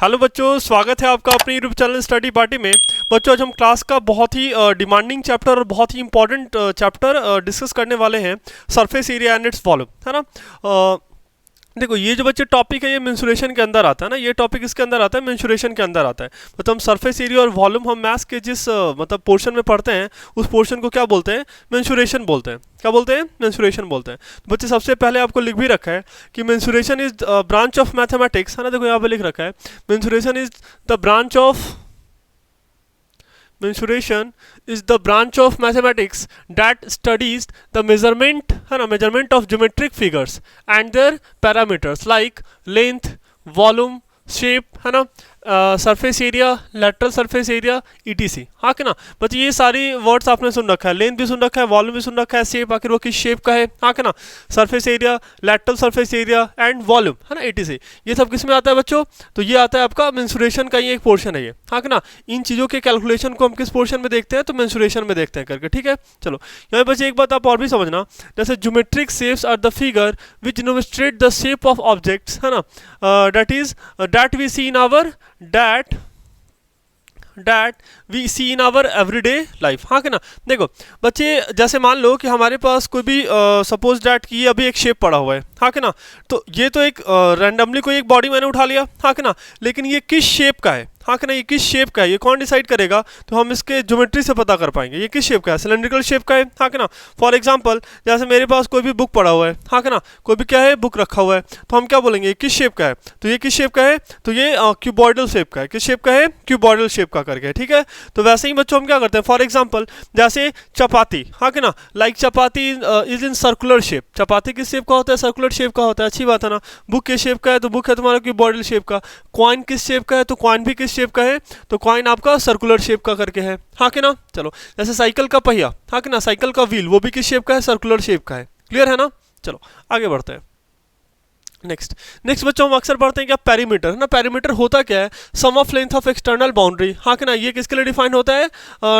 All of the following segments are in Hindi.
हेलो बच्चों, स्वागत है आपका अपने यूट्यूब चैनल स्टडी पार्टी में। बच्चों आज हम क्लास का बहुत ही डिमांडिंग चैप्टर और बहुत ही इंपॉर्टेंट चैप्टर डिस्कस करने वाले हैं, surface area and its volume, है ना। देखो ये जो बच्चे टॉपिक है ये मेंसुरेशन के अंदर आता है ना, ये टॉपिक इसके अंदर आता है, मेंसुरेशन के अंदर आता है। मतलब हम सरफेस एरिया और वॉल्यूम हम मैथ्स के जिस मतलब पोर्शन में पढ़ते हैं उस पोर्शन को क्या बोलते हैं, मेंसुरेशन बोलते हैं। क्या बोलते हैं? मेंसुरेशन बोलते हैं। तो बच्चे सबसे पहले आपको लिख भी रखा है कि mensuration is branch of mathematics, है ना। देखो यहाँ पे लिख रखा है mensuration is the branch of mensuration is the branch of mathematics that studies the measurement, है ना, measurement of geometric figures and their parameters like length, volume, shape, है ना, surface area, lateral surface area, etc. हाँ कि ना बच्चे, ये सारी वर्ड्स आपने सुन रखा है, लेंथ भी सुन रखा है, वॉल्यूम भी सुन रखा है, शेप आखिर वो किस शेप का है, हाँ कि ना, surface area, lateral surface area and volume, है ना, ईटीसी। ये सब किस में आता है बच्चों? तो ये आता है आपका मेंसुरेशन का ही एक पोर्शन है ये, हाँ कि ना। इन चीज़ों के कैलकुलेशन को हम किस पोर्शन में देखते हैं? तो मेंसुरेशन में देखते हैं करके, ठीक है। चलो यहाँ बच्चे एक बात आप और भी समझना, जैसे geometric shapes are the figure which demonstrate the shape of objects, है ना, that we see in our that we see in our everyday life, हाँ कि ना। देखो बच्चे जैसे मान लो कि हमारे पास कोई भी सपोज डैट कि ये अभी एक शेप पड़ा हुआ है, हाँ कि ना। तो ये तो एक रैंडमली कोई एक बॉडी मैंने उठा लिया, हाँ कि ना, लेकिन ये किस शेप का है, हाँ कि ना, ये किस शेप का है ये कौन डिसाइड करेगा? तो हम इसके ज्योमेट्री से पता कर पाएंगे ये किस शेप का है, सिलेंड्रिकल शेप का है, हाँ कि ना। फॉर एग्जांपल जैसे मेरे पास कोई भी बुक पड़ा हुआ है, हाँ कि ना, कोई भी क्या है बुक रखा हुआ है, तो हम क्या बोलेंगे ये किस शेप का है? तो ये किस शेप का है? तो ये क्यूबॉइडल शेप का है। किस शेप का है? क्यूबॉइडल शेप का करके, ठीक है। तो वैसे ही बच्चों हम क्या करते हैं, फॉर एग्जाम्पल जैसे चपाती, हाँ कि ना, like chapati is in circular shape. Chapati किस शेप का होता है? सर्कुलर शेप का होता है, अच्छी बात है ना। बुक किस शेप का है? तो बुक है तुम्हारा क्यूबॉइडल शेप का। कॉइन किस शेप का है? तो कॉइन भी किस शेप का है? तो कॉइन आपका सर्कुलर शेप का करके है, हाँ कि ना। चलो जैसे साइकिल का पहिया, हाँ कि ना, साइकिल का व्हील वो भी किस शेप का है? सर्कुलर शेप का है। क्लियर है ना। चलो आगे बढ़ते हैं। नेक्स्ट बच्चों हम अक्सर पढ़ते हैं क्या, पेरीमीटर, है ना। पेरीमीटर होता क्या है? Sum of length of external boundary, हाँ कि ना। ये किसके लिए डिफाइन होता है?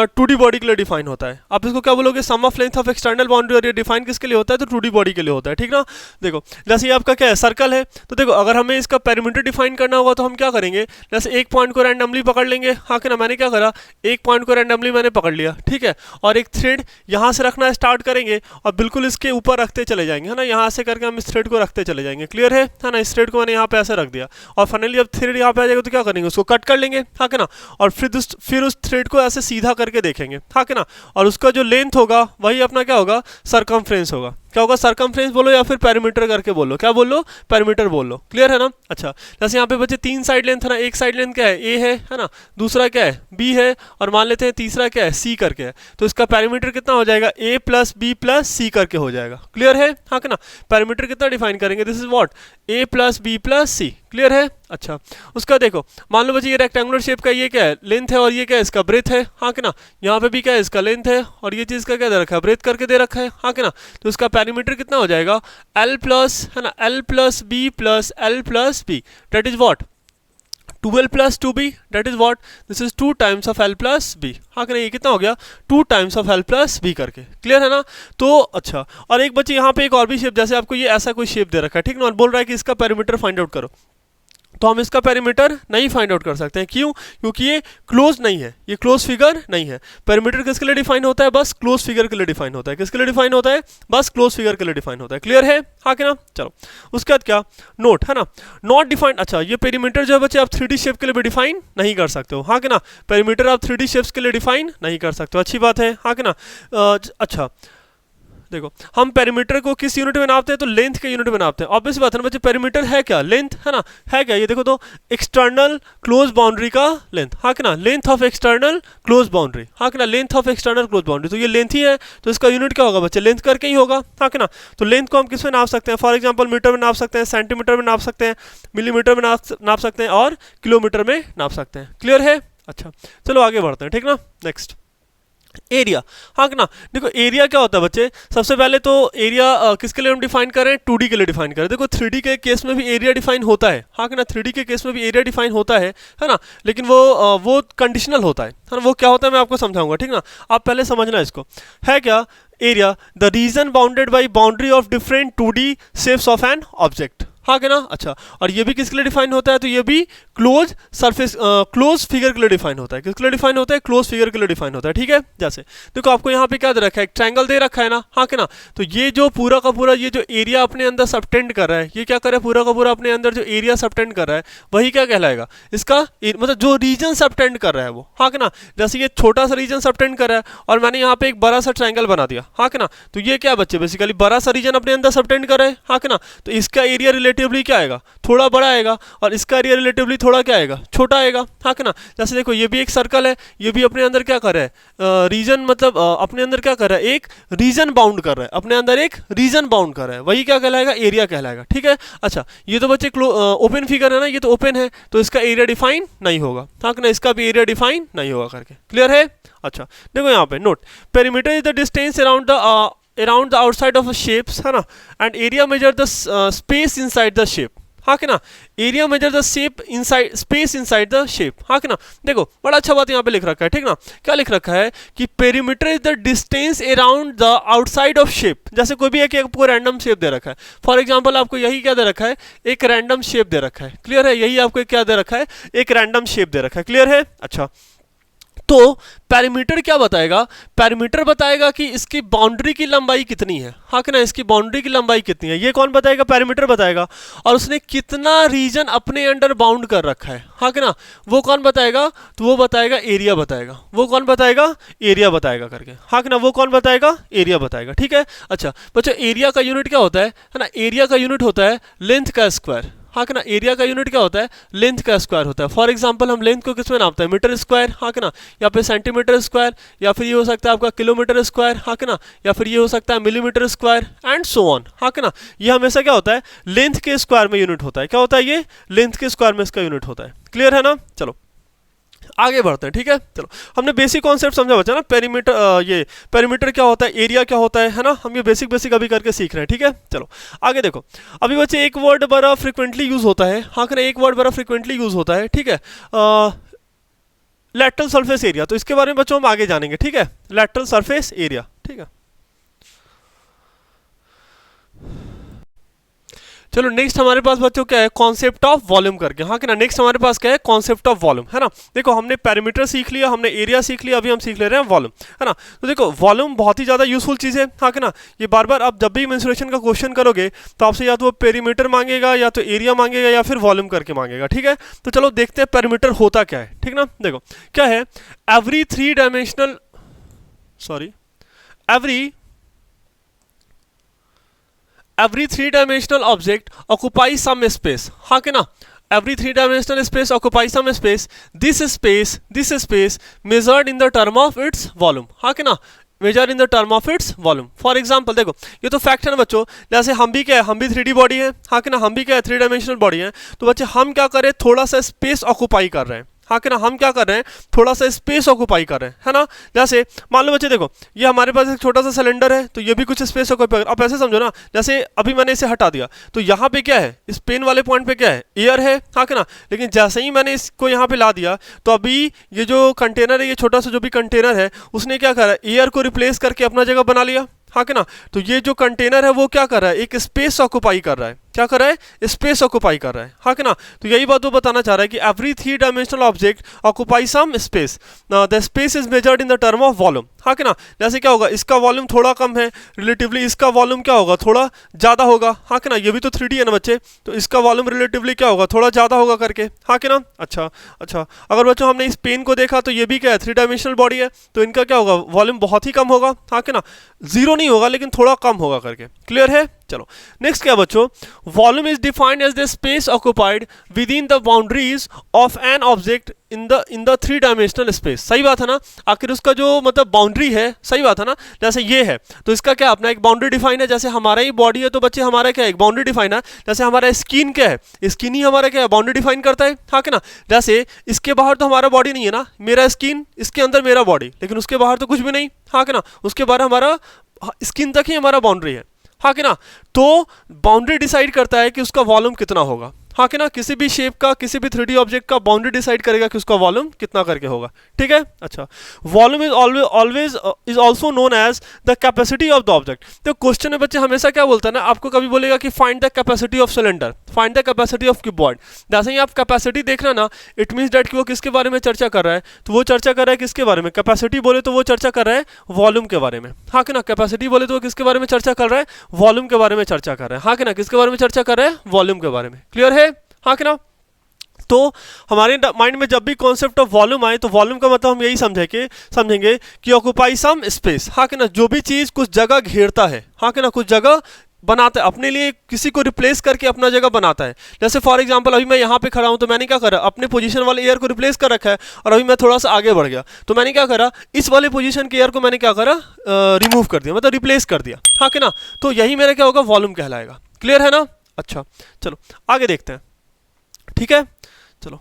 2D बॉडी के लिए डिफाइन होता है। आप इसको क्या बोलोगे? Sum of length of external boundary. और ये डिफाइन किसके लिए होता है? तो 2D बॉडी के लिए होता है, ठीक ना। देखो जैसे ये आपका क्या है, सर्कल है। तो देखो अगर हमें इसका पेरीमीटर डिफाइन करना होगा तो हम क्या करेंगे, जैसे एक पॉइंट को रैंडमली पकड़ लेंगे, हाँ कि ना। मैंने क्या करा, एक पॉइंट को रैंडमली मैंने पकड़ लिया, ठीक है, और एक थ्रेड यहाँ से रखना स्टार्ट करेंगे और बिल्कुल इसके ऊपर रखते चले जाएंगे, है ना। यहाँ से करके हम इस थ्रेड को रखते चले जाएंगे, क्लियर है ना। इस थ्रेड को मैंने यहाँ पे ऐसे रख दिया और फाइनली जब थ्रेड यहाँ पे आ जाएगा तो क्या करेंगे, उसको कट कर लेंगे, हाँ कि ना। और फिर उस थ्रेड को ऐसे सीधा करके देखेंगे, हाँ कि ना। और उसका जो लेंथ होगा वही अपना क्या होगा, सरकमफ्रेंस होगा। क्या होगा? सरकमफ्रेंस बोलो या फिर पेरीमीटर करके बोलो, क्या बोलो? पेरीमीटर बोल लो, क्लियर है ना। अच्छा जैसे यहाँ पे बच्चे तीन साइड लेंथ है ना, एक साइड लेंथ क्या है? ए है ना, दूसरा क्या है? बी है, और मान लेते हैं तीसरा क्या है? सी करके है। तो इसका पेरीमीटर कितना हो जाएगा? ए प्लस बी प्लस सी करके हो जाएगा, क्लियर है, हाँ कि ना। पेरीमीटर कितना डिफाइन करेंगे? This is what, A plus B plus C, clear है। अच्छा उसका देखो मान लो बच्चे ये रेक्टेंगुलर शेप का ये क्या है? लेंथ है, और ये क्या है? इसका ब्रेथ है, हाँ कि ना। यहाँ पे भी क्या है? इसका लेंथ है, और ये चीज़ का क्या दे रखा है? ब्रेथ करके दे रखा है, हाँ कि ना। तो इसका पेरीमीटर कितना हो जाएगा? एल प्लस, है ना, L plus B plus L plus B, that is what 12 plus 2b, that is what, this is 2 times of l plus b, हाँ कि नहीं। ये कितना हो गया? 2 times of l plus b करके, क्लियर है ना। तो अच्छा और एक बच्चे यहाँ पे एक और भी शेप, जैसे आपको ये ऐसा कोई शेप दे रखा है, ठीक ना, और बोल रहा है कि इसका पेरीमीटर फाइंड आउट करो। तो हम इसका पेरीमीटर नहीं फाइंड आउट कर सकते हैं, क्यों? क्योंकि ये क्लोज नहीं है, ये क्लोज फिगर नहीं है। पेरीमीटर किसके लिए डिफाइन होता है? बस क्लोज फिगर के लिए डिफाइन होता है। किसके लिए डिफाइन होता है? बस क्लोज फिगर के लिए डिफाइन होता है, क्लियर है, हाँ कि ना। चलो उसके बाद क्या, नोट, है ना, नॉट डिफाइंड। अच्छा ये पेरीमीटर जो है बच्चे आप 3D शेप के लिए भी डिफाइन नहीं कर सकते हो, हाँ कि ना। पेरीमीटर आप 3D शेप्स के लिए डिफाइन नहीं कर सकते हो, अच्छी बात है, हाँ कि ना। अच्छा देखो हम पेरीमीटर को किस यूनिट में नापते हैं? तो लेंथ के यूनिट में नापते हैं। ऑब्वियस बात है ना बच्चे, पेरीमीटर है क्या? लेंथ, है ना, है क्या? ये देखो तो एक्सटर्नल क्लोज बाउंड्री का लेंथ, हाँ कि ना, length of external close boundary, हाँ कि ना, length of external close boundary. तो ये लेंथ ही है, तो इसका यूनिट क्या होगा बच्चे? लेंथ करके ही होगा, हाँ कि ना। तो लेंथ को हम किस में नाप सकते हैं? फॉर एग्जाम्पल मीटर में नाप सकते हैं, सेंटीमीटर में नाप सकते हैं, मिलीमीटर में नाप सकते हैं, और किलोमीटर में नाप सकते हैं, क्लियर है। अच्छा चलो आगे बढ़ते हैं, ठीक ना। नेक्स्ट एरिया, हाँ कि ना। देखो एरिया क्या होता है बच्चे, सबसे पहले तो एरिया किसके लिए हम डिफाइन करें? 2D के लिए डिफाइन करें। देखो 3D के केस में भी एरिया डिफाइन होता है, हाँ कि ना। 3D के केस में भी एरिया डिफाइन होता है ना, लेकिन वो कंडीशनल होता है ना। वो क्या होता है मैं आपको समझाऊंगा, ठीक ना। आप पहले समझना इसको, है क्या area? The reason bounded by boundary of different 2D shapes of an object, हाँ कि ना। अच्छा, और ये भी किसके लिए डिफाइन होता है, तो ये भी क्लोज सरफेस क्लोज फिगर के लिए डिफाइन होता है। किसके लिए डिफाइन होता है, क्लोज फिगर के लिए डिफाइन होता है। ठीक है, जैसे देखो आपको यहाँ पे क्या दे रखा है, एक ट्रायंगल दे रखा है ना, हाँ कि ना। तो ये जो पूरा का पूरा ये जो एरिया अपने अंदर सबटेंड कर रहा है, ये क्या कर रहा है, पूरा का पूरा अपने अंदर जो एरिया सबटेंड कर रहा है वही क्या कहलाएगा, इसका मतलब जो रीजन सबटेंड कर रहा है वो, हाँ कि ना। जैसे ये छोटा सा रीजन सबटेंड कर रहा है और मैंने यहाँ पे एक बड़ा सा ट्रायंगल बना दिया, हाँ कि ना। तो ये क्या बच्चे बेसिकली बड़ा सा रीजन अपने अंदर सबटेंड कर रहा है, हाँ कि ना। तो इसका एरिया रिलेटिवली क्या आएगा, थोड़ा बड़ा आएगा, और इसका एरिया रिलेटिवली थोड़ा क्या आएगा, छोटा आएगा, हाँ कि ना। जैसे देखो ये भी एक सर्कल है, ये भी अपने अंदर क्या कर रहा है, रीजन मतलब अपने अंदर क्या कर रहा है, एक रीजन बाउंड कर रहा है, अपने अंदर एक रीजन बाउंड कर रहा है, वही क्या कहलाएगा, एरिया कहलाएगा। ठीक है, अच्छा ये तो बच्चे ओपन फिगर है ना, ये तो ओपन है, तो इसका एरिया डिफाइन नहीं होगा, हाँ कि ना, इसका भी एरिया डिफाइन नहीं होगा करके, क्लियर है। अच्छा देखो यहाँ पे note, perimeter is the distance around the outside of a shapes, है ना, and area measure the space inside the shape, हाँ कि ना। Area measure the shape inside space inside the shape, हाँ कि ना। देखो बड़ा अच्छा बात यहाँ पे लिख रखा है, ठीक ना। क्या लिख रखा है कि perimeter is the distance around the outside of shape. जैसे कोई भी एक आपको रैंडम शेप दे रखा है, फॉर एग्जांपल आपको यही क्या दे रखा है, एक रैंडम शेप दे रखा है, क्लियर है। यही आपको क्या दे रखा है, एक रैंडम शेप दे रखा है, क्लियर है। अच्छा तो पैरामीटर क्या बताएगा, पैरामीटर बताएगा कि इसकी बाउंड्री की लंबाई कितनी है, हाँ कि ना, इसकी बाउंड्री की लंबाई कितनी है, ये कौन बताएगा, पैरामीटर बताएगा। और उसने कितना रीजन अपने अंडर बाउंड कर रखा है, हाँ कि ना, वो कौन बताएगा, तो वो बताएगा एरिया बताएगा, वो कौन बताएगा, एरिया बताएगा करके, हाँ कि ना, वो कौन बताएगा, एरिया बताएगा। ठीक है, अच्छा बच्चों एरिया का यूनिट क्या होता है ना, एरिया का यूनिट होता है लेंथ का स्क्वायर, हाँ कि ना। एरिया का यूनिट क्या होता है, लेंथ का स्क्वायर होता है। फॉर एग्जांपल हम लेंथ को किसमें नापते हैं, मीटर स्क्वायर, हाँ कि ना, या फिर सेंटीमीटर स्क्वायर, या फिर ये हो सकता है आपका किलोमीटर स्क्वायर, हाँ कि ना, या फिर ये हो सकता है millimetre square and so on, हाँ कि ना। ये हमेशा क्या होता है, लेंथ के स्क्वायर में यूनिट होता है, क्या होता है, ये लेंथ के स्क्वायर में इसका यूनिट होता है, क्लियर है ना। चलो आगे बढ़ते हैं, ठीक है। चलो हमने बेसिक कॉन्सेप्ट समझा बच्चा ना, पेरीमीटर, ये पेरीमीटर क्या होता है, एरिया क्या होता है ना, हम ये बेसिक अभी करके सीख रहे हैं, ठीक है। चलो आगे देखो, अभी बच्चे एक वर्ड बड़ा फ्रिक्वेंटली यूज होता है, हाँ कि ना, एक वर्ड बड़ा फ्रिक्वेंटली यूज होता है, ठीक है, लैटरल सरफेस एरिया। तो इसके बारे में बच्चों हम आगे जानेंगे, ठीक है, लैटरल सरफेस एरिया, ठीक है। चलो नेक्स्ट हमारे पास बच्चों क्या है, कॉन्सेप्ट ऑफ वॉल्यूम करके, हाँ कि ना। नेक्स्ट हमारे पास क्या है, कॉन्सेप्ट ऑफ वॉल्यूम, है ना। देखो हमने पैरामीटर सीख लिया, हमने एरिया सीख लिया, अभी हम सीख ले रहे हैं वॉल्यूम, है ना। तो देखो वॉल्यूम बहुत ही ज़्यादा यूजफुल चीज़ है, हाँ कि ना। ये बार बार आप जब भी मेंसुरेशन का क्वेश्चन करोगे तो आपसे या तो वो पेरीमीटर मांगेगा, या तो एरिया मांगेगा, या फिर वॉल्यूम करके मांगेगा, ठीक है। तो चलो देखते हैं पैरामीटर होता क्या है, ठीक ना। देखो क्या है, every three dimensional every three-dimensional object occupies some space, हाँ कि ना। every three-dimensional space occupies some space. This space measured in the term of its volume, हाँ कि ना, measure in the term of its volume. For example देखो ये तो फैक्ट है ना बच्चों, जैसे हम भी क्या है, हम भी 3D बॉडी है, हाँ कि ना, हम भी क्या है, 3 डायमेंशनल बॉडी है। तो बच्चे हम क्या कर रहे हैं, थोड़ा सा स्पेस ऑक्यूपाई कर रहे हैं, हाँ कि ना, हम क्या कर रहे हैं, थोड़ा सा स्पेस ऑक्यूपाई कर रहे हैं, है ना। जैसे मान लो बच्चे देखो ये हमारे पास एक छोटा सा सिलेंडर है, तो ये भी कुछ स्पेस ऑक्यूपाई, आप ऐसे समझो ना, जैसे अभी मैंने इसे हटा दिया तो यहाँ पे क्या है, इस पेन वाले पॉइंट पे क्या है, एयर है, हाँ कि ना। लेकिन जैसे ही मैंने इसको यहाँ पे ला दिया तो अभी ये जो कंटेनर है, ये छोटा सा जो भी कंटेनर है, उसने क्या करा, एयर को रिप्लेस करके अपना जगह बना लिया, हाँ कि ना। तो ये जो कंटेनर है वो क्या कर रहा है, एक स्पेस ऑक्यूपाई कर रहा है, क्या कर रहा है, स्पेस ऑक्यूपाई कर रहा है, हाँ कि ना। तो यही बात वो बताना चाह रहा है कि every three dimensional object occupy some space, the space is measured in the term of volume, हाँ कि ना। जैसे क्या होगा, इसका वॉल्यूम थोड़ा कम है रिलेटिवली, इसका वॉल्यूम क्या होगा, थोड़ा ज़्यादा होगा, हाँ कि ना। ये भी तो 3D है ना बच्चे, तो इसका वॉल्यूम रिलेटिवली क्या होगा, थोड़ा ज़्यादा होगा करके, हाँ कि ना। अच्छा अगर बच्चों हमने इस पेन को देखा तो ये भी क्या है, 3 डायमेंशनल बॉडी है, तो इनका क्या होगा, वॉल्यूम बहुत ही कम होगा, हाँ कि ना, जीरो नहीं होगा लेकिन थोड़ा कम होगा करके, क्लियर है। चलो नेक्स्ट क्या बच्चों, volume is defined as the space occupied within the boundaries of an object in the 3 dimensional space. सही बात है ना, आखिर उसका जो मतलब बाउंड्री है, सही बात है ना। जैसे ये है तो इसका क्या अपना एक बाउंड्री डिफाइन है, जैसे हमारा ही बॉडी है तो बच्चे हमारा क्या है, एक बाउंड्री डिफाइन है। जैसे हमारा स्किन क्या है, स्किन ही हमारा क्या है, बाउंड्री डिफाइन करता है, हाँ कि ना। जैसे इसके बाहर तो हमारा बॉडी नहीं है ना, मेरा स्किन, इसके अंदर मेरा बॉडी, लेकिन उसके बाहर तो कुछ भी नहीं, हाँ कि ना। उसके बाहर हमारा स्किन तक ही हमारा बाउंड्री है, हाँ कि ना। तो बाउंड्री डिसाइड करता है कि उसका वॉल्यूम कितना होगा, हाँ कि ना, किसी भी शेप का, किसी भी 3D ऑब्जेक्ट का बाउंड्री डिसाइड करेगा कि उसका वॉल्यूम कितना करके होगा, ठीक है। अच्छा, volume is always is also known as the capacity of the object. तो क्वेश्चन में बच्चे हमेशा क्या बोलता है ना, आपको कभी बोलेगा कि find the capacity of cylinder, find the capacity of cuboid. जैसे ही आप कैपेसिटी देख रहे ना, इट मीन्स डेट कि वो किसके बारे में चर्चा कर रहा है, तो वो चर्चा कर रहा है किसके बारे में, कैपेसिटी बोले तो वो चर्चा कर रहा है वॉल्यूम के बारे में, हाँ कि ना। कैपेसिटी बोले तो वो किसके बारे में चर्चा कर रहा है, वॉल्यूम के बारे में चर्चा कर रहा है, हाँ कि ना। किसके बारे में चर्चा कर रहा है, वॉल्यूम के बारे में, क्लियर है, हाँ कि ना। तो हमारे माइंड में जब भी कॉन्सेप्ट ऑफ वॉल्यूम आए तो वॉल्यूम का मतलब हम यही समझेंगे कि ऑक्यूपाई सम स्पेस, हाँ कि ना। जो भी चीज़ कुछ जगह घेरता है, हाँ कि ना, कुछ जगह बनाता है अपने लिए, किसी को रिप्लेस करके अपना जगह बनाता है। जैसे फॉर एग्जांपल अभी मैं यहाँ पे खड़ा हूँ तो मैंने क्या करा, अपने पोजीशन वाले एयर को रिप्लेस कर रखा है, और अभी मैं थोड़ा सा आगे बढ़ गया तो मैंने क्या करा, इस वाले पोजीशन के एयर को मैंने क्या करा, रिमूव कर दिया, मतलब रिप्लेस कर दिया, हाँ कि ना। तो यही मेरा क्या होगा, वॉल्यूम कहलाएगा, क्लियर है ना। अच्छा चलो आगे देखते हैं, ठीक है। चलो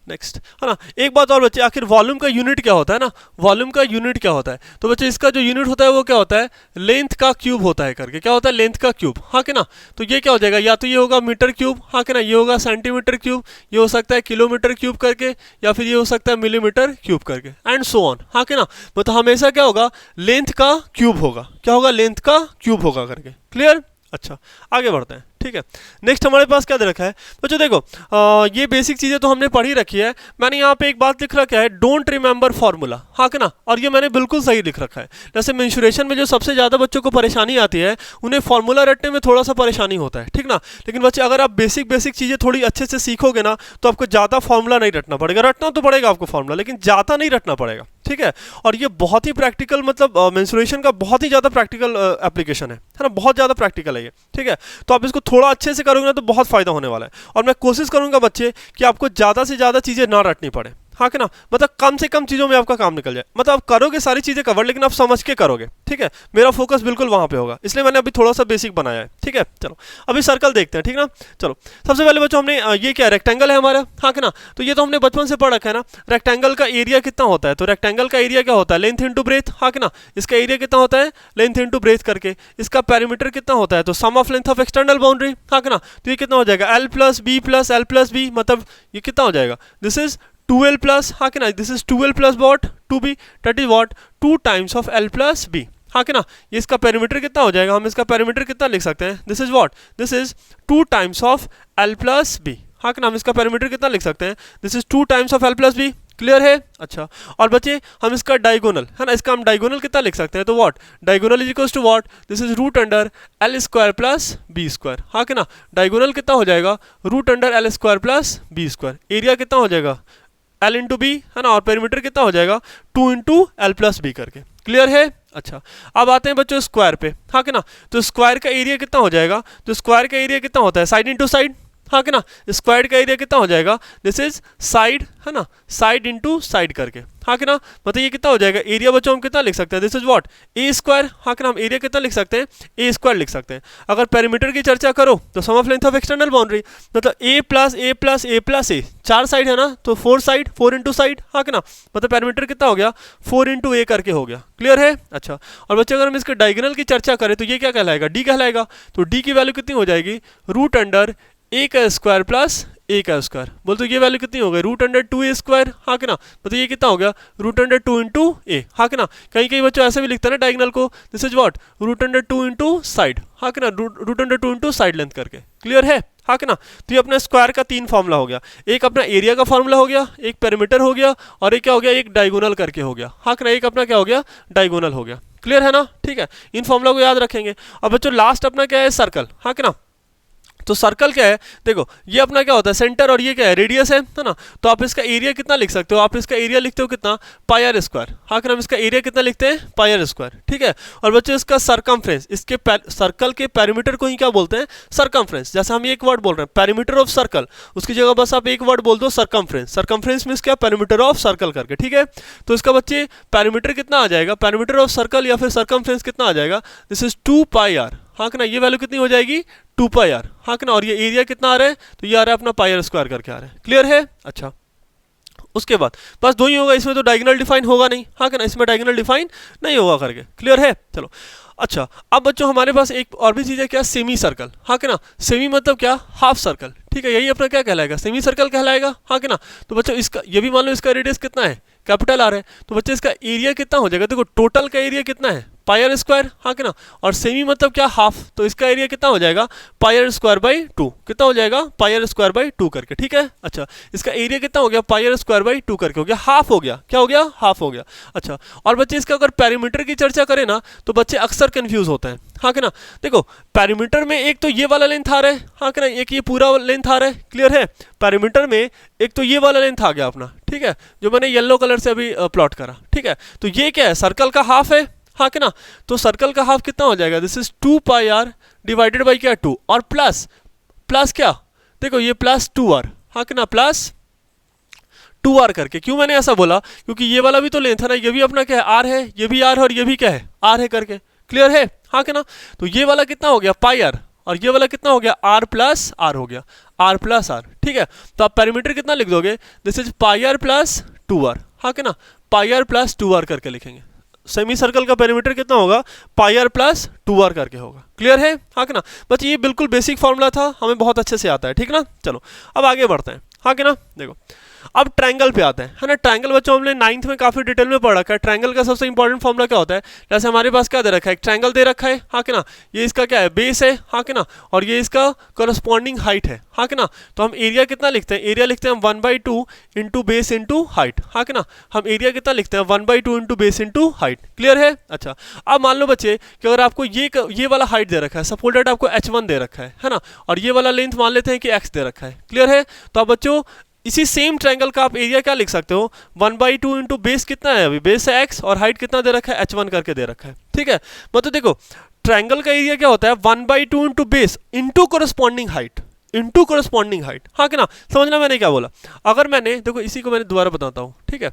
नेक्स्ट, है ना। एक बात और बच्चे, आखिर वॉल्यूम का यूनिट क्या होता है ना, वॉल्यूम का यूनिट क्या होता है, तो बच्चे इसका जो यूनिट होता है वो क्या होता है, लेंथ का क्यूब होता है करके, क्या होता है, लेंथ का क्यूब, हाँ कि ना। तो ये क्या हो जाएगा, या तो ये होगा मीटर क्यूब, हाँ कि ना, ये होगा सेंटीमीटर क्यूब, ये हो सकता है किलोमीटर क्यूब करके, या फिर ये हो सकता है मिलीमीटर क्यूब करके, एंड सो ऑन, हाँ कि ना। मतलब हमेशा क्या होगा, लेंथ का क्यूब होगा, क्या होगा, लेंथ का क्यूब होगा करके, क्लियर। अच्छा आगे बढ़ते हैं, ठीक है। नेक्स्ट हमारे पास क्या दे रखा है बच्चों, देखो ये बेसिक चीज़ें तो हमने पढ़ी रखी है। मैंने यहाँ पे एक बात लिख रखा है, डोंट रिमेंबर फार्मूला, हाँ कि ना, और ये मैंने बिल्कुल सही लिख रखा है। जैसे मेंसुरेशन में जो सबसे ज़्यादा बच्चों को परेशानी आती है, उन्हें फार्मूला रटने में थोड़ा सा परेशानी होता है, ठीक ना। लेकिन बच्चे अगर आप बेसिक चीज़ें थोड़ी अच्छे से सीखोगे ना, तो आपको ज़्यादा फार्मूला नहीं रटना पड़ेगा, रटना तो पड़ेगा आपको फार्मूला, लेकिन ज़्यादा नहीं रटना पड़ेगा, ठीक है। और ये बहुत ही प्रैक्टिकल, मतलब मेंसुरेशन का बहुत ही ज़्यादा प्रैक्टिकल एप्लीकेशन है ना, बहुत ज़्यादा प्रैक्टिकल है ये, ठीक है। तो आप इसको थोड़ा अच्छे से करोगे ना तो बहुत फायदा होने वाला है। और मैं कोशिश करूंगा बच्चे कि आपको ज़्यादा से ज़्यादा चीज़ें ना रटनी पड़े, हाँ कि ना, मतलब कम से कम चीज़ों में आपका काम निकल जाए। मतलब आप करोगे सारी चीज़ें कवर, लेकिन आप समझ के करोगे, ठीक है। मेरा फोकस बिल्कुल वहाँ पे होगा, इसलिए मैंने अभी थोड़ा सा बेसिक बनाया है, ठीक है। चलो अभी सर्कल देखते हैं, ठीक ना। चलो सबसे पहले बच्चों हमने ये क्या, रेक्टेंगल है हमारा, हाँ कि ना। तो ये तो हमने बचपन से पढ़ रखा है ना, रेक्टेंगल का एरिया कितना होता है, तो रेक्टेंगल का एरिया क्या होता है, लेंथ इंटू ब्रेथ, हाँ कि ना। इसका एरिया कितना होता है, लेंथ इंटू ब्रेथ करके। इसका पेरीमीटर कितना होता है, तो sum of length of external boundary, हाँ कि ना। तो ये कितना हो जाएगा, L plus B plus L plus B, मतलब ये कितना हो जाएगा, दिस इज 2l प्लस, हाँ कि ना, this is 2l plus what 2b, that is what 2 times of l plus b, हाँ कि ना। ये इसका पेरीमीटर कितना हो जाएगा, हम इसका पेरीमीटर कितना लिख सकते हैं, this is what, this is 2 times of l plus b, हाँ कि ना। हम इसका पेरीमीटर कितना लिख सकते हैं, this is 2 times of l plus b, clear है। अच्छा और बच्चे हम इसका डायगोनल, है ना, इसका हम डायगोनल कितना लिख सकते हैं, तो what, diagonal is equals to what, this is root under L square plus B square, हाँ कि ना। डायगोनल कितना हो जाएगा, root under L square plus B square. Area कितना हो जाएगा, एल इंटू बी, है ना, और पेरीमीटर कितना हो जाएगा, 2 इंटू एल प्लस बी करके, क्लियर है। अच्छा अब आते हैं बच्चों स्क्वायर पे, हाँ कि ना। तो स्क्वायर का एरिया कितना हो जाएगा, तो स्क्वायर का एरिया कितना होता है, साइड इंटू साइड, हाँ कि ना। स्क्वायर का एरिया कितना हो जाएगा, दिस इज साइड, है ना, साइड इंटू साइड करके, हाँ कि ना। मतलब ये कितना हो जाएगा, एरिया बच्चों हम कितना लिख सकते हैं, this is what A square, हाँ कि ना। हम एरिया कितना लिख सकते हैं, ए स्क्वायर लिख सकते हैं। अगर पेरीमीटर की चर्चा करो तो sum of length of external boundary, मतलब A plus A plus A plus A, 4 side है ना, तो 4 साइड, 4 इंटू साइड, हाँ कि ना। मतलब पेरीमीटर कितना हो गया, 4 इंटू ए करके हो गया, क्लियर है। अच्छा और बच्चे अगर हम इसके डायगोनल की चर्चा करें तो ये क्या कहलाएगा, डी कहलाएगा। तो डी की वैल्यू कितनी हो जाएगी, रूट अंडर ए का स्क्वायर प्लस ए का स्क्वायर, बोल तो ये वैल्यू कितनी हो गई, रूट अंडर 2a स्क्वायर, हाँ कि ना। मतलब ये कितना हो गया, रूट अंडर 2 इंटू ए, हाँ कि ना। कहीं कहीं बच्चों ऐसे भी लिखता है ना डायगोनल को, this is what root under 2 into side, हाँ कि ना, root under 2 into side length करके, क्लियर है, हाँ कि ना। तो ये अपना स्क्वायर का 3 फॉर्मूला हो गया, एक अपना एरिया का फॉर्मूला हो गया, एक पेरीमीटर हो गया, और एक क्या हो गया, एक डायगोनल करके हो गया, हाँ कि ना। एक अपना क्या हो गया, डायगोनल हो गया, क्लियर है ना, ठीक है। इन फॉर्मूला को याद रखेंगे। अब बच्चों लास्ट अपना क्या है, सर्कल, हाँ कि ना। तो सर्कल क्या है, देखो ये अपना क्या होता है, सेंटर, और ये क्या है, रेडियस है ना। तो आप इसका एरिया कितना लिख सकते हो, आप इसका एरिया लिखते हो कितना, पाई आर स्क्वायर, हाँ कि हम इसका एरिया कितना लिखते हैं, पाई आर स्क्वायर, ठीक है। और बच्चों इसका सरकमफ्रेंस, इसके सर्कल के पेरीमीटर को ही क्या बोलते हैं, सरकमफ्रेंस। जैसे हम एक वर्ड बोल रहे हैं पेरीमीटर ऑफ सर्कल, उसकी जगह बस आप एक वर्ड बोल दो सरकमफ्रेंस। सरकमफ्रेंस मींस क्या, पेरीमीटर ऑफ सर्कल करके, ठीक है। तो इसका बच्चे पेरीमीटर कितना आ जाएगा, पेरीमीटर ऑफ सर्कल या फिर सरकमफ्रेंस कितना आ जाएगा, दिस इज 2 पाई आर, हाँ कि ना। ये वैल्यू कितनी हो जाएगी, 2 पाई आर, हाँ कि ना। और ये एरिया कितना आ रहा है, तो ये आ रहा है अपना पाई आर स्क्वायर करके आ रहा है, क्लियर है। अच्छा उसके बाद बस दो ही होगा, इसमें तो डायगोनल डिफाइन होगा नहीं, हाँ कि ना, इसमें डायगोनल डिफाइन नहीं होगा करके, क्लियर है। चलो अच्छा, अब बच्चों हमारे पास एक और भी चीज़ है, क्या, सेमी सर्कल, हाँ कि ना। सेमी मतलब क्या, हाफ सर्कल, ठीक है, यही अपना क्या कहलाएगा, सेमी सर्कल कहलाएगा, हाँ कि ना। तो बच्चों इसका ये भी मान लो इसका रेडियस कितना है, कैपिटल आर है, तो बच्चे इसका एरिया कितना हो जाएगा, देखो टोटल का एरिया कितना है, पाई आर स्क्वायर, हाँ कि ना। और सेमी मतलब क्या, हाफ, तो इसका एरिया कितना हो जाएगा, पाई आर स्क्वायर बाई 2, कितना हो जाएगा, पाई आर स्क्वायर बाई 2 करके, ठीक है। अच्छा, इसका एरिया कितना हो गया, पाई आर स्क्वायर बाई 2 करके हो गया, हाफ हो गया, क्या हो गया, हाफ हो गया। अच्छा, और बच्चे इसका अगर पेरीमीटर की चर्चा करें ना तो बच्चे अक्सर कंफ्यूज होते हैं, हाँ कि ना। देखो पेरीमीटर में एक तो ये वाला लेंथ आ रहा है, हाँ कि ना, एक ये पूरा लेंथ आ रहा है, क्लियर है। पेरीमीटर में एक तो ये वाला लेंथ आ गया अपना, ठीक है, जो मैंने येलो कलर से अभी प्लॉट करा, ठीक है। तो ये क्या है, सर्कल का हाफ है, हाँ कि ना। तो सर्कल का हाफ कितना हो जाएगा, this is 2 pi R divided by क्या, 2, और प्लस प्लस क्या, देखो ये प्लस 2r, हाँ कि ना, प्लस 2r करके। क्यों मैंने ऐसा बोला, क्योंकि ये वाला भी तो लेंथ है ना, ये भी अपना क्या है, r है, ये भी r है, और ये भी क्या है, r है करके, क्लियर है, हाँ कि ना। तो ये वाला कितना हो गया, पाई आर, और ये वाला कितना हो गया, r प्लस आर हो गया, r प्लस आर, ठीक है। तो आप पेरीमीटर कितना लिख दोगे, this is pi R plus 2r, हाँ कि ना, पाई आर प्लस 2r करके लिखेंगे। सेमी सर्कल का पेरीमीटर कितना होगा, पाई आर प्लस 2r करके होगा, क्लियर है, हाँ कि ना। बस ये बिल्कुल बेसिक फॉर्मूला था, हमें बहुत अच्छे से आता है, ठीक ना। चलो अब आगे बढ़ते हैं, हाँ कि ना। देखो अब ट्रायंगल पे आते हैं, है ना। ट्रायंगल बच्चों हमने 9th में काफी डिटेल में पढ़ रखा है। ट्रायंगल का सबसे इंपॉर्टेंट फॉर्मूला क्या होता है, जैसे हमारे पास क्या दे रखा है, एक ट्रायंगल दे रखा है, हाँ कि ना, ये इसका क्या है, बेस है, हाँ कि ना, और ये इसका करस्पॉन्डिंग हाइट है, हाँ कि ना। तो हम एरिया कितना लिखते हैं, एरिया लिखते हैं हम 1/2 इंटू बेस इंटू हाइट, हाँ कि ना। हम एरिया कितना लिखते हैं, 1/2 into base into height, clear है। अच्छा, अब मान लो बच्चे कि अगर आपको ये वाला हाइट दे रखा है, सपोज दैट आपको h1 दे रखा है ना, और ये वाला लेंथ मान लेते हैं कि x दे रखा है, क्लियर है। तो अब बच्चों इसी सेम ट्रायंगल का आप एरिया क्या लिख सकते हो, 1/2 इंटू बेस कितना है, अभी बेस है x, और हाइट कितना दे रखा है, h1 करके दे रखा है, ठीक है। मतलब देखो ट्रायंगल का एरिया क्या होता है, 1/2 into base into corresponding height, into corresponding height, हाँ कि ना। समझना मैंने क्या बोला, अगर मैंने, देखो इसी को मैंने दोबारा बताता हूँ, ठीक है।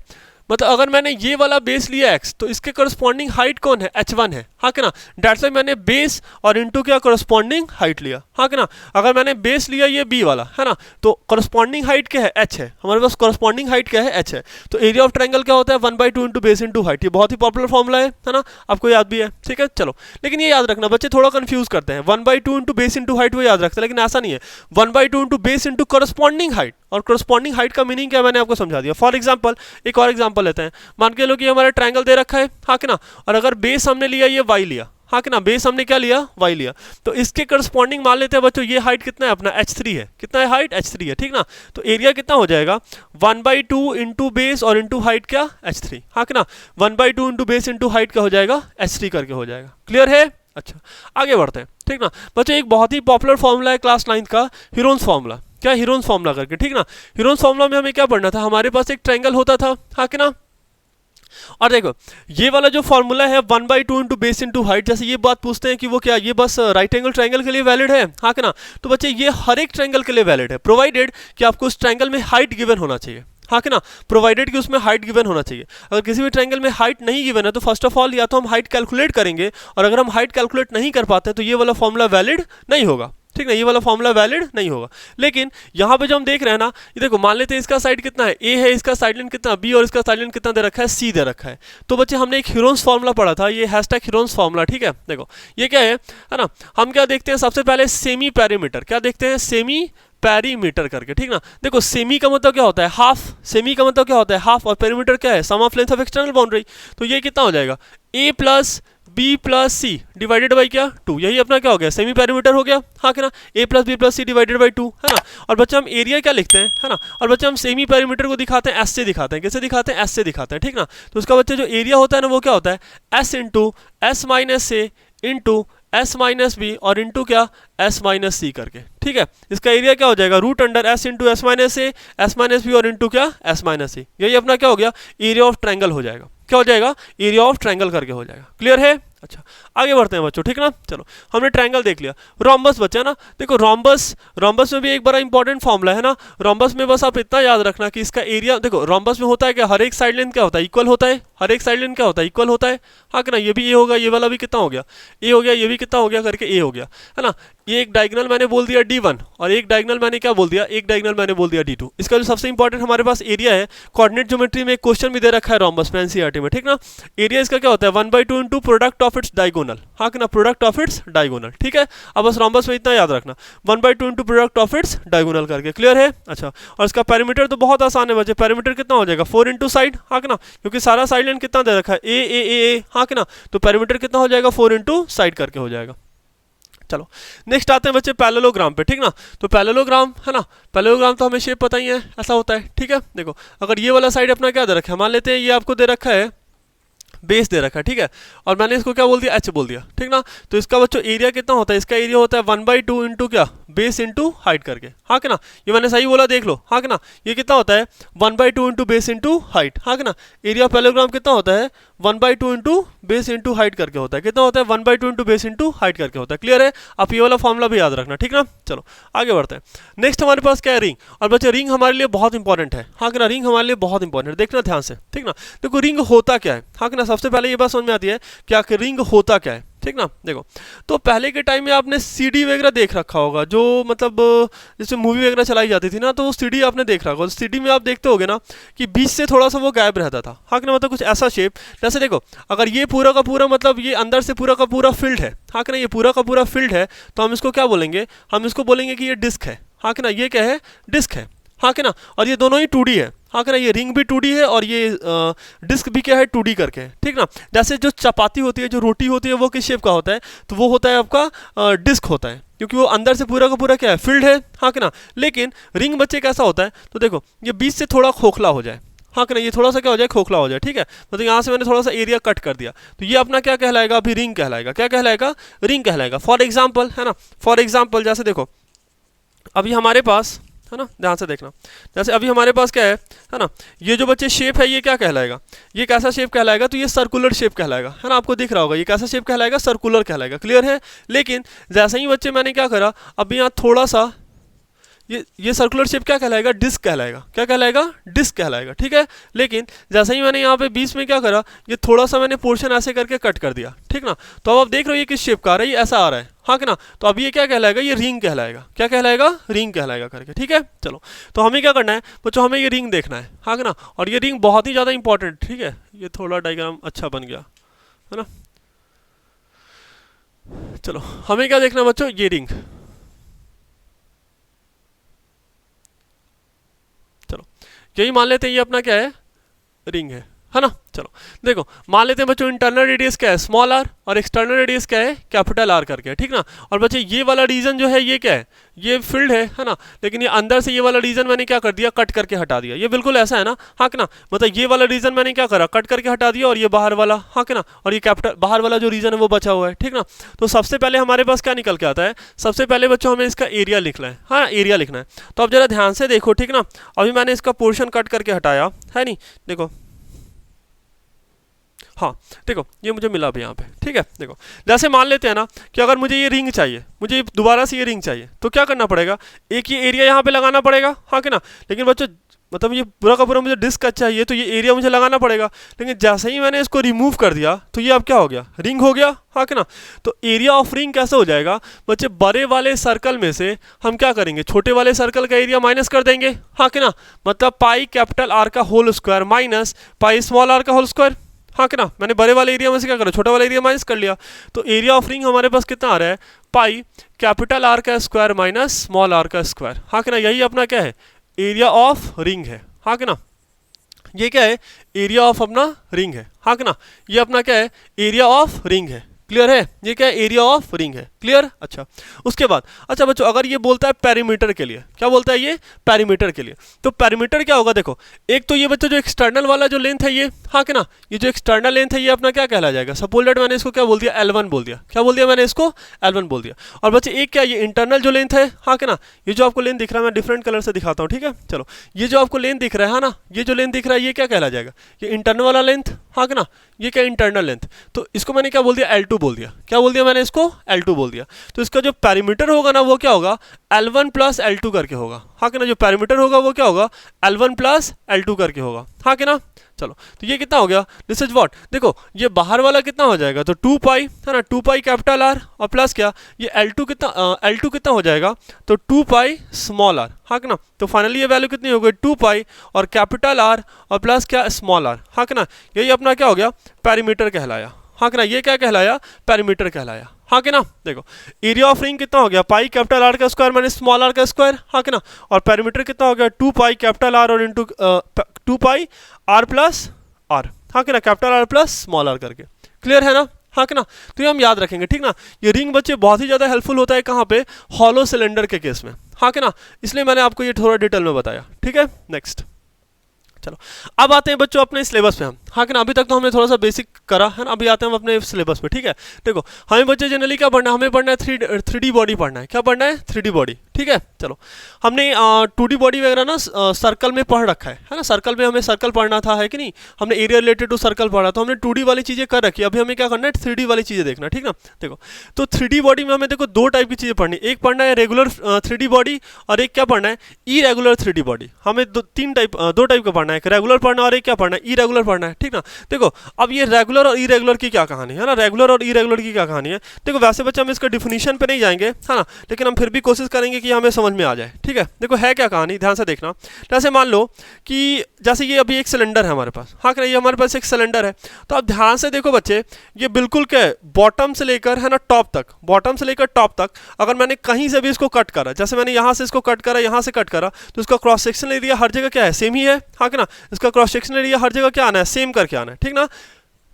मतलब अगर मैंने ये वाला बेस लिया x, तो इसके करस्पॉन्डिंग हाइट कौन है, h1 है, हाँ कि ना। डेट्स व्हाई मैंने बेस और इंटू क्या, करस्पॉन्डिंग हाइट लिया, हाँ कि ना। अगर मैंने बेस लिया ये b वाला, है ना, तो करस्पॉन्डिंग हाइट क्या है, h है, हमारे पास करस्पॉन्डिंग हाइट क्या है, h है। तो एरिया ऑफ ट्रायंगल क्या होता है, 1/2 इंटू बेस इंटू हाइट। ये बहुत ही पॉपुलर फॉर्मूला है ना, आपको याद भी है, ठीक है। चलो लेकिन ये याद रखना, बच्चे थोड़ा कंफ्यूज करते हैं, 1/2 इंटू बेस इंटू हाइट वो याद रखते हैं, लेकिन ऐसा नहीं है। 1/2 into base into corresponding height, और करस्पॉन्डिंग हाइट का मीनिंग क्या मैंने आपको समझा दिया। फॉर एग्जांपल एक और एग्जांपल लेते हैं, मान के लो कि हमारा ट्रायंगल दे रखा है, हाँ कि ना, और अगर बेस हमने लिया ये y लिया, हाँ कि ना, बेस हमने क्या लिया, y लिया, तो इसके करस्पॉन्डिंग मान लेते हैं बच्चों ये हाइट कितना है अपना, h3 है, कितना है हाइट, h3 है, ठीक ना। तो एरिया कितना हो जाएगा, 1/2 इंटू बेस और इंटू हाइट क्या, h3, हाँ कि ना। 1/2 इंटू बेस इंटू हाइट क्या हो जाएगा, h3 करके हो जाएगा, क्लियर है। अच्छा आगे बढ़ते हैं, ठीक ना। बच्चों एक बहुत ही पॉपुलर फॉर्मूला है क्लास 9th का, हीरोन्स फॉर्मूला, क्या, हीरोन्स फॉर्मूला करके, ठीक ना। हीरोन्स फॉर्मूला में हमें क्या पढ़ना था, हमारे पास एक ट्रायंगल होता था, हाँ कि ना। और देखो ये वाला जो फॉर्मूला है 1/2 इंटू बेस इंटू हाइट, जैसे ये बात पूछते हैं कि वो क्या, ये बस राइट एंगल ट्रायंगल के लिए वैलिड है, हाँ कि ना। तो बच्चे ये हर एक ट्रायंगल के लिए वैलिड है, प्रोवाइडेड कि आपको उस ट्रायंगल में हाइट गिवन होना चाहिए, हाँ कि ना। प्रोवाइडेड कि उसमें हाइट गिवन होना चाहिए। अगर किसी भी ट्रायंगल में हाइट नहीं गिवन है तो फर्स्ट ऑफ ऑल या तो हम हाइट कैलकुलेट करेंगे, और अगर हम हाइट कैलकुलेट नहीं कर पाते तो ये वाला फॉर्मूला वैलिड नहीं होगा, ठीक ना, ये वाला फॉर्मूला वैलिड नहीं होगा। लेकिन यहाँ पे जो हम देख रहे हैं ना, ये देखो मान लेते हैं इसका साइड कितना है, a है, इसका साइड लेंथ कितना b, और इसका साइड लेंथ कितना दे रखा है, c दे रखा है। तो बच्चे हमने एक हीरोन्स फॉर्मूला पढ़ा था, ये हीरोन्स फॉर्मूला, ठीक है। देखो ये क्या है ना, हम क्या देखते हैं सबसे पहले, सेमी पेरीमीटर, क्या देखते हैं, सेमी पेरीमीटर करके, ठीक ना। देखो सेमी का मतलब क्या होता है, हाफ, सेमी का मतलब क्या होता है, हाफ, और पेरीमीटर क्या है, sum of length of external boundary. तो ये कितना हो जाएगा, a plus b plus C divided by क्या, 2, यही अपना क्या हो गया, सेमी पेरीमीटर हो गया, हाँ कि ना। a plus B plus C divided by 2, है ना। और बच्चे हम एरिया क्या लिखते हैं, है ना, और बच्चे हम सेमी पेरीमीटर को दिखाते हैं s से दिखाते हैं, कैसे दिखाते हैं, s से दिखाते हैं, ठीक ना। तो उसका बच्चे जो एरिया होता है ना वो क्या होता है, s into S minus A into s minus B और इंटू क्या, s माइनस सी करके, ठीक है। इसका एरिया क्या हो जाएगा, root under s into S minus A, S minus B और इंटू क्या, s माइनस सी। यही अपना क्या हो गया, एरिया ऑफ ट्रायंगल हो जाएगा, क्या हो जाएगा, एरिया ऑफ ट्रायंगल करके हो जाएगा, क्लियर है। अच्छा, आगे बढ़ते हैं बच्चों, ठीक ना। चलो, हमने ट्रायंगल देख लिया, रोम्बस बचा ना। देखो रोम्बस में भी एक बड़ा इंपॉर्टेंट फॉर्मूला है ना। रोम्बस में बस आप इतना याद रखना कि इसका एरिया, देखो रोम्बस में होता है क्या, हर एक साइड लेंथ क्या होता है, इक्वल होता है। हर एक साइड लेंथ क्या होता है, इक्वल होता है। हाँ कि ना, ये भी ए होगा, ये वाला भी कितना हो गया, ए हो गया, ये भी कितना हो गया करके ए हो गया, है ना। ये एक डायगोनल मैंने बोल दिया D1 और एक डायगोनल मैंने क्या बोल दिया, एक डायगोनल मैंने बोल दिया D2। इसका जो सबसे इंपॉर्टेंट हमारे पास एरिया है, कोऑर्डिनेट ज्योमेट्री में एक क्वेश्चन भी दे रखा है रोम्बस में एनसीईआरटी में, ठीक ना। एरिया इसका क्या होता है, 1/2 into product of its diagonal. हाँ कि ना, प्रोडक्ट ऑफ इट्स डायगोनल, ठीक है। अब बस रोम्बस में इतना याद रखना, 1/2 into product of its diagonal करके, क्लियर है। अच्छा, और इसका पैरामीटर तो बहुत आसान है बच्चे, पैरामीटर कितना हो जाएगा, 4 इंटू साइड। हाँ कि ना, क्योंकि सारा साइड लेंथ कितना दे रखा है, ए। हाँ कि ना, तो पैरामीटर कितना हो जाएगा, 4 इंटू साइड करके हो जाएगा। चलो, नेक्स्ट आते हैं बच्चे पैरेललोग्राम पे, ठीक ना। तो पैरेललोग्राम है ना, पैरेललोग्राम तो हमें शेप पता ही है, ऐसा होता है, ठीक है। देखो, अगर ये वाला साइड अपना क्या दे रखा है, मान लेते हैं ये आपको दे रखा है, बेस दे रखा है, ठीक है। और मैंने इसको क्या बोल दिया, एच बोल दिया, ठीक ना। तो इसका बच्चों एरिया कितना होता है, इसका एरिया होता है 1/2 इंटू क्या, बेस इंटू हाइट करके। हाँ कि ना, ये मैंने सही बोला, देख लो। हाँ कि ना, ये कितना होता है 1/2 इंटू बेस इंटू हाइट। हाँ कि ना, एरिया पैरेललोग्राम कितना होता है 1/2 इंटू बेस इंटू हाइट करके होता है। कितना होता है 1/2 इंटू बेस इंटू हाइट करके होता है, क्लियर है। आप ये वाला फॉर्मूला भी याद रखना, ठीक ना। चलो आगे बढ़ते हैं। नेक्स्ट हमारे पास क्या है, रिंग। और बच्चे रिंग हमारे लिए बहुत इंपॉर्टेंट है। हाँ कि ना, रिंग हमारे लिए बहुत इंपॉर्टेंट है, देखना ध्यान से, ठीक ना। देखो रिंग होता क्या है। हाँ कि ना, सबसे पहले ये बात समझ में आती है क्या कि रिंग होता क्या है, ठीक ना। देखो, तो पहले के टाइम में आपने सीडी वगैरह देख रखा होगा, जो मतलब जैसे मूवी वगैरह चलाई जाती थी ना, तो वो सीडी आपने देख रखा होगा। सीडी में आप देखते होगे ना कि बीच से थोड़ा सा वो गायब रहता था। हाँ कि ना, मतलब कुछ ऐसा शेप, जैसे देखो अगर ये पूरा का पूरा मतलब ये अंदर से पूरा का पूरा फील्ड है। हाँ कि ना, ये पूरा का पूरा फील्ड है, तो हम इसको क्या बोलेंगे, हम इसको बोलेंगे कि ये डिस्क है। हाँ कि ना, ये क्या है, डिस्क है। हाँ कि ना, और ये दोनों ही 2D है। हाँ कि ना, ये रिंग भी 2D है और ये डिस्क भी क्या है, 2D करके है, ठीक ना। जैसे जो चपाती होती है, जो रोटी होती है, वो किस शेप का होता है, तो वो होता है आपका डिस्क होता है, क्योंकि वो अंदर से पूरा का पूरा क्या है, फील्ड है। हाँ कि ना, लेकिन रिंग बच्चे कैसा होता है, तो देखो ये बीच से थोड़ा खोखला हो जाए। हाँ कि ना, ये थोड़ा सा क्या हो जाए, खोखला हो जाए, ठीक है। मतलब यहाँ से मैंने थोड़ा सा एरिया कट कर दिया, तो ये अपना क्या कहलाएगा, अभी रिंग कहलाएगा। क्या कहलाएगा, रिंग कहलाएगा। फॉर एग्जाम्पल, है ना, फॉर एग्जाम्पल जैसे देखो अभी हमारे पास, है ना, ध्यान से देखना, जैसे अभी हमारे पास क्या है ना, ये जो बच्चे शेप है, ये क्या कहलाएगा, ये कैसा शेप कहलाएगा, तो ये सर्कुलर शेप कहलाएगा, है ना। आपको दिख रहा होगा ये कैसा शेप कहलाएगा, सर्कुलर कहलाएगा, क्लियर है। लेकिन जैसे ही बच्चे मैंने क्या करा, अभी यहाँ थोड़ा सा ये सर्कुलर शेप क्या कहलाएगा, डिस्क कहलाएगा। क्या कहलाएगा, डिस्क कहलाएगा, ठीक है। लेकिन जैसे ही मैंने यहाँ पे बीच में क्या करा, ये थोड़ा सा मैंने पोर्शन ऐसे करके कट कर दिया, ठीक ना। तो अब आप देख रहे हो ये किस शेप का आ रहा है, ये ऐसा आ रहा है। हाँ कि ना, तो अब ये क्या कहलाएगा, ये रिंग कहलाएगा। क्या कहलाएगा, रिंग कहलाएगा करके, ठीक है। चलो, तो हमें क्या करना है बच्चों, हमें ये रिंग देखना है। हाँ कि ना, और ये रिंग बहुत ही ज़्यादा इंपॉर्टेंट, ठीक है। ये थोड़ा डायग्राम अच्छा बन गया, है ना। चलो, हमें क्या देखना है बच्चों, ये रिंग। चलो, यही मान लेते हैं ये अपना क्या है, रिंग है ना। चलो देखो, मान लेते हैं बच्चों इंटरनल रेडियस क्या है, स्मॉल आर, और एक्सटर्नल रेडियस क्या है, कैपिटल आर करके, ठीक ना। और बच्चे ये वाला रीजन जो है, ये क्या है, ये फील्ड है ना। लेकिन ये अंदर से ये वाला रीजन मैंने क्या कर दिया, कट करके हटा दिया। ये बिल्कुल ऐसा है ना। हाँ कि ना, मतलब ये वाला रीजन मैंने क्या करा, कट करके हटा दिया, और ये बाहर वाला, हाँ कि ना, और ये कैपिटल बाहर वाला जो रीजन है वो बचा हुआ है, ठीक ना। तो सबसे पहले हमारे पास क्या निकल के आता है, सबसे पहले बच्चों हमें इसका एरिया लिखना है। हाँ, एरिया लिखना है। तो अब जरा ध्यान से देखो, ठीक ना। अभी मैंने इसका पोर्शन कट करके हटाया है, नहीं, देखो, हाँ देखो ये मुझे मिला भी यहाँ पे, ठीक है। देखो जैसे मान लेते हैं ना कि अगर मुझे ये रिंग चाहिए, मुझे दोबारा से ये रिंग चाहिए, तो क्या करना पड़ेगा, एक ये एरिया यहाँ पे लगाना पड़ेगा। हाँ कि ना, लेकिन बच्चों मतलब ये पूरा का पूरा मुझे डिस्क चाहिए, तो ये एरिया मुझे लगाना पड़ेगा। लेकिन जैसे ही मैंने इसको रिमूव कर दिया, तो ये अब क्या हो गया, रिंग हो गया। हाँ कि ना, तो एरिया ऑफ रिंग कैसे हो जाएगा बच्चे, बड़े वाले सर्कल में से हम क्या करेंगे, छोटे वाले सर्कल का एरिया माइनस कर देंगे। हाँ कि ना, मतलब पाई कैपिटल आर का whole square minus pi small R का होल स्क्वायर। हाँ कि ना, मैंने बड़े वाले एरिया में से क्या करा, छोटा वाला एरिया माइनस कर लिया। तो एरिया ऑफ रिंग हमारे पास कितना आ रहा है, पाई कैपिटल आर का स्क्वायर माइनस स्मॉल आर का स्क्वायर। हाँ कि ना, यही अपना क्या है, एरिया ऑफ रिंग है। हाँ कि ना, ये क्या है, एरिया ऑफ अपना रिंग है। हाँ कि ना, ये अपना क्या है, एरिया ऑफ रिंग है। क्लियर है, ये क्या है, एरिया ऑफ रिंग है। क्लियर। अच्छा, उसके बाद अच्छा बच्चों, अगर ये बोलता है पेरीमीटर के लिए, क्या बोलता है ये, पेरीमीटर के लिए, तो पेरीमीटर क्या होगा, देखो एक तो ये बच्चों जो एक्सटर्नल वाला जो लेंथ है ये, हाँ कि ना, ये जो एक्सटर्नल लेंथ है ये अपना क्या कहला जाएगा, सपोज दैट मैंने इसको क्या बोल दिया, L1 बोल दिया। क्या बोल दिया मैंने इसको, L1 बोल दिया। और बच्चे एक क्या, ये इंटरनल जो लेंथ है, हाँ कि ना, ये जो आपको लेंथ दिख रहा है, मैं डिफरेंट कलर से दिखाता हूँ, ठीक है। चलो, ये जो आपको लेंथ दिख रहा है ना, ये जो लेंथ दिख रहा है ये क्या कहला जाएगा, ये इंटरनल वाला लेंथ। हाँ कि ना, ये क्या इंटरनल लेंथ, तो इसको मैंने क्या बोल दिया, L2 बोल दिया। क्या बोल दिया मैंने इसको, L2 बोल दिया। तो इसका जो पेरीमीटर होगा ना वो क्या होगा, L1 प्लस L2 करके होगा। हाँ कि ना, जो पेरीमीटर होगा वो क्या होगा, L1 प्लस L2 करके होगा। हाँ कि ना, चलो तो ये कितना हो गया, दिस इज व्हाट, देखो ये बाहर वाला कितना हो जाएगा, तो 2 पाई है ना, 2 पाई कैपिटल आर और प्लस क्या, ये L2 कितना, L2 कितना हो जाएगा, तो 2 पाई स्मॉल आर। हाँ कि ना, तो फाइनली ये वैल्यू कितनी हो गई, 2 पाई और कैपिटल आर और प्लस क्या, स्मॉल आर। हाँ कि ना, यही अपना क्या हो गया, पेरीमीटर कहलाया। हाँ कि ना, ये क्या कहलाया, पेरीमीटर कहलाया। हाँ कि ना, देखो एरिया ऑफ रिंग कितना हो गया, पाई कैपिटल आर का स्क्वायर माइनस स्मॉल आर का स्क्वायर। हाँ कि ना, और पेरीमीटर कितना हो गया, 2 पाई कैपिटल आर और into 2 pi R plus R. हाँ कि ना, capital R plus small R करके। क्लियर है ना, हाँ कि ना, तो ये हम याद रखेंगे, ठीक ना। ये रिंग बच्चे बहुत ही ज़्यादा हेल्पफुल होता है कहाँ पे, हॉलो सिलेंडर के केस में। हाँ कि ना, इसलिए मैंने आपको ये थोड़ा डिटेल में बताया, ठीक है। नेक्स्ट चलो अब आते हैं बच्चों अपने सिलेबस पे हम। हाँ कि ना, अभी तक तो हमने थोड़ा सा बेसिक करा है ना, अभी आते हैं हम अपने सिलेबस पे, ठीक है। देखो हमें बच्चे जनरली क्या पढ़ना है, हमें पढ़ना है 3D बॉडी पढ़ना है। क्या पढ़ना है, 3D बॉडी, ठीक है। चलो हमने 2D बॉडी वगैरह ना सर्कल में पढ़ रखा है ना, सर्कल में हमें सर्कल पढ़ना था, है कि नहीं, हमने एरिया रिलेटेड टू सर्कल पढ़ा, तो हमने 2D वाली चीज़ें कर रखी है। अभी हमें क्या करना है, 3D वाली चीज़ें देखना, ठीक ना। देखो तो 3D बॉडी में हमें देखो 2 टाइप की चीज़ें पढ़नी, एक पढ़ना है रेगुलर 3D बॉडी और एक क्या पढ़ना है, इरेगुलर 3D बॉडी। हमें 2 टाइप का पढ़ना है, एक रेगुलर पढ़ना है और एक क्या पढ़ना है, इरेगुलर पढ़ना है, ठीक ना। देखो अब ये रेगुलर और इरेगुलर की क्या कहानी है ना, रेगुलर और इरेगुलर की क्या कहानी है। देखो वैसे बच्चे हम इसका डिफिनीशन पे नहीं जाएंगे है ना, लेकिन हम फिर भी कोशिश करेंगे कि हमें समझ में आ जाए, ठीक है। देखो है क्या कहानी, ध्यान से देखना। जैसे मान लो कि जैसे ये अभी एक सिलेंडर है हमारे पास, हाँ ये हमारे पास एक सिलेंडर है, तो आप ध्यान से देखो बच्चे, ये बिल्कुल क्या है, बॉटम से लेकर है ना टॉप तक, बॉटम से लेकर टॉप तक अगर मैंने कहीं से भी इसको कट करा, जैसे मैंने यहाँ से इसको कट करा, यहाँ से कट करा, तो इसका क्रॉस सेक्शन एरिया हर जगह क्या है, सेम ही है। हाँ कि ना, इसका क्रॉस सेक्शन एरिया हर जगह क्या आना है, सेम करके आना है, ठीक ना।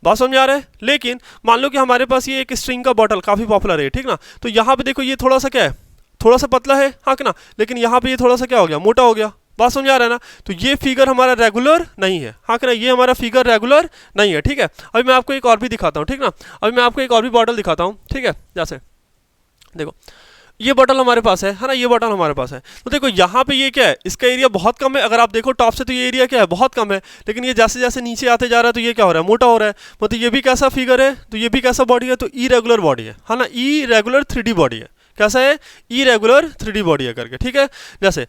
बात समझ में आ रहा है। लेकिन मान लो कि हमारे पास ये एक स्ट्रिंग का बॉटल काफ़ी पॉपुलर है, ठीक ना, तो यहाँ पे देखो ये थोड़ा सा क्या है, थोड़ा सा पतला है, हाँ कि ना, लेकिन यहाँ पे ये थोड़ा सा क्या हो गया, मोटा हो गया। बात समझ आ रहा है ना, तो ये फिगर हमारा रेगुलर नहीं है, हाँ कि ना, ये हमारा फिगर रेगुलर नहीं है, ठीक है। अभी मैं आपको एक और भी दिखाता हूँ, ठीक ना, अभी मैं आपको एक और भी बॉटल दिखाता हूँ, ठीक है। जैसे देखो ये बॉटल हमारे पास है ना, ये बॉटल हमारे पास है, तो देखो यहाँ पे ये क्या है, इसका एरिया बहुत कम है। अगर आप देखो टॉप से तो ये एरिया क्या है, बहुत कम है, लेकिन ये जैसे जैसे नीचे आते जा रहा है तो ये क्या हो रहा है, मोटा हो रहा है। मतलब ये भी कैसा फिगर है, तो ये भी कैसा बॉडी है, तो इरेगुलर बॉडी है ना, इरेगुलर 3D बॉडी है। कैसा है, इरेगुलर 3D बॉडी है करके, ठीक है। जैसे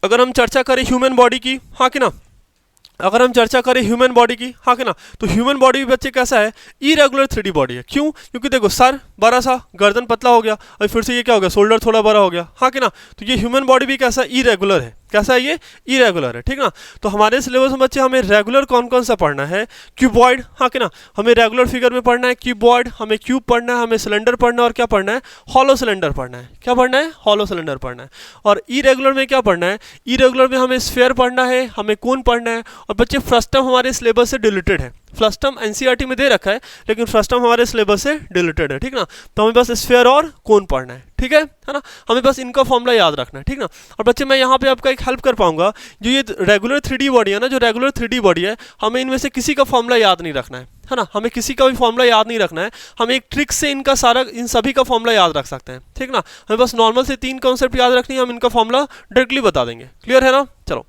अगर हम चर्चा करें ह्यूमन बॉडी की, हाँ कि ना, अगर हम चर्चा करें ह्यूमन बॉडी की, हाँ कि ना, तो ह्यूमन बॉडी भी बच्चे कैसा है, इरेगुलर 3D बॉडी है। क्यों, क्योंकि देखो सर बड़ा सा, गर्दन पतला हो गया, और फिर से ये क्या हो गया, शोल्डर थोड़ा बड़ा हो गया, हाँ कि ना, तो ये ह्यूमन बॉडी भी कैसा इरेगुलर है। कैसा है, ये इरेगुलर है, ठीक ना। तो हमारे सिलेबस में बच्चे हमें रेगुलर कौन कौन सा पढ़ना है, क्यूबॉइड, हाँ कि ना, हमें रेगुलर फिगर में पढ़ना है क्यूबॉइड, हमें क्यूब पढ़ना है, हमें सिलेंडर पढ़ना है, और क्या पढ़ना है, हॉलो सिलेंडर पढ़ना है। क्या पढ़ना है, हॉलो सिलेंडर पढ़ना है। और इरेगुलर में क्या पढ़ना है, इरेगुलर में हमें स्फीयर पढ़ना है, हमें कोन पढ़ना है। और बच्चे फ्रस्टम हमारे सिलेबस से डिलीटेड है, फ्रस्टम एनसीईआरटी में दे रखा है, लेकिन फ्रस्टम हमारे सिलेबस से डिलीटेड है, ठीक ना। तो हमें बस स्फीयर और कोन पढ़ना है, ठीक है ना, हमें बस इनका फॉर्मूला याद रखना है, ठीक ना। और बच्चे मैं यहाँ पे आपका एक हेल्प कर पाऊंगा, जो ये रेगुलर 3D बॉडी है ना, जो रेगुलर 3D बॉडी है, हमें इनमें से किसी का फॉर्मूला याद नहीं रखना है ना, हमें किसी का भी फॉर्मूला याद नहीं रखना है। हम एक ट्रिक से इनका सारा, इन सभी का फॉर्मूला याद रख सकते हैं, ठीक ना। हमें बस नॉर्मल से 3 कॉन्सेप्ट याद रखनी है, हम इनका फॉर्मूला डायरेक्टली बता देंगे। क्लियर है ना, चलो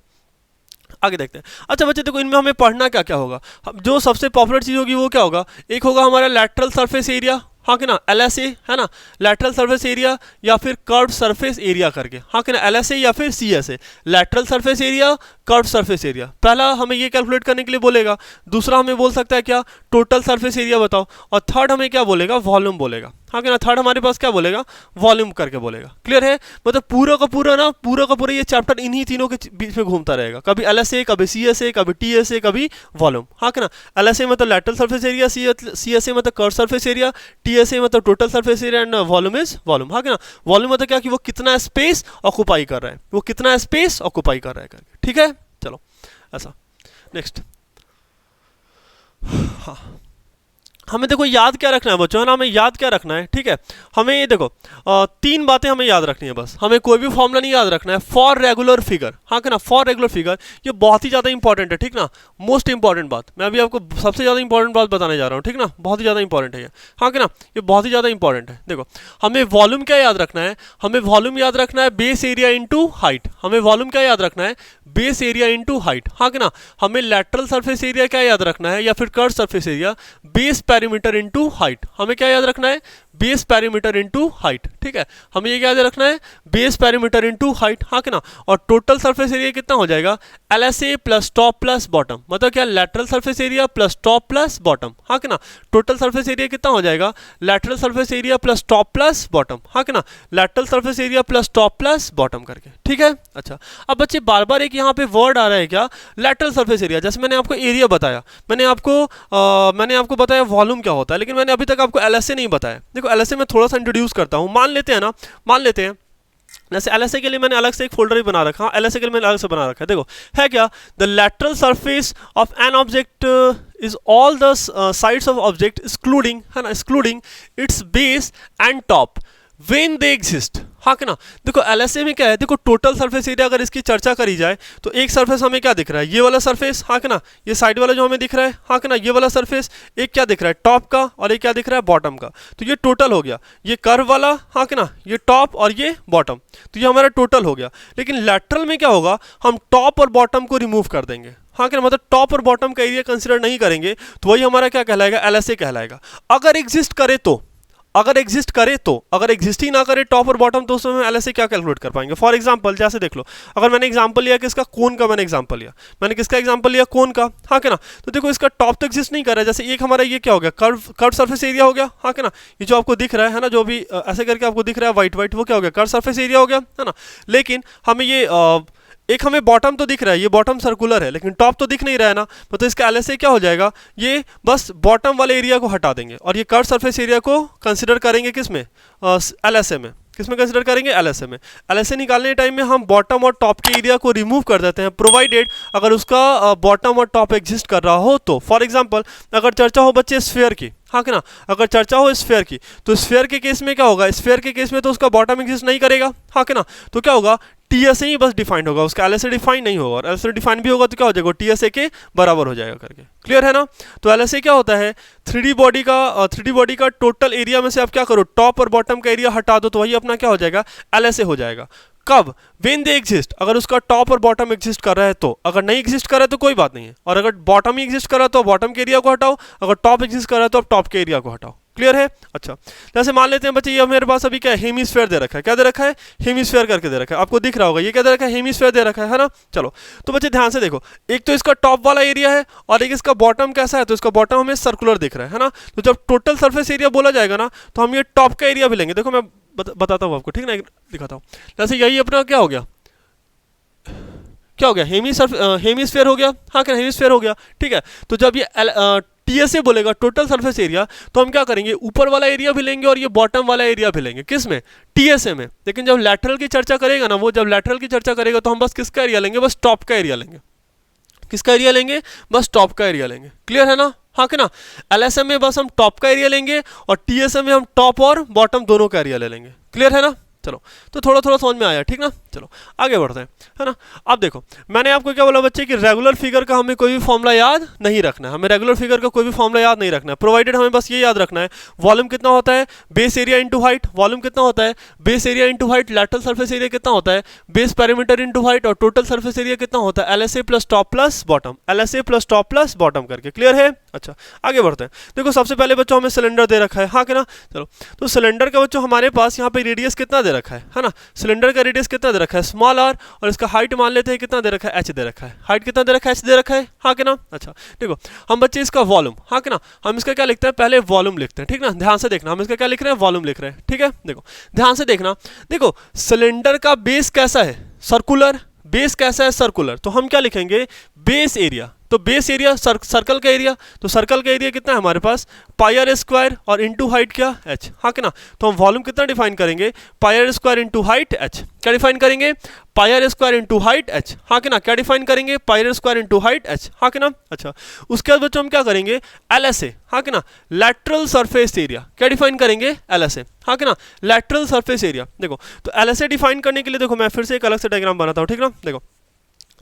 आगे देखते हैं। अच्छा बच्चे देखो इनमें हमें पढ़ना क्या क्या होगा, जो सबसे पॉपुलर चीज़ होगी वो क्या होगा, एक होगा हमारा लैटरल सरफेस एरिया, हाँ कि ना, LSA है ना, लैटरल सरफेस एरिया या फिर कर्व सरफेस एरिया करके, हाँ कि ना, LSA या फिर CSA, lateral surface area, curve surface area. पहला हमें ये कैलकुलेट करने के लिए बोलेगा, दूसरा हमें बोल सकता है क्या, टोटल सरफेस एरिया बताओ, और थर्ड हमें क्या बोलेगा, वॉल्यूम बोलेगा, हाँ कि ना, थर्ड हमारे पास क्या बोलेगा, वॉल्यूम करके बोलेगा। क्लियर है, मतलब पूरा का पूरा ना, पूरा का पूरा ये चैप्टर इन्हीं तीनों के बीच में घूमता रहेगा, कभी LSA, कभी CSA, कभी TSA, कभी वॉल्यूम, हाँ कि ना। LSA मतलब लैटरल सरफेस एरिया, CSA मतलब कर्व सरफेस एरिया, TSA मतलब total surface area, and volume is volume, हाँ कि ना। वॉल्यूम मतलब क्या, कि वो कितना स्पेस ऑक्यूपाई कर रहा है, वो कितना स्पेस ऑक्यूपाई कर रहा है करके, ठीक है। चलो ऐसा नेक्स्ट, हाँ हमें देखो याद क्या रखना है बच्चों, है ना, हमें याद क्या रखना है, ठीक है। हमें ये देखो तीन बातें हमें याद रखनी है बस, हमें कोई भी फॉर्मूला नहीं याद रखना है। फॉर रेगुलर फिगर, हाँ कि ना, फॉर रेगुलर फिगर, ये बहुत ही ज़्यादा इंपॉर्टेंट है, ठीक ना, मोस्ट इंपॉर्टेंट बात, मैं अभी आपको सबसे ज़्यादा इंपॉर्टेंट बात बताने जा रहा हूँ, ठीक ना, बहुत ही ज़्यादा इंपॉर्टेंट है ये, हाँ कि ना, ये बहुत ही ज़्यादा इंपॉर्टेंट है। देखो हमें वॉल्यूम क्या याद रखना है, हमें वॉल्यूम याद रखना है बेस एरिया इंटू हाइट, हमें वॉल्यूम क्या याद रखना है, बेस एरिया इंटू हाइट, हाँ कि ना। हमें लैटरल सरफेस एरिया क्या याद रखना है, या फिर curve surface area, base perimeter into height, हमें क्या याद रखना है, बेस पेरीमीटर इंटू हाइट, ठीक है। हमें ये क्या याद रखना है, बेस पेरीमीटर इंटू हाइट, हाँ कि ना। और टोटल सरफेस एरिया कितना हो जाएगा, LSA plus top plus bottom, मतलब क्या, lateral surface area plus top plus bottom, हाँ कि ना। टोटल सरफेस एरिया कितना हो जाएगा, lateral surface area plus top plus bottom, हाँ कि ना, lateral surface area plus top plus bottom करके, ठीक है। अच्छा, अब बच्चे बार बार एक यहाँ पे वर्ड आ रहा है क्या, लैटरल सरफेस एरिया। जैसे मैंने आपको एरिया बताया, मैंने आपको बताया वॉल्यूम क्या होता है, लेकिन मैंने अभी तक आपको LSA नहीं बताया। देखो LSA में थोड़ा सा इंट्रोड्यूस करता हूँ, मान लेते हैं ना, मान लेते हैं जैसे LSA के लिए मैंने अलग से एक फोल्डर ही बना रखा, LSA के लिए मैंने अलग से बना रखा है। देखो है क्या, the lateral surface of an object is all the sides of object excluding, है ना, excluding it's base and top when they exist, हाँ कि ना। देखो LSA में क्या है, देखो टोटल सरफेस एरिया अगर इसकी चर्चा करी जाए तो एक सरफेस हमें क्या दिख रहा है, ये वाला सरफेस, हाँ कि ना, ये साइड वाला जो हमें दिख रहा है, हाँ कि ना, ये वाला सरफेस, एक क्या दिख रहा है टॉप का, और एक क्या दिख रहा है बॉटम का। तो ये टोटल हो गया, ये कर्व वाला, हाँ कि ना, ये टॉप और ये बॉटम, तो ये हमारा टोटल हो गया। लेकिन लैटरल में क्या होगा, हम टॉप और बॉटम को रिमूव कर देंगे, हाँ कि ना, मतलब टॉप और बॉटम का एरिया कंसिडर नहीं करेंगे, तो वही हमारा क्या कहलाएगा, LSA कहलाएगा। अगर एग्जिस्ट करे तो, अगर एग्जिस्ट करे तो, अगर एग्जिस्ट ही ना करे टॉप और बॉटम, तो उसमें LSA क्या कैलकुलेट कर पाएंगे। फॉर एग्जांपल जैसे देख लो, अगर मैंने एग्जांपल लिया किसका, कोन का, मैंने एग्जांपल लिया, मैंने किसका एग्जांपल लिया, कोन का, हाँ कि ना। तो देखो इसका टॉप तो एग्जिस्ट नहीं कर रहा है, जैसे एक हमारा ये क्या हो गया, कर्व सरफेस एरिया हो गया, हाँ कि ना, ये जो आपको दिख रहा है ना, जो भी ऐसे करके आपको दिख रहा है वाइट वाइट, वो क्या हो गया, कर्व सरफेस एरिया हो गया, है ना। लेकिन हमें ये एक हमें बॉटम तो दिख रहा है, ये बॉटम सर्कुलर है, लेकिन टॉप तो दिख नहीं रहा है ना, तो इसका LSA क्या हो जाएगा, ये बस बॉटम वाले एरिया को हटा देंगे और ये कर्व सरफेस एरिया को कंसिडर करेंगे किसमें, LSA में, किसमें कंसिडर करेंगे, LSA में। LSA निकालने टाइम में हम बॉटम और टॉप के एरिया को रिमूव कर देते हैं, प्रोवाइडेड अगर उसका बॉटम और टॉप एग्जिस्ट कर रहा हो तो। फॉर एग्जांपल अगर चर्चा हो बच्चे स्फीयर की, हाँ कि ना, अगर चर्चा हो स्फीयर की, तो स्फीयर के केस में क्या होगा, स्फीयर के केस में तो उसका बॉटम एग्जिस्ट नहीं करेगा, हाँ कि ना, तो क्या होगा, TSA ही बस डिफाइंड होगा, उसका LSA डिफाइन नहीं होगा, और LSA डिफाइन भी होगा तो क्या हो जाएगा, TSA के बराबर हो जाएगा करके, क्लियर है ना। तो LSA क्या होता है, 3D बॉडी का टोटल एरिया में से आप क्या करो, टॉप और बॉटम का एरिया हटा दो, तो वही अपना क्या हो जाएगा, LSA हो जाएगा। कब, वेन दे एग्जिस्ट, अगर उसका टॉप और बॉटम एग्जिस्ट कर रहा है तो, अगर नहीं एग्जिस्ट कर रहा है तो कोई बात नहीं है, और अगर बॉटम ही एग्जिस्ट कर रहा है तो बॉटम के एरिया को हटाओ, अगर टॉप एग्जिस्ट कर रहा है तो आप टॉप के एरिया को हटाओ, क्लियर है। अच्छा, जैसे मान लेते हैं बच्चे, ये मेरे पास अभी क्या है, हेमिस्फीयर दे रखा है, क्या दे रखा है, हेमिस्फीयर करके दे रखा है, आपको दिख रहा होगा, ये क्या दे रखा है, हेमिस्फीयर दे रखा है ना। चलो तो बच्चे ध्यान से देखो, एक तो इसका टॉप वाला एरिया है और एक इसका बॉटम कैसा है, तो इसका बॉटम हमें सर्कुलर दिख रहा है ना। तो जब टोटल सरफेस एरिया बोला जाएगा ना, तो हम ये टॉप का एरिया भी लेंगे। देखो मैं बताता हूँ आपको, ठीक ना, दिखाता हूँ। जैसे यही अपना क्या हो गया, क्या हो गया, हेमिस्फीयर हो गया, हाँ क्या, हेमिस्फीयर हो गया, ठीक है। तो जब ये TSA बोलेगा टोटल सरफेस एरिया, तो हम क्या करेंगे, ऊपर वाला एरिया भी लेंगे और ये बॉटम वाला एरिया भी लेंगे, किस में, TSA में। लेकिन जब लैटरल की चर्चा करेगा ना, वो जब लैटरल की चर्चा करेगा तो हम बस किसका एरिया लेंगे, बस टॉप का एरिया लेंगे, किसका एरिया लेंगे, बस टॉप का एरिया लेंगे, क्लियर है ना, हाँ कि ना। LSA में बस हम टॉप का एरिया लेंगे और TSA में हम टॉप और बॉटम दोनों का एरिया ले लेंगे, क्लियर है ना। चलो तो थोड़ा थोड़ा समझ में आया, ठीक ना। चलो आगे बढ़ते हैं, है ना। अब देखो मैंने आपको क्या बोला बच्चे कि रेगुलर फिगर का हमें कोई भी फॉर्मूला याद नहीं रखना है, हमें रेगुलर फिगर का कोई भी फॉर्मूला याद नहीं रखना है, प्रोवाइडेड हमें बस ये याद रखना है, वॉल्यूम कितना होता है, base area into height, volume कितना होता है, base area into height, lateral surface area कितना होता है, बेस पेरीमीटर इंटू हाइट, और टोटल सरफेस एरिया कितना होता है, LSA plus top plus bottom, LSA plus top plus bottom करके, क्लियर है। अच्छा आगे बढ़ते हैं। देखो सबसे पहले बच्चों हमें सिलेंडर दे रखा है, हाँ कि ना। चलो तो सिलेंडर का बच्चों हमारे पास यहाँ पे रेडियस कितना दे रखा है ना, सिलेंडर का रेडियस कितना दे रखा है, स्मॉल r, और इसका हाइट मान लेते हैं कितना दे रखा है, h दे रखा है, हाइट कितना दे रखा है, h दे रखा है, हाँ कि ना। अच्छा देखो हम बच्चे इसका वॉल्यूम, हाँ कि ना, हम इसका क्या लिखते हैं, पहले वॉल्यूम लिखते हैं, ठीक ना, ध्यान से देखना, हम इसका क्या लिख रहे हैं, वॉल्यूम लिख रहे हैं, ठीक है। देखो ध्यान से देखना, देखो सिलेंडर का बेस कैसा है, सर्कुलर, बेस कैसा है, सर्कुलर, तो हम क्या लिखेंगे, बेस एरिया, तो बेस एरिया सर्कल का एरिया, तो सर्कल का एरिया कितना है हमारे पास पाई आर स्क्वायर और इनटू हाइट क्या h, हाँ कि ना। तो हम वॉल्यूम कितना डिफाइन करेंगे pi are square into height h, क्या डिफाइन करेंगे pi are square into height h, हाँ कि ना। क्या डिफाइन करेंगे pi are square into height h, हाँ कि ना। अच्छा उसके बाद बच्चों हम क्या करेंगे LSA, हाँ कि ना, लैटरल सरफेस एरिया, क्या डिफाइन करेंगे LSA, हाँ कि ना, लैटरल सरफेस एरिया। देखो तो LSA डिफाइन करने के लिए देखो मैं फिर से एक अलग से डायग्राम बनाता हूँ, ठीक ना। देखो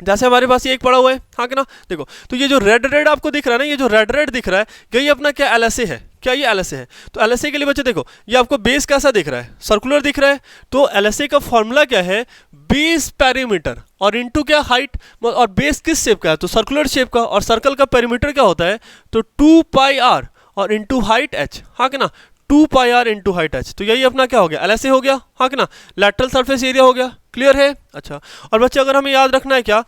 जैसे हमारे पास ये एक पड़ा हुआ है, हाँ कि ना। देखो तो ये जो रेड आपको दिख रहा है ना, ये जो रेड दिख रहा है यही अपना क्या LSA है, क्या ये LSA है। तो LSA के लिए बच्चे देखो ये आपको बेस कैसा दिख रहा है, सर्कुलर दिख रहा है। तो LSA का फॉर्मूला क्या है बेस पेरीमीटर और इनटू क्या हाइट, और बेस किस शेप का है तो सर्कुलर शेप का, और सर्कल का पेरीमीटर क्या होता है तो 2 पाई आर और इनटू हाइट h, हाँ कि ना, 2 pi R into height h। तो यही अपना क्या हो गया LSA हो गया, हाँ कि ना, लैटरल सरफेस एरिया हो गया। क्लियर है। अच्छा और बच्चे अगर हमें याद रखना है क्या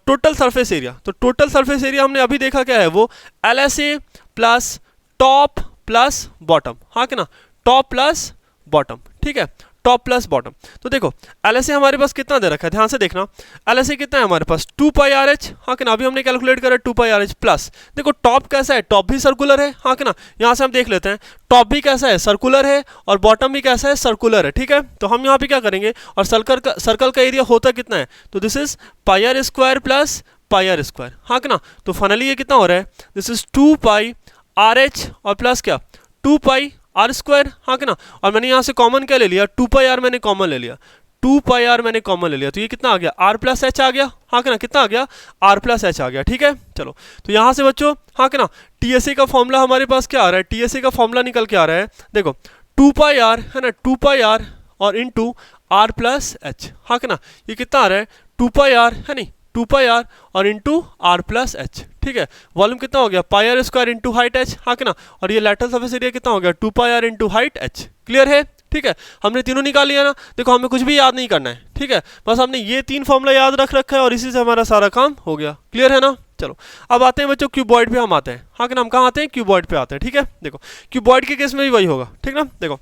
टोटल सरफेस एरिया, तो टोटल सरफेस एरिया हमने अभी देखा क्या है वो LSA plus top plus bottom, हाँ कि ना, टॉप प्लस बॉटम, ठीक है, टॉप प्लस बॉटम। तो देखो LSA हमारे पास कितना दे रखा है, ध्यान से देखना LSA कितना है हमारे पास 2 पाई आर एच, हाँ कि ना, अभी हमने कैलकुलेट करा 2 पाई आर एच प्लस देखो टॉप कैसा है, टॉप भी सर्कुलर है, हाँ कि ना। यहाँ से हम देख लेते हैं टॉप भी कैसा है सर्कुलर है और बॉटम भी कैसा है सर्कुलर है, ठीक है। तो हम यहाँ पे क्या करेंगे और सर्कल का एरिया होता कितना है तो this is pi are square plus pi are square, हाँ कि ना। तो फाइनली ये कितना हो रहा है this is 2 pi are H और प्लस क्या 2 पाई आर स्क्वायर, हाँ कि ना। और मैंने यहाँ से कॉमन क्या ले लिया 2 पाई आर मैंने कॉमन ले लिया, 2 पाई आर मैंने कॉमन ले लिया। तो ये कितना आ गया आर प्लस एच आ गया, हाँ कि ना, कितना आ गया आर प्लस एच आ गया, ठीक है। चलो तो यहाँ से बच्चों हाँ कि ना TSA का फॉर्मूला हमारे पास क्या आ रहा है, TSA का फॉर्मूला निकल के आ रहा है देखो 2 पाई आर है ना, 2 पाई आर और इंटू आर प्लस एच, हाँ कि ना। ये कितना आ रहा है 2 पाई आर है नहीं 2 पाई आर और इंटू आर प्लस एच, ठीक है। वॉल्यूम कितना हो गया pi are square into height H, हाँ कि ना। और ये लैटरल सरफेस एरिया कितना हो गया 2 pi R into height H. Clear है, ठीक है। हमने तीनों निकाल लिया ना, देखो हमें कुछ भी याद नहीं करना है, ठीक है, बस हमने ये 3 फॉर्मूला याद रख रखा है और इसी से हमारा सारा काम हो गया। क्लियर है ना। चलो अब आते हैं बच्चों क्यूबॉइड पे हम आते हैं, हाँ कि ना, हम कहाँ आते हैं क्यूबॉइड पे आते हैं, ठीक है। देखो क्यूबॉइड के केस में भी वही होगा, ठीक ना। देखो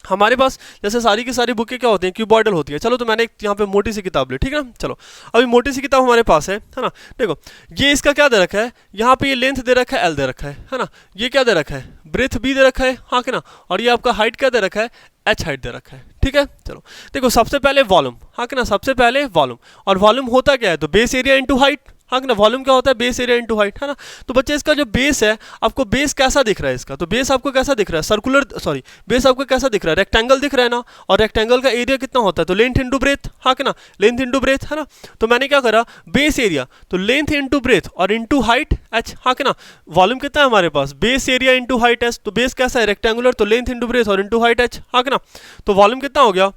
हमारे पास जैसे सारी की सारी बुकें क्या होती हैं क्यूबॉइडल होती है। चलो तो मैंने एक यहाँ पे मोटी सी किताब ली, ठीक है ना। चलो अभी मोटी सी किताब हमारे पास है ना। देखो ये इसका क्या दे रखा है, यहाँ पे ये लेंथ दे रखा है L दे रखा है ना। ये क्या दे रखा है ब्रेथ B दे रखा है, हाँ कि ना। और ये आपका हाइट क्या दे रखा है H हाइट दे रखा है, ठीक है। चलो देखो सबसे पहले वॉल्यूम, हाँ कि ना, सबसे पहले वॉल्यूम। और वॉल्यूम होता क्या है तो बेस एरिया इंटू हाइट, हाँ कि ना। वॉल्यूम क्या होता है बेस एरिया इंटू हाइट, है ना। तो बच्चे इसका जो बेस है आपको बेस कैसा दिख रहा है इसका, तो बेस आपको कैसा दिख रहा है सर्कुलर, सॉरी बेस आपको कैसा दिख रहा है रेक्टेंगल दिख रहा है ना। और रेक्टेंगल का एरिया कितना होता है तो लेंथ इंटू ब्रेथ, हाँ कि ना, लेंथ इंटू ब्रेथ, है ना। तो मैंने क्या करा बेस एरिया तो लेंथ इंटू ब्रेथ और इंटू हाइट h, हाँ कि ना। वॉल्यूम कितना है हमारे पास base area into height h, तो बेस कैसा है रेक्टेंगुलर तो लेंथ इंटू ब्रेथ और इंटू हाइट h, हाँ कि ना। तो वॉल्यूम कितना हो गया,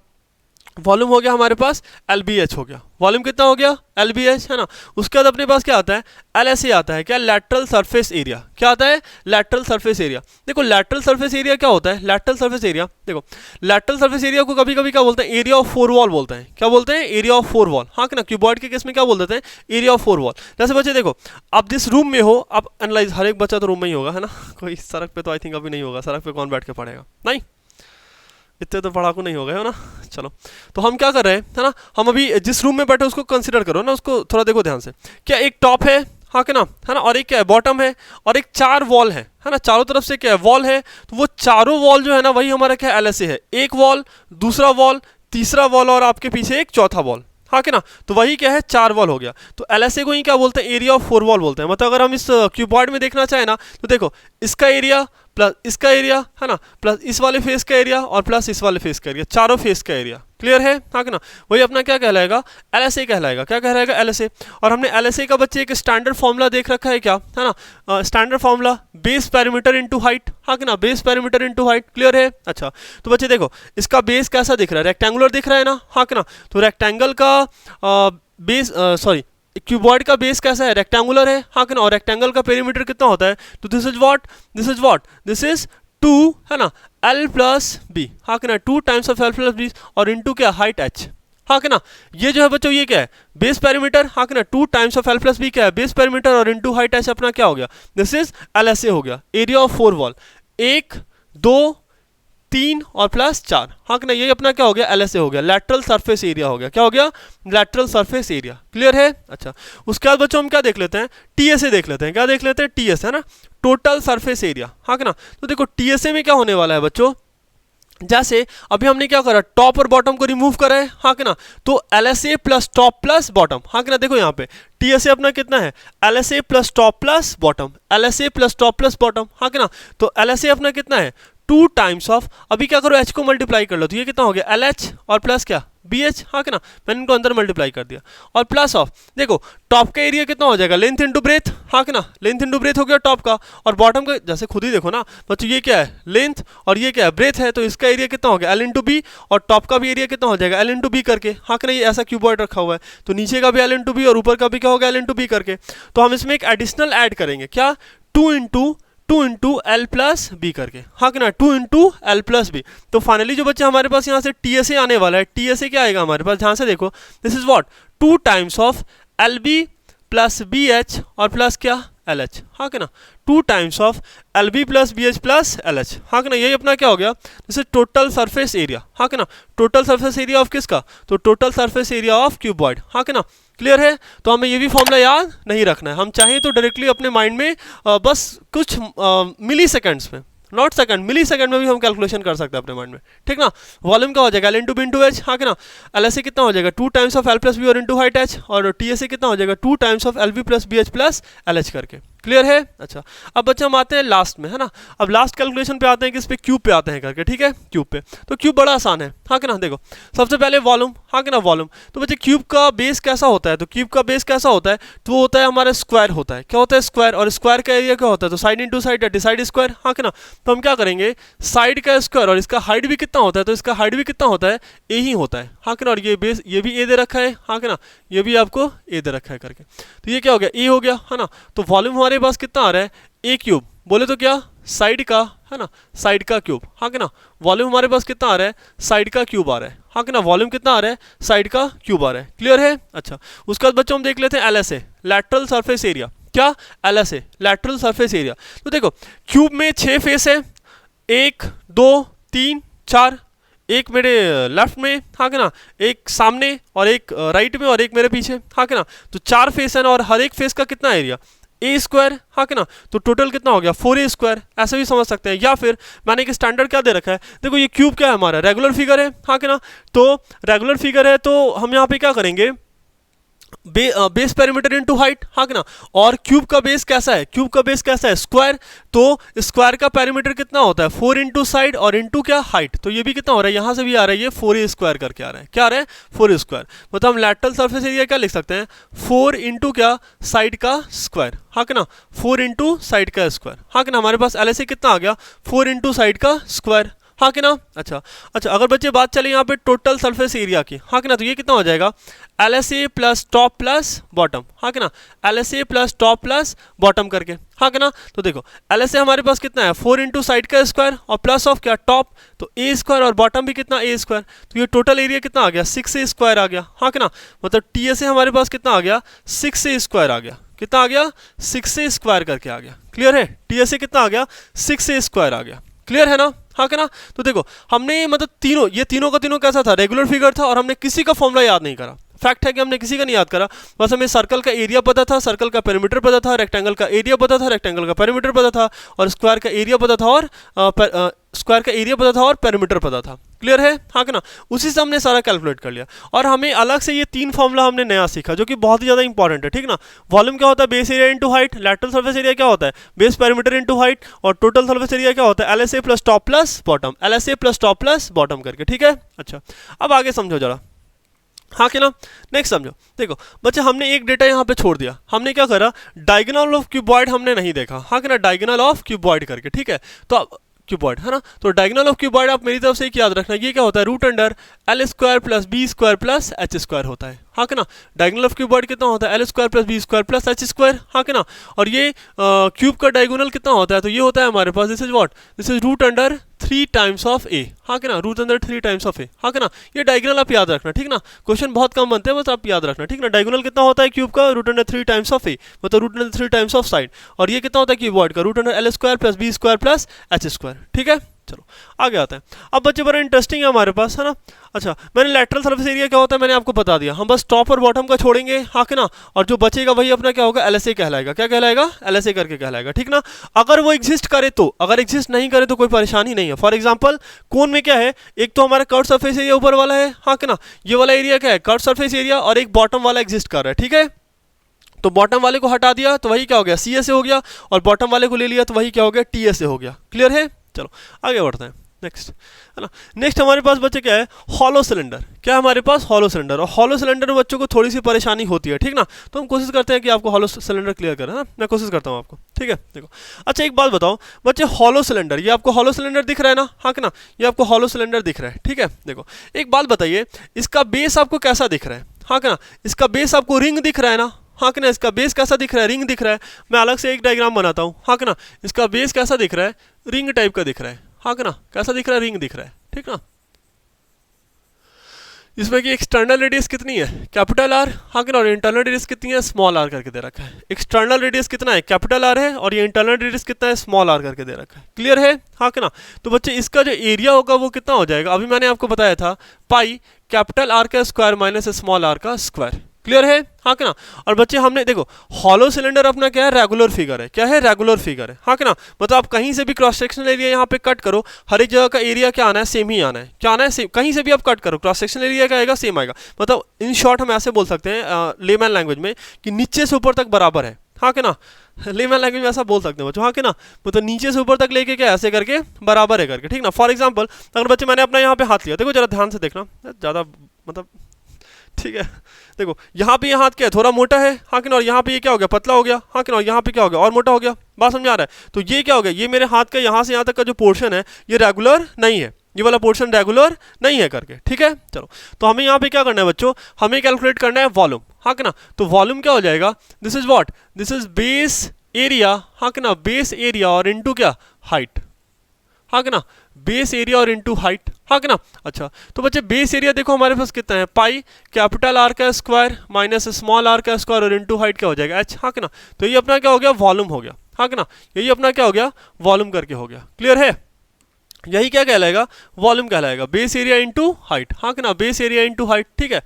वॉल्यूम हो गया हमारे पास LBH हो गया। वॉल्यूम कितना हो गया LBH, है ना। उसके बाद अपने पास क्या आता है LSA आता है, क्या लैटरल सरफेस एरिया, क्या आता है लैटरल सरफेस एरिया। देखो लैटरल सरफेस एरिया क्या होता है, लैटरल सरफेस एरिया, देखो लैटरल सरफेस एरिया को कभी कभी क्या बोलते हैं एरिया ऑफ 4 वॉल बोलते हैं, क्या बोलते हैं एरिया ऑफ 4 वॉल, हाँ कि ना। क्यूबॉइड के केस में क्या बोल देते हैं एरिया ऑफ 4 वॉल। जैसे बच्चे देखो आप जिस रूम में हो आप एनालाइज, हर एक बच्चा तो रूम में ही होगा, है ना। कोई सड़क पे तो आई थिंक अभी नहीं होगा, सड़क पे कौन बैठ के पढ़ेगा, नहीं इतने तो पढ़ाकू नहीं हो गए हो ना। चलो तो हम क्या कर रहे हैं, है ना, हम अभी जिस रूम में बैठे उसको कंसीडर करो ना, उसको थोड़ा देखो ध्यान से। क्या एक टॉप है, हाँ कि ना, है ना, और एक क्या है बॉटम है और एक 4 वॉल है ना, चारों तरफ से क्या है वॉल है। तो वो चारों वॉल जो है ना वही हमारा क्या LSA है, एक वॉल दूसरा वॉल तीसरा वॉल और आपके पीछे एक चौथा वॉल, हाँ कि ना। तो वही क्या है 4 वॉल हो गया। तो LSA को ही क्या बोलते हैं एरिया ऑफ 4 वॉल बोलते हैं। मतलब अगर हम इस क्यूबॉइड में देखना चाहें ना तो देखो इसका एरिया प्लस इसका एरिया, है ना, प्लस इस वाले फेस का एरिया और प्लस इस वाले फेस का एरिया, चारों फेस का एरिया। क्लियर है, हाँ कि ना। वही अपना क्या कहलाएगा LSA कहलाएगा, क्या कहलाएगा LSA। और हमने LSA का बच्चे एक स्टैंडर्ड फॉर्मूला देख रखा है, क्या है ना, standard formula base perimeter into height, हाँ कि ना, base perimeter into height. Clear है। अच्छा तो बच्चे देखो इसका बेस कैसा दिख रहा है रेक्टेंगुलर दिख रहा है ना, हाँ कि ना। तो रेक्टेंगल का बेस सॉरी क्यूबॉइड का बेस कैसा है रेक्टेंगुलर है, हाँ कि ना। और रेक्टेंगल का पेरीमीटर कितना होता है तो this is what this is 2, है ना, L प्लस बी, हाँ कि ना, 2 times of L plus B और इंटू क्या हाइट h, हाँ कि ना। ये जो है बच्चों ये क्या है बेस पेरीमीटर, हाँ कि ना, 2 times of L plus B क्या है बेस पेरीमीटर और इंटू हाइट h अपना क्या हो गया दिस इज LSA हो गया, एरिया ऑफ 4 वॉल। 1 2 3 और प्लस 4, हाँ कि ना, ये अपना क्या हो गया, LSA हो गया, लेटरल सरफेस एरिया हो गया, क्या हो गया, लेटरल सरफेस एरिया। क्लियर है? अच्छा, उसके बाद बच्चों हम क्या देख लेते हैं, TSA देख लेते हैं। क्या देख लेते हैं? TSA, है ना, टोटल सरफेस एरिया, हाँ कि ना। तो देखो TSA में क्या होने वाला है बच्चों, जैसे अभी हमने क्या करा, टॉप और बॉटम को रिमूव करा है, हाँ कि ना, तो LSA plus top plus bottom, हाँ कि ना। देखो यहाँ पे TSA अपना कितना है, LSA plus top plus bottom, LSA plus top plus bottom, हाँ कि ना। तो LSA अपना कितना है, 2 टाइम्स ऑफ, अभी क्या करो, H को मल्टीप्लाई कर लो, तो ये कितना हो गया, LH और प्लस क्या, BH, हाँ कि ना, मैंने इनको अंदर मल्टीप्लाई कर दिया, और प्लस ऑफ, देखो टॉप का एरिया कितना हो जाएगा, लेंथ इंटू ब्रेथ, हाँ कि ना, लेंथ इंटू ब्रेथ हो गया टॉप का, और बॉटम का जैसे खुद ही देखो ना बच्चों, ये क्या है, लेंथ, और ये क्या है, ब्रेथ है, तो इसका एरिया कितना हो गया, L इंटू बी, और टॉप का भी एरिया कितना हो जाएगा, L इंटू बी करके, हाँ कि ना। ये ऐसा क्यूबॉइड रखा हुआ है, तो नीचे का भी L इंटू बी और ऊपर का भी क्या होगा, L इंटू बी करके। तो हम इसमें एक एडिशनल ऐड करेंगे, क्या, 2 इंटू एल प्लस बी करके, हाँ कि ना, 2 इंटू एल प्लस बी। तो फाइनली जो बच्चे हमारे पास यहाँ से TSA आने वाला है, TSA क्या आएगा हमारे पास, ध्यान से देखो, this is what, 2 times of LB plus BH और प्लस क्या, LH, हाँ कि ना, 2 times of LB plus BH plus LH, हाँ कि ना। यही अपना क्या हो गया, जैसे टोटल सरफेस एरिया, हाँ कि ना, टोटल सरफेस एरिया ऑफ किसका, तो total surface area of cuboid, हाँ कि ना। क्लियर है? तो हमें ये भी फॉर्मूला याद नहीं रखना है, हम चाहें तो डायरेक्टली अपने माइंड में बस कुछ मिली सेकेंड्स में, नॉट सेकंड, मिली सेकंड में भी हम कैलकुलेशन कर सकते हैं अपने माइंड में, ठीक ना। वॉल्यूम क्या हो जाएगा, L into B into H, हाँ कि ना। LSA कितना हो जाएगा, 2 times of L plus B और इंटू हाइट H, और TSA कितना हो जाएगा, 2 times of LB plus BH plus LH करके। क्लियर है? अच्छा, अब बच्चे हम आते हैं लास्ट में, है ना। अब लास्ट कैलकुलेशन पे आते हैं, किस पे, क्यूब पे आते हैं करके, ठीक है, क्यूब पे। तो क्यूब बड़ा आसान है, हाँ कि ना। देखो सबसे पहले वॉल्यूम, हाँ कि ना, वॉल्यूम। तो बच्चे क्यूब का बेस कैसा होता है, तो क्यूब का बेस कैसा होता है, तो वो होता है हमारा स्क्वायर होता है, क्या होता है, स्क्वायर, और स्क्वायर का एरिया क्या होता है, तो side into side at side square, हाँ कि ना। तो हम क्या करेंगे, साइड का स्क्वायर, और इसका हाइट भी कितना होता है, तो इसका हाइट भी कितना होता है, ए ही होता है, हाँ कि ना। और ये बेस, ये भी ए दे रखा है, हाँ कि ना, ये भी आपको ए दे रखा है करके। तो ये क्या हो गया, ए हो गया, है ना। तो वॉल्यूम हमारे पास कितना आ रहा है, ए क्यूब, बोले तो क्या, साइड का, है ना, साइड का क्यूब, हाँ कि ना। वॉल्यूम हमारे पास कितना आ रहा है, साइड का क्यूब आ रहा है, हाँ कि ना। वॉल्यूम कितना आ रहा है, साइड का क्यूब आ रहा है। क्लियर है? अच्छा, उसके बाद बच्चों हम देख लेते हैं LSA, लेटरल सरफेस एरिया, क्या, LSA, लेटरल सरफेस एरिया। तो देखो क्यूब में 6 फेस है, 1 2 3 4, एक मेरे लेफ्ट में, हाँ कि ना, एक सामने, और एक राइट में, और एक मेरे पीछे, हाँ कि ना। तो 4 फेस है ना, और हर एक फेस का कितना एरिया, ए स्क्वायर, हाँ कि ना। तो टोटल कितना हो गया, 4A स्क्वायर, ऐसे भी समझ सकते हैं। या फिर मैंने एक स्टैंडर्ड क्या दे रखा है, देखो ये क्यूब क्या है हमारा, रेगुलर फिगर है, हाँ कि ना। तो रेगुलर फिगर है, तो हम यहाँ पे क्या करेंगे, बेस पेरीमीटर इनटू हाइट, हाँ कि ना। और क्यूब का बेस कैसा है, क्यूब का बेस कैसा है, स्क्वायर। तो स्क्वायर का पेरीमीटर कितना होता है, 4 इंटू साइड और इंटू क्या, हाइट। तो ये भी कितना हो रहा है, यहाँ से भी आ रहा है, ये 4A स्क्वायर करके आ रहा है, क्या आ रहा है, 4A स्क्वायर। मतलब हम लेटरल सरफेस एरिया क्या लिख सकते हैं, 4 इंटू क्या, साइड का स्क्वायर, हाँ कि ना, 4 इंटू साइड का स्क्वायर, हाँ कि ना। हमारे पास LSA कितना आ गया, 4 इंटू साइड का स्क्वायर, हाँ कि ना। अच्छा, अगर बच्चे बात चले यहाँ पे टोटल सरफेस एरिया की, हाँ कि ना, तो ये कितना हो जाएगा, LSA plus top plus bottom, हाँ कि ना, LSA plus top plus bottom करके, हाँ कि ना। तो देखो LSA हमारे पास कितना है, 4 इंटू साइड का स्क्वायर और प्लस ऑफ क्या, टॉप, तो ए स्क्वायर, और बॉटम भी कितना, ए स्क्वायर। तो ये टोटल एरिया कितना आ गया, 6A स्क्वायर आ गया, हाँ कि ना। मतलब TSA हमारे पास कितना आ गया, 6A स्क्वायर आ गया, कितना आ गया, 6A स्क्वायर करके आ गया। क्लियर है? TSA कितना आ गया, 6A स्क्वायर आ गया। क्लियर है ना, हाँ कि ना। तो देखो हमने मतलब तीनों, ये तीनों का तीनों कैसा था, रेगुलर फिगर था, और हमने किसी का फॉर्मूला याद नहीं करा। फैक्ट है कि हमने किसी का नहीं याद करा, बस हमें सर्कल का एरिया पता था, सर्कल का पेरीमीटर पता था, रेक्टेंगल का एरिया पता था, रेक्टेंगल का पेरीमीटर पता था, और स्क्वायर का एरिया पता था, और स्क्वायर का एरिया पता था, और पेरीमीटर पता था। क्लियर है, हाँ कि ना। उसी से हमने सारा कैलकुलेट कर लिया, और हमें अलग से ये 3 फॉर्मूला हमने नया सीखा, जो कि बहुत ही ज़्यादा इंपॉर्टेंट है, ठीक ना। वॉल्यूम क्या होता है, base area into height, lateral surface area क्या होता है, बेस पेरीमीटर इंटू हाइट, और टोटल सरफेस एरिया क्या होता है, LSA plus top plus bottom, LSA plus top plus bottom करके, ठीक है। अच्छा, अब आगे समझो जरा, हाँ कि ना। नेक्स्ट समझो, देखो बच्चे हमने एक डेटा यहाँ पे छोड़ दिया, हमने क्या करा, डायगोनल ऑफ क्यूबॉइड हमने नहीं देखा, हाँ कि ना, डायगोनल ऑफ क्यूबॉइड करके, ठीक है। तो अब क्यूबॉइड है ना, तो डायगोनल ऑफ क्यूबॉइड आप मेरी तरफ से एक याद रखना, ये क्या होता है, root under L square plus B square plus H square होता है, हाँ कि ना। डायगोनल ऑफ क्यूबॉइड कितना होता है, L square plus B square plus H square, हाँ कि ना। और ये क्यूब का डायगोनल कितना होता है, तो ये होता है हमारे पास, this is what, this is root under 3 times of A, हाँ कि ना, root under 3 times of A, हाँ कि ना। ये डायगोनल आप याद रखना, ठीक ना। क्वेश्चन बहुत कम बनते हैं, बस आप याद रखना, ठीक ना। डायगोनल कितना होता है क्यूब का, root under 3 times of A, मतलब root under 3 times of side. और ये कितना होता है क्यूबॉइड का, root under L square plus B square plus H square, ठीक है। चलो आगे आता है। अब बच्चे बड़ा इंटरेस्टिंग है हमारे पास, है ना। अच्छा, मैंने लेटरल सरफेस एरिया क्या होता है मैंने आपको बता दिया, हम बस टॉप और बॉटम का छोड़ेंगे, हाँ कि ना, और जो बचेगा वही अपना क्या होगा, एलएसए कहलाएगा। क्या कहलाएगा? एलएसए करके कहलाएगा, ठीक ना। अगर वो एग्जिस्ट करे तो, अगर एग्जिस्ट नहीं करे तो कोई परेशानी नहीं है। फॉर एग्जाम्पल कोन में क्या है, एक तो हमारा कर्व सरफेस एरिया ऊपर वाला है, हाँ कि ना, ये वाला एरिया क्या है, कर्व सरफेस एरिया, और एक बॉटम वाला एग्जिस्ट कर रहा है, ठीक है। तो बॉटम वाले को हटा दिया तो वही क्या हो गया, सी ए से हो गया, और बॉटम वाले को ले लिया तो वही क्या हो गया, टी ए से हो गया। क्लियर है? चलो आगे बढ़ते हैं, नेक्स्ट, है ना। नेक्स्ट हमारे पास बच्चे क्या है, हॉलो सिलेंडर। क्या है हमारे पास? Hollow cylinder. और हॉलो सिलेंडर में बच्चों को थोड़ी सी परेशानी होती है, ठीक ना। तो हम कोशिश करते हैं कि आपको हॉलो सिलेंडर क्लियर करें, है ना, मैं कोशिश करता हूँ आपको, ठीक है। देखो, अच्छा एक बात बताओ बच्चे, हॉलो सिलेंडर, ये आपको हॉलो सिलेंडर दिख रहा है ना, हाँ कि ना, ये आपको हॉलो सिलेंडर दिख रहा है, ठीक है। देखो एक बात बताइए, इसका बेस आपको कैसा दिख रहा है, हाँ कि ना, इसका बेस आपको रिंग दिख रहा है ना, हाँ कि ना, इसका बेस कैसा दिख रहा है, रिंग दिख रहा है। मैं अलग से एक डायग्राम बनाता हूँ, हाँ कि ना, इसका बेस कैसा दिख रहा है, रिंग टाइप का दिख रहा है, हाँ कि ना, कैसा दिख रहा है, रिंग दिख रहा है, ठीक ना। इसमें कि एक्सटर्नल रेडियस कितनी है, कैपिटल आर, हाँ कि ना, और इंटरनल रेडियस कितनी है, स्मॉल आर करके दे रखा है। एक्सटर्नल रेडियस कितना है, कैपिटल आर है, और ये इंटरनल रेडियस कितना है, स्मॉल आर करके दे रखा है। क्लियर है? हाँ कि ना। तो बच्चे इसका जो एरिया होगा वो कितना हो जाएगा, अभी मैंने आपको बताया था, पाई कैपिटल आर का स्क्वायर माइनस स्मॉल आर का स्क्वायर। क्लियर है? हाँ कि ना। और बच्चे हमने देखो, हॉलो सिलेंडर अपना क्या है, रेगुलर फिगर है। क्या है? रेगुलर फिगर है, हाँ कि ना। मतलब आप कहीं से भी क्रॉस सेक्शनल एरिया यहाँ पे कट करो, हर एक जगह का एरिया क्या आना है, सेम ही आना है। क्या आना है? सेम। कहीं से भी आप कट करो, क्रॉस सेक्शनल एरिया क्या आएगा, सेम आएगा। मतलब इन शॉर्ट हम ऐसे बोल सकते हैं लेमैन लैंग्वेज में कि नीचे से ऊपर तक बराबर है, हाँ कि ना। लेमैन लैंग्वेज में ऐसा बोल सकते हैं बच्चों, हाँ कि ना। मतलब नीचे से ऊपर तक लेके क्या ऐसे करके बराबर है करके, ठीक ना। फॉर एग्जाम्पल अगर बच्चे मैंने अपना यहाँ पे हाथ लिया, देखो जरा ध्यान से देखना, ज़्यादा मतलब, ठीक है। देखो यहाँ पे ये हाथ क्या है, थोड़ा मोटा है, हाँ कि ना, और यहाँ पे ये क्या हो गया, पतला हो गया, हाँ कि ना, और यहाँ पे क्या हो गया, और मोटा हो गया। बात समझ आ रहा है? तो ये क्या हो गया, ये मेरे हाथ का यहाँ से यहाँ तक का जो पोर्शन है ये रेगुलर नहीं है, ये वाला पोर्शन रेगुलर नहीं है करके, ठीक है। चलो, तो हमें यहाँ पे क्या करना है बच्चों, हमें कैलकुलेट करना है वॉल्यूम, हाँ कि ना। तो वॉल्यूम क्या हो जाएगा, this is what, this is base area, हाँ कि ना, बेस एरिया और इनटू क्या, हाइट, हाँ कि ना, बेस एरिया और इनटू हाइट, हाँ कि ना। अच्छा, तो बच्चे बेस एरिया देखो हमारे पास कितना है, पाई कैपिटल आर का स्क्वायर माइनस स्मॉल आर का स्क्वायर और इनटू हाइट क्या हो जाएगा, एच, हाँ कि ना। तो ये अपना क्या हो गया, वॉल्यूम हो गया, हाँ कि ना। यही अपना क्या हो गया, वॉल्यूम करके हो गया। क्लियर है? यही क्या कहलाएगा, वॉल्यूम कहलाएगा, बेस एरिया इंटू हाइट, हाँ कि ना, बेस एरिया इंटू हाइट, ठीक है।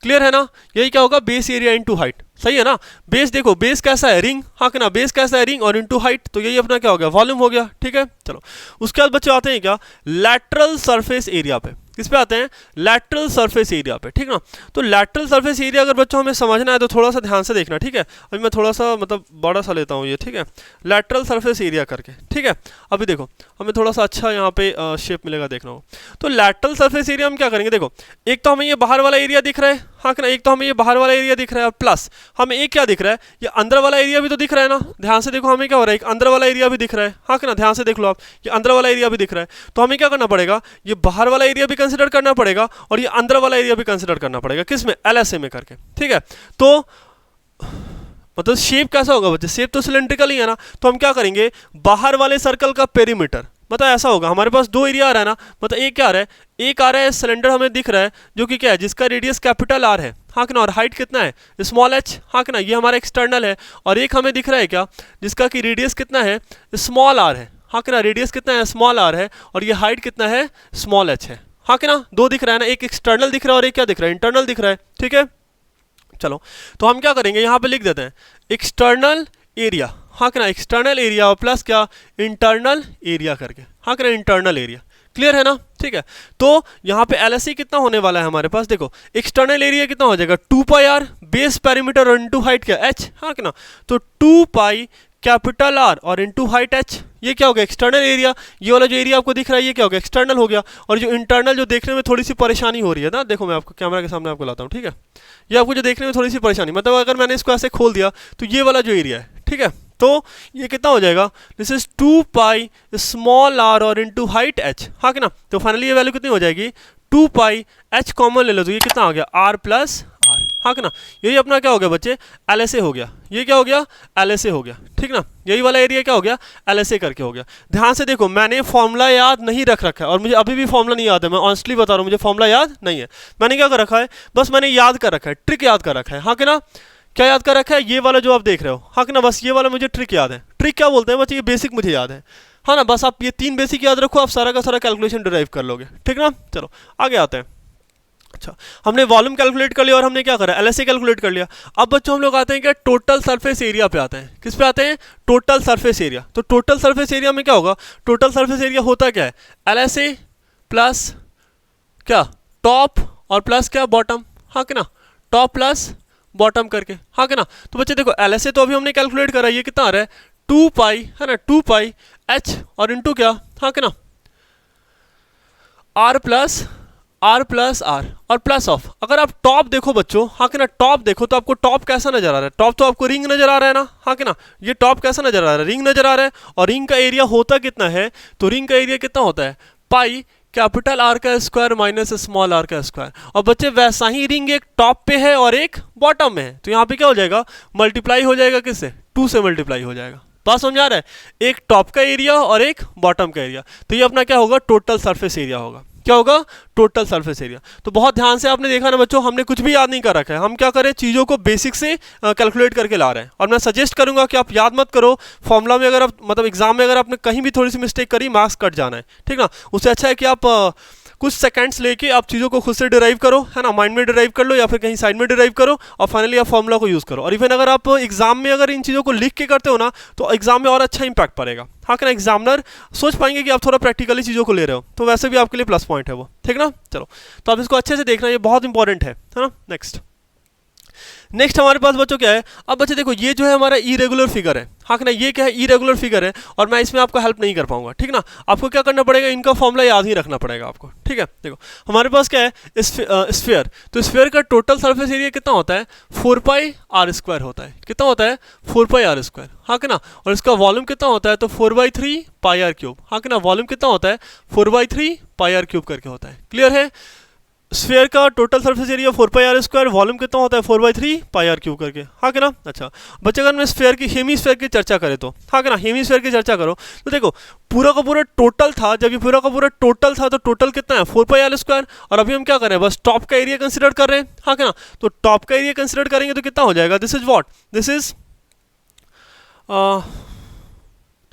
क्लियर है ना? यही क्या होगा, बेस एरिया इंटू हाइट, सही है ना। बेस देखो, बेस कैसा है, रिंग, हाँ कि ना, बेस कैसा है, रिंग, और इंटू हाइट, तो यही अपना क्या हो गया, वॉल्यूम हो गया, ठीक है। चलो उसके बाद बच्चे आते हैं क्या, लैटरल सरफेस एरिया पे। किस पे आते हैं, लैटरल सरफेस एरिया पे, ठीक ना। तो लैटरल सरफेस एरिया अगर बच्चों हमें समझना है तो थोड़ा सा ध्यान से देखना, ठीक है। अभी मैं थोड़ा सा मतलब बड़ा सा लेता हूँ ये, ठीक है, लैटरल सरफेस एरिया करके, ठीक है। अभी देखो हमें थोड़ा सा अच्छा यहाँ पे शेप मिलेगा, देखना हो तो लैटरल सरफेस एरिया हम क्या करेंगे, देखो एक तो हमें ये बाहर वाला एरिया दिख रहा है, हाँ कि ना, एक तो हमें ये बाहर वाला एरिया दिख रहा है, प्लस हमें एक क्या दिख रहा है, ये अंदर वाला एरिया भी तो दिख रहा है ना। ध्यान से देखो हमें क्या हो रहा है, एक अंदर वाला एरिया भी दिख रहा है, हाँ कि ना, ध्यान से देख लो आप, ये अंदर वाला एरिया भी दिख रहा है। तो हमें क्या करना पड़ेगा, ये बाहर वाला एरिया भी कंसिडर करना पड़ेगा और ये अंदर वाला एरिया भी कंसिडर करना पड़ेगा, किसमें, एलएसए में करके, ठीक है। तो मतलब शेप कैसा होगा बच्चे, शेप तो सिलेंड्रिकल ही है ना। तो हम क्या करेंगे, बाहर वाले सर्कल का पेरीमीटर, मतलब ऐसा होगा, हमारे पास दो एरिया आ रहा है ना, मतलब एक क्या आ रहा है, एक आ रहा है सिलेंडर हमें दिख रहा है जो कि क्या है, जिसका रेडियस कैपिटल आर है, हाँ कि ना, और हाइट कितना है, स्मॉल एच, हाँ कि ना, ये हमारा एक्सटर्नल है। और एक हमें दिख रहा है क्या, जिसका कि रेडियस कितना है, स्मॉल आर है, हाँ कि ना, रेडियस कितना है, स्मॉल आर है, और ये हाइट कितना है, स्मॉल एच है, हाँ कि ना। दो दिख रहा है ना, एक एक्सटर्नल दिख रहा है और एक क्या दिख रहा है, इंटरनल दिख रहा है, ठीक है। चलो तो हम क्या करेंगे, यहाँ पे लिख देते हैं एक्सटर्नल एरिया, हाँ कि ना, एक्सटर्नल एरिया और प्लस क्या, इंटरनल एरिया करके, हाँ कि ना, इंटरनल एरिया। क्लियर है ना, ठीक है। तो यहाँ पे एलएसए कितना होने वाला है हमारे पास, देखो एक्सटर्नल एरिया कितना हो जाएगा, 2 पाई आर बेस पेरीमीटर और इनटू हाइट क्या, एच, हाँ कि ना। तो 2 पाई कैपिटल आर और इनटू हाइट एच, ये क्या हो गया, एक्सटर्नल एरिया। ये वाला जो एरिया आपको दिख रहा है ये क्या हो गया, एक्सटर्नल हो गया। और जो इंटरनल जो देखने में थोड़ी सी परेशानी हो रही है ना, देखो मैं आपको कैमरा के सामने आपको लाता हूँ, ठीक है। ये आपको जो देखने में थोड़ी सी परेशानी, मतलब अगर मैंने इसको ऐसे खोल दिया तो ये वाला जो एरिया है, ठीक है, तो ये कितना हो जाएगा, this is 2 pi small R और इनटू हाइट एच, हाँ कि ना। तो फाइनली ये वैल्यू कितनी हो जाएगी, 2 पाई एच कॉमन ले लो तो ये कितना हो गया, आर प्लस आर, हाँ कि ना। यही अपना क्या हो गया बच्चे, एलएसए हो गया। ये क्या हो गया, एलएसए हो गया, ठीक ना। यही वाला एरिया क्या हो गया, एलएसए करके हो गया। ध्यान से देखो मैंने फॉर्मूला याद नहीं रख रखा है और मुझे अभी भी फॉर्मूला नहीं याद है, मैं ऑनेस्टली बता रहा हूँ, मुझे फॉर्मूला याद नहीं है। मैंने क्या कर रखा है, बस मैंने याद कर रखा है, ट्रिक याद कर रखा है, हाँ कि ना। क्या याद कर रखा है, ये वाला जो आप देख रहे हो, हाँ कि ना, बस ये वाला मुझे ट्रिक याद है। ट्रिक क्या बोलते हैं बच्चे, ये बेसिक मुझे याद है, हाँ ना, बस आप ये 3 बेसिक याद रखो, आप सारा का सारा कैलकुलेशन डिराइव कर लोगे, ठीक ना। चलो आगे आते हैं। अच्छा, हमने वॉल्यूम कैलकुलेट कर लिया और हमने क्या करा, एलएसए कैलकुलेट कर लिया। अब बच्चों हम लोग आते हैं क्या, टोटल सरफेस एरिया पे आते हैं। किस पे आते हैं, टोटल सरफेस एरिया। तो टोटल सरफेस एरिया में क्या होगा, टोटल सरफेस एरिया होता क्या है, एलएसए प्लस क्या, टॉप और प्लस क्या, बॉटम, हाँ कि ना, टॉप प्लस बॉटम करके, हाँ कि ना। तो बच्चे देखो एलएसए तो अभी हमने कैलकुलेट करा, ये कितना आ रहा है, 2 पाई, है ना, 2 पाई एच और इंटू क्या, हाँ कि ना, आर प्लस आर और प्लस ऑफ, अगर आप टॉप देखो बच्चों, हाँ कि ना, टॉप देखो तो आपको टॉप कैसा नजर आ रहा है, टॉप तो आपको रिंग नजर आ रहा है ना, हाँ कि ना, ये टॉप कैसा नजर आ रहा है, रिंग नजर आ रहा है। और रिंग का एरिया होता कितना है, तो रिंग का एरिया कितना होता है, पाई कैपिटल आर का स्क्वायर माइनस स्मॉल आर का स्क्वायर। और बच्चे वैसा ही रिंग एक टॉप पे है और एक बॉटम में है, तो यहाँ पे क्या हो जाएगा, मल्टीप्लाई हो जाएगा, किससे, 2 से मल्टीप्लाई हो जाएगा। बात समझ आ रहा है, एक टॉप का एरिया और एक बॉटम का एरिया, तो ये अपना क्या होगा, टोटल सरफेस एरिया होगा। क्या होगा, टोटल सरफेस एरिया। तो बहुत ध्यान से आपने देखा ना बच्चों, हमने कुछ भी याद नहीं कर रखा है, हम क्या करें, चीज़ों को बेसिक से कैलकुलेट करके ला रहे हैं। और मैं सजेस्ट करूंगा कि आप याद मत करो, फॉर्मूला में अगर आप मतलब एग्जाम में अगर आपने कहीं भी थोड़ी सी मिस्टेक करी, मार्क्स कट जाना है, ठीक ना। उससे अच्छा है कि आप कुछ सेकंड्स लेके आप चीज़ों को खुद से डिराइव करो, है ना, माइंड में डिराइव कर लो या फिर कहीं साइड में डिराइव करो और फाइनली आप फॉर्मूला को यूज़ करो। और इवन अगर आप एग्जाम में अगर इन चीज़ों को लिख के करते हो ना, तो एग्जाम में और अच्छा इंपैक्ट पड़ेगा, हाँ कि ना, एग्जामिनर सोच पाएंगे कि आप थोड़ा प्रैक्टिकली चीज़ों को ले रहे हो, तो वैसे भी आपके लिए प्लस पॉइंट है वो, ठीक ना। चलो, तो आप इसको अच्छे से देखना, ये बहुत इंपॉर्टेंट है ना। नेक्स्ट हमारे पास बच्चों क्या है, अब बच्चे देखो ये जो है हमारा इरेगुलर फिगर है, हाँ कि ना, ये क्या है, इरेगुलर फिगर है और मैं इसमें आपको हेल्प नहीं कर पाऊंगा, ठीक ना। आपको क्या करना पड़ेगा, इनका फॉर्मूला याद ही रखना पड़ेगा आपको, ठीक है। देखो हमारे पास क्या है, स्फीयर, तो स्फीयर का टोटल सरफेस एरिया कितना होता है, 4 पाई आर स्क्वायर होता है, कितना होता है, 4 पाई आर स्क्वायर, हाँ कि ना। और इसका वॉल्यूम कितना होता है, तो 4/3 पाई आर क्यूब, हाँ कि ना, वॉल्यूम कितना होता है, 4/3 पाई आर क्यूब करके होता है। क्लियर है, स्फीयर का total surface area 4 pi are square, volume कितना होता है, 4/3 पाई आर क्यूब करके, हाँ कि ना। अच्छा बच्चे, अगर मैं स्फीयर की हेमीस्फीयर की चर्चा करें तो, हाँ कि ना, हेमीस्फीयर की चर्चा करो तो देखो पूरा का पूरा टोटल था, जब ये पूरा का पूरा टोटल था तो टोटल कितना है, 4 पाई आर स्क्वायर। और अभी हम क्या कर रहे हैं, बस टॉप का एरिया कंसिडर कर रहे हैं, हाँ कि ना। तो टॉप का एरिया कंसिडर करेंगे तो कितना हो जाएगा, this is what, this is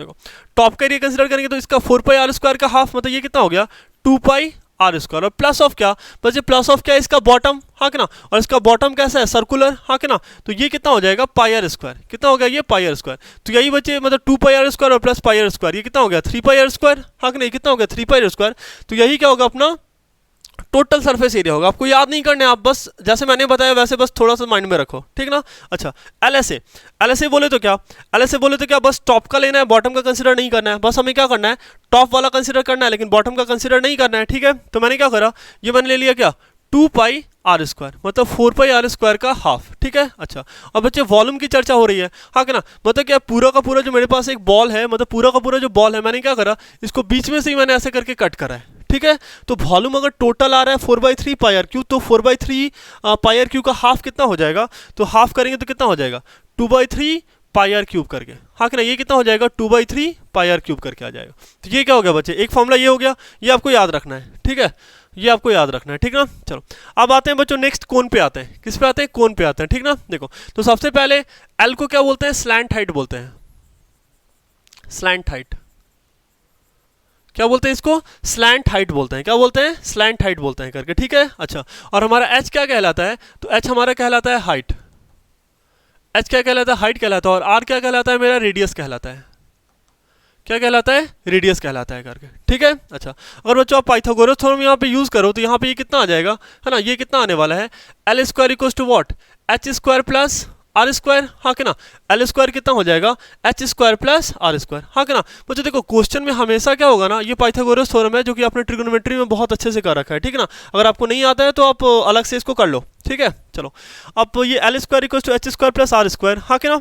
देखो टॉप का एरिया कंसिडर करेंगे तो इसका 4 पाई आर स्क्वायर का हाफ, मतलब ये कितना हो गया, 2 पाई आर स्क्वायर। और प्लस ऑफ क्या, बच्चे प्लस ऑफ क्या है, इसका बॉटम, हाँ कि ना, और इसका बॉटम कैसा है, सर्कुलर, हाँ कि ना। तो ये कितना हो जाएगा, पाई आर स्क्वायर, कितना हो गया, ये पाई आर स्क्वायर। तो यही बच्चे मतलब 2 पाई आर स्क्वायर और प्लस पाई आर स्क्वायर, ये कितना हो गया, 3 पाई आर स्क्वायर, हाँ कि नहीं, कितना हो गया, 3 पाई आर स्क्वायर। तो यही क्या होगा, अपना टोटल सरफेस एरिया होगा। आपको याद नहीं करना है, आप बस जैसे मैंने बताया वैसे बस थोड़ा सा माइंड में रखो, ठीक ना। अच्छा एलएसए बोले तो क्या, एलएसए बोले तो क्या, बस टॉप का लेना है, बॉटम का कंसीडर नहीं करना है। बस हमें क्या करना है, टॉप वाला कंसीडर करना है लेकिन बॉटम का कंसीडर नहीं करना है, ठीक है। तो मैंने क्या करा, ये मैंने ले लिया क्या, 2 पाई आर स्क्वायर, मतलब 4 पाई आर स्क्वायर का हाफ, ठीक है। अच्छा अब बच्चे वॉल्यूम की चर्चा हो रही है, हाँ कि ना, मतलब क्या पूरा का पूरा जो मेरे पास एक बॉल है, मतलब पूरा का पूरा जो बॉल है, मैंने क्या करा, इसको बीच में से ही मैंने ऐसे करके कट करा है, ठीक है। तो वॉल्यूम अगर टोटल आ रहा है 4/3 पाई आर क्यूब, तो 4/3 पाई आर क्यूब का हाफ कितना हो जाएगा, तो हाफ करेंगे तो कितना हो जाएगा, 2/3 पाई आर क्यूब करके, हाँ कि ना, ये कितना हो जाएगा, 2/3 पाई आर क्यूब करके आ जाएगा। तो ये क्या हो गया बच्चे, एक फॉर्मूला ये हो गया, ये आपको याद रखना है, ठीक है, ये आपको याद रखना है, ठीक ना। चलो अब आते हैं बच्चों, नेक्स्ट कोन पे आते हैं, किस पे आते हैं, कोन पे आते हैं, ठीक ना। देखो तो सबसे पहले एल को क्या बोलते हैं, स्लैंट हाइट बोलते हैं, स्लैंट हाइट, क्या बोलते हैं इसको, स्लैंट हाइट बोलते हैं, क्या बोलते हैं, स्लैंट हाइट बोलते हैं करके, ठीक है। अच्छा और हमारा एच क्या कहलाता है, तो एच हमारा कहलाता है हाइट, एच क्या कहलाता है, हाइट कहलाता है। और आर क्या कहलाता है, मेरा रेडियस कहलाता है, क्या कहलाता है, रेडियस कहलाता है करके, ठीक है। अच्छा अगर बच्चों आप पाइथागोरस थ्योरम यहाँ पे यूज करो तो यहाँ पे ये कितना आ जाएगा, है ना, ये कितना आने वाला है, L square equals to what, H square plus R square, हाँ कि ना। एल स्क्वायर कितना हो जाएगा, H square plus R square, हाँ कि ना। बच्चों देखो क्वेश्चन में हमेशा क्या होगा ना, ये पाइथागोरस थ्योरम है जो कि आपने ट्रिग्नोमेट्री में बहुत अच्छे से कर रखा है, ठीक है ना। अगर आपको नहीं आता है तो आप अलग से इसको कर लो, ठीक है। चलो अब ये L square equals to H square plus R square, हाँ कि ना।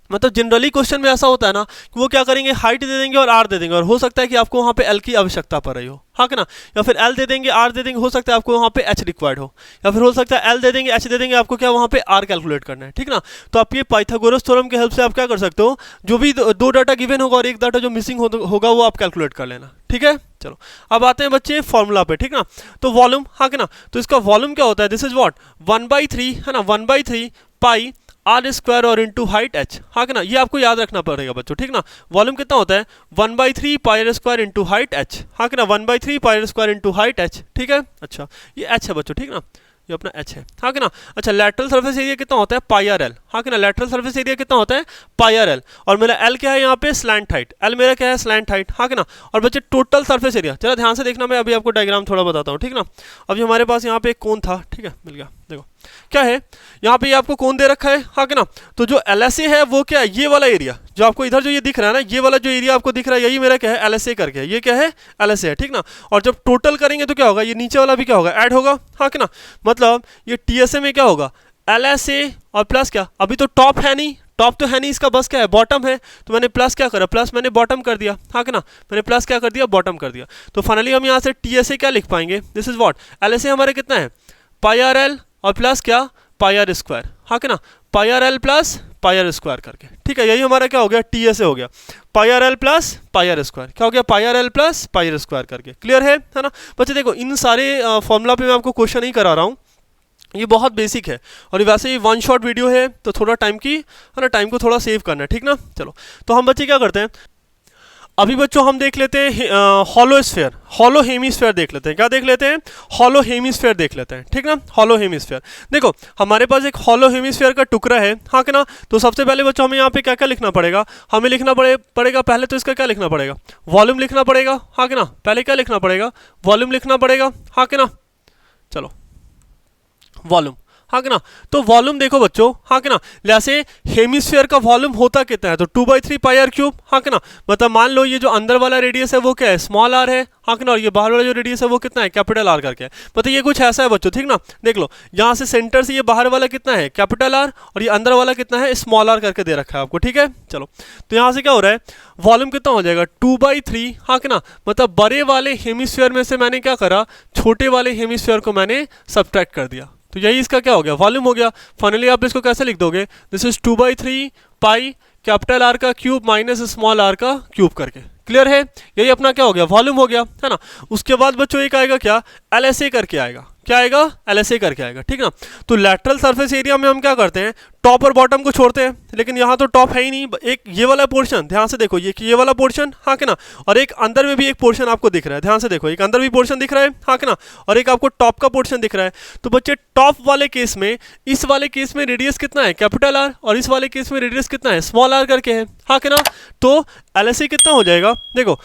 मतलब जनरली क्वेश्चन में ऐसा होता है ना कि वो क्या करेंगे, हाइट दे देंगे और आर दे देंगे, और हो सकता है कि आपको वहाँ पे एल की आवश्यकता पड़ रही हो, हाँ कि ना। या फिर एल दे देंगे, आर दे देंगे, हो सकता है आपको वहाँ पे एच रिक्वायर्ड हो, या फिर हो सकता है एल दे देंगे, एच दे देंगे, आपको क्या वहाँ पे आर कैलकुलेट करना है, ठीक ना। तो आप ये पाइथागोरस थ्योरम की हेल्प से आप क्या कर सकते हो, जो भी दो डाटा गिवन होगा और एक डाटा जो मिसिंग होगा वो आप कैलकुलेट कर लेना, ठीक है। चलो अब आते हैं बच्चे फॉर्मूला पे, ठीक ना। तो वॉल्यूम, हाँ कि ना, तो इसका वॉल्यूम क्या होता है, दिस इज व्हाट 1/3, है ना, 1/3 पाई आर स्क्वायर और इंटू हाइट एच, हाँ कि ना, ये आपको याद रखना पड़ेगा बच्चों, ठीक ना। वॉल्यूम कितना होता है 1/3 pi are square into height H, हाँ कि ना, 1/3 pi are square into height H, ठीक है। अच्छा ये एच है बच्चों, ठीक ना, ये अपना एच है, हाँ कि ना। अच्छा लेटरल सरफेस एरिया कितना होता है पाई आर एल, हाँ कि ना, लेटरल सरफेस एरिया कितना होता है पाई आर एल, और मेरा एल क्या है यहाँ पे स्लैंट हाइट, एल मेरा क्या है स्लैंट हाइट, हाँ कि ना। और बच्चे टोटल सरफेस एरिया, चलो ध्यान से देखना, मैं अभी आपको डायग्राम थोड़ा बताता हूँ, ठीक ना। अभी हमारे पास यहाँ पे एक कोन था, ठीक है, मिल गया, देखो क्या है यहाँ पे, ये आपको कोन दे रखा है, हाँ कि ना। तो जो एलएसए है वो क्या है, ये वाला एरिया जो आपको इधर जो ये दिख रहा है ना, ये वाला जो एरिया आपको दिख रहा है, यही मेरा क्या है एलएसए करके है, ये क्या है एलएसए है, ठीक ना। और जब टोटल करेंगे तो क्या होगा, ये नीचे वाला भी क्या होगा ऐड होगा, हाँ कि ना। मतलब ये टीएसए में क्या होगा एलएसए और प्लस क्या, अभी तो टॉप है नहीं, टॉप तो है नहीं इसका, बस क्या है बॉटम है, तो मैंने प्लस क्या करा, प्लस मैंने बॉटम कर दिया, हाँ कि ना, मैंने प्लस क्या कर दिया बॉटम कर दिया। तो फाइनली हम यहाँ से टीएसए क्या लिख पाएंगे, दिस इज व्हाट, एलएसए हमारे कितना है पाई आर एल और प्लस क्या पाई आर स्क्वायर, हाँ कि ना, pi R L plus pi are square करके, ठीक है। यही हमारा क्या हो गया टीएसए हो गया, pi R L plus pi are square, क्या हो गया pi R L plus pi are square करके, क्लियर है ना बच्चे। देखो इन सारे फॉर्मूला पे मैं आपको क्वेश्चन नहीं करा रहा हूँ, ये बहुत बेसिक है, और वैसे ही वन शॉट वीडियो है तो थोड़ा टाइम की है ना, टाइम को थोड़ा सेव करना है, ठीक ना। चलो तो हम बच्चे क्या करते हैं, अभी बच्चों हम देख लेते हैं हॉलो स्फीयर, हॉलो हेमीस्फीयर देख लेते हैं, क्या देख लेते हैं हॉलो हेमीस्फीयर देख लेते हैं, ठीक ना। हॉलो हेमीस्फीयर, देखो हमारे पास एक हॉलो हेमीस्फीयर का टुकड़ा है, हाँ कि ना। तो सबसे पहले बच्चों हमें यहाँ पे क्या क्या लिखना पड़ेगा, हमें लिखना पड़ेगा पहले तो इसका क्या लिखना पड़ेगा वॉल्यूम लिखना पड़ेगा, हाँ कि ना, पहले क्या लिखना पड़ेगा वॉल्यूम लिखना पड़ेगा, हाँ कि ना। चलो वॉल्यूम, हाँ कि ना। तो वॉल्यूम देखो बच्चों, हाँ कि ना, जैसे हेमिस्फीयर का वॉल्यूम होता कितना है, तो 2/3 पाई आर क्यूब, हाँ कि ना। मतलब मान लो ये जो अंदर वाला रेडियस है वो क्या है स्मॉल आर है, हाँ कि ना, और ये बाहर वाला जो रेडियस है वो कितना है कैपिटल आर करके है। मतलब ये कुछ ऐसा है बच्चों, ठीक ना। देख लो यहाँ से सेंटर से ये बाहर वाला कितना है कैपिटल आर, और ये अंदर वाला कितना है स्मॉल आर करके दे रखा है आपको, ठीक है। चलो तो यहाँ से क्या हो रहा है वॉल्यूम कितना हो जाएगा 2/3, हाँ कि ना। मतलब बड़े वाले हेमिस्फीयर में से मैंने क्या करा छोटे वाले हेमिस्फीयर को मैंने सब्ट्रैक्ट कर दिया, तो यही इसका क्या हो गया वॉल्यूम हो गया। फाइनली आप इसको कैसे लिख दोगे, this is 2/3 pi capital R का क्यूब माइनस स्मॉल आर का क्यूब करके, क्लियर है। यही अपना क्या हो गया वॉल्यूम हो गया, है ना। उसके बाद बच्चों एक आएगा क्या एलएसए करके आएगा, क्या आएगा एलएसए करके आएगा, ठीक ना। तो लैटरल सरफेस एरिया में हम क्या करते हैं टॉप और बॉटम को छोड़ते हैं, लेकिन यहाँ तो टॉप है ही नहीं, एक ये वाला पोर्शन ध्यान से देखो, ये वाला पोर्शन, हाँ कि ना। और एक अंदर में भी एक पोर्शन आपको दिख रहा है, ध्यान से देखो, एक अंदर भी पोर्शन दिख रहा है, हाँ कि ना, और एक आपको टॉप का पोर्शन दिख रहा है। तो बच्चे टॉप वाले केस में, इस वाले केस में रेडियस कितना है कैपिटल आर, और इस वाले केस में रेडियस कितना है स्मॉल आर करके है, हाँ कि ना। तो एलएसए कितना हो जाएगा देखो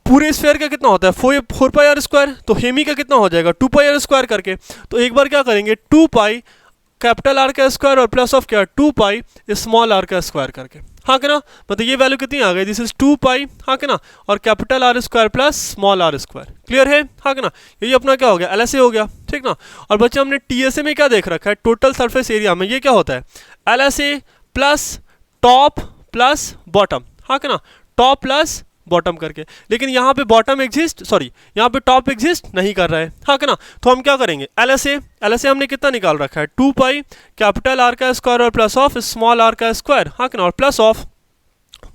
पूरे स्फीयर का कितना होता है 4 पाई आर स्क्वायर, तो हेमी का कितना हो जाएगा 2 पाई आर स्क्वायर करके। तो एक बार क्या करेंगे 2 पाई कैपिटल आर का स्क्वायर और प्लस ऑफ क्या 2 पाई स्मॉल आर का स्क्वायर करके, हाँ कि ना। मतलब ये वैल्यू कितनी आ गई दिस इज 2 पाई, हाँ कि ना, और capital R square plus small R square, clear है, हाँ कि ना। यही अपना क्या हो गया एलएसए हो गया, ठीक ना। और बच्चे हमने टीएसए में क्या देख रखा है टोटल सरफेस एरिया में, ये क्या होता है LSA plus top plus bottom, हाँ कि ना, टॉप प्लस बॉटम करके। लेकिन यहाँ पे बॉटम एग्जिस्ट, सॉरी यहाँ पे टॉप एग्जिस्ट नहीं कर रहा है, हाँ कि ना। तो हम क्या करेंगे एलएसए हमने कितना निकाल रखा है 2 पाई कैपिटल आर का स्क्वायर और प्लस ऑफ स्मॉल आर का स्क्वायर, हाँ कि ना, और प्लस ऑफ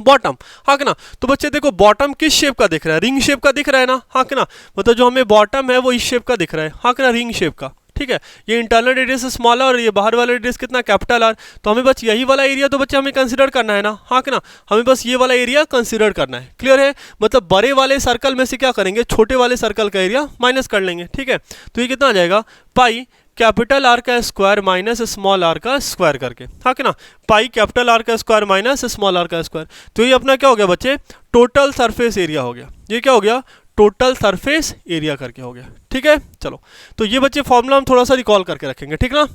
बॉटम, हाँ कि ना। तो बच्चे देखो बॉटम किस शेप का दिख रहा है रिंग शेप का दिख रहा है ना, हाँ कि ना। मतलब जो हमें बॉटम है वो इस शेप का दिख रहा है, हाँ कि ना, रिंग शेप का, ठीक है। ये इंटरनल रेडियस स्मॉल और ये बाहर वाला रेडियस कितना कैपिटल आर। तो हमें बस यही वाला एरिया तो बच्चे हमें कंसीडर करना है ना, हाँ कि ना, हमें बस ये वाला एरिया कंसीडर करना है, क्लियर है। मतलब बड़े वाले सर्कल में से क्या करेंगे छोटे वाले सर्कल का एरिया माइनस कर लेंगे, ठीक है। तो ये कितना आ जाएगा पाई कैपिटल आर का स्क्वायर माइनस स्मॉल आर का स्क्वायर करके, हाँ कि ना, पाई कैपिटल आर का स्क्वायर माइनस स्मॉल आर का स्क्वायर। तो ये अपना क्या हो गया बच्चे टोटल सरफेस एरिया हो गया, ये क्या हो गया टोटल सरफेस एरिया करके हो गया, ठीक है। चलो तो ये बच्चे फॉर्मूला हम थोड़ा सा रिकॉल करके रखेंगे, ठीक ना।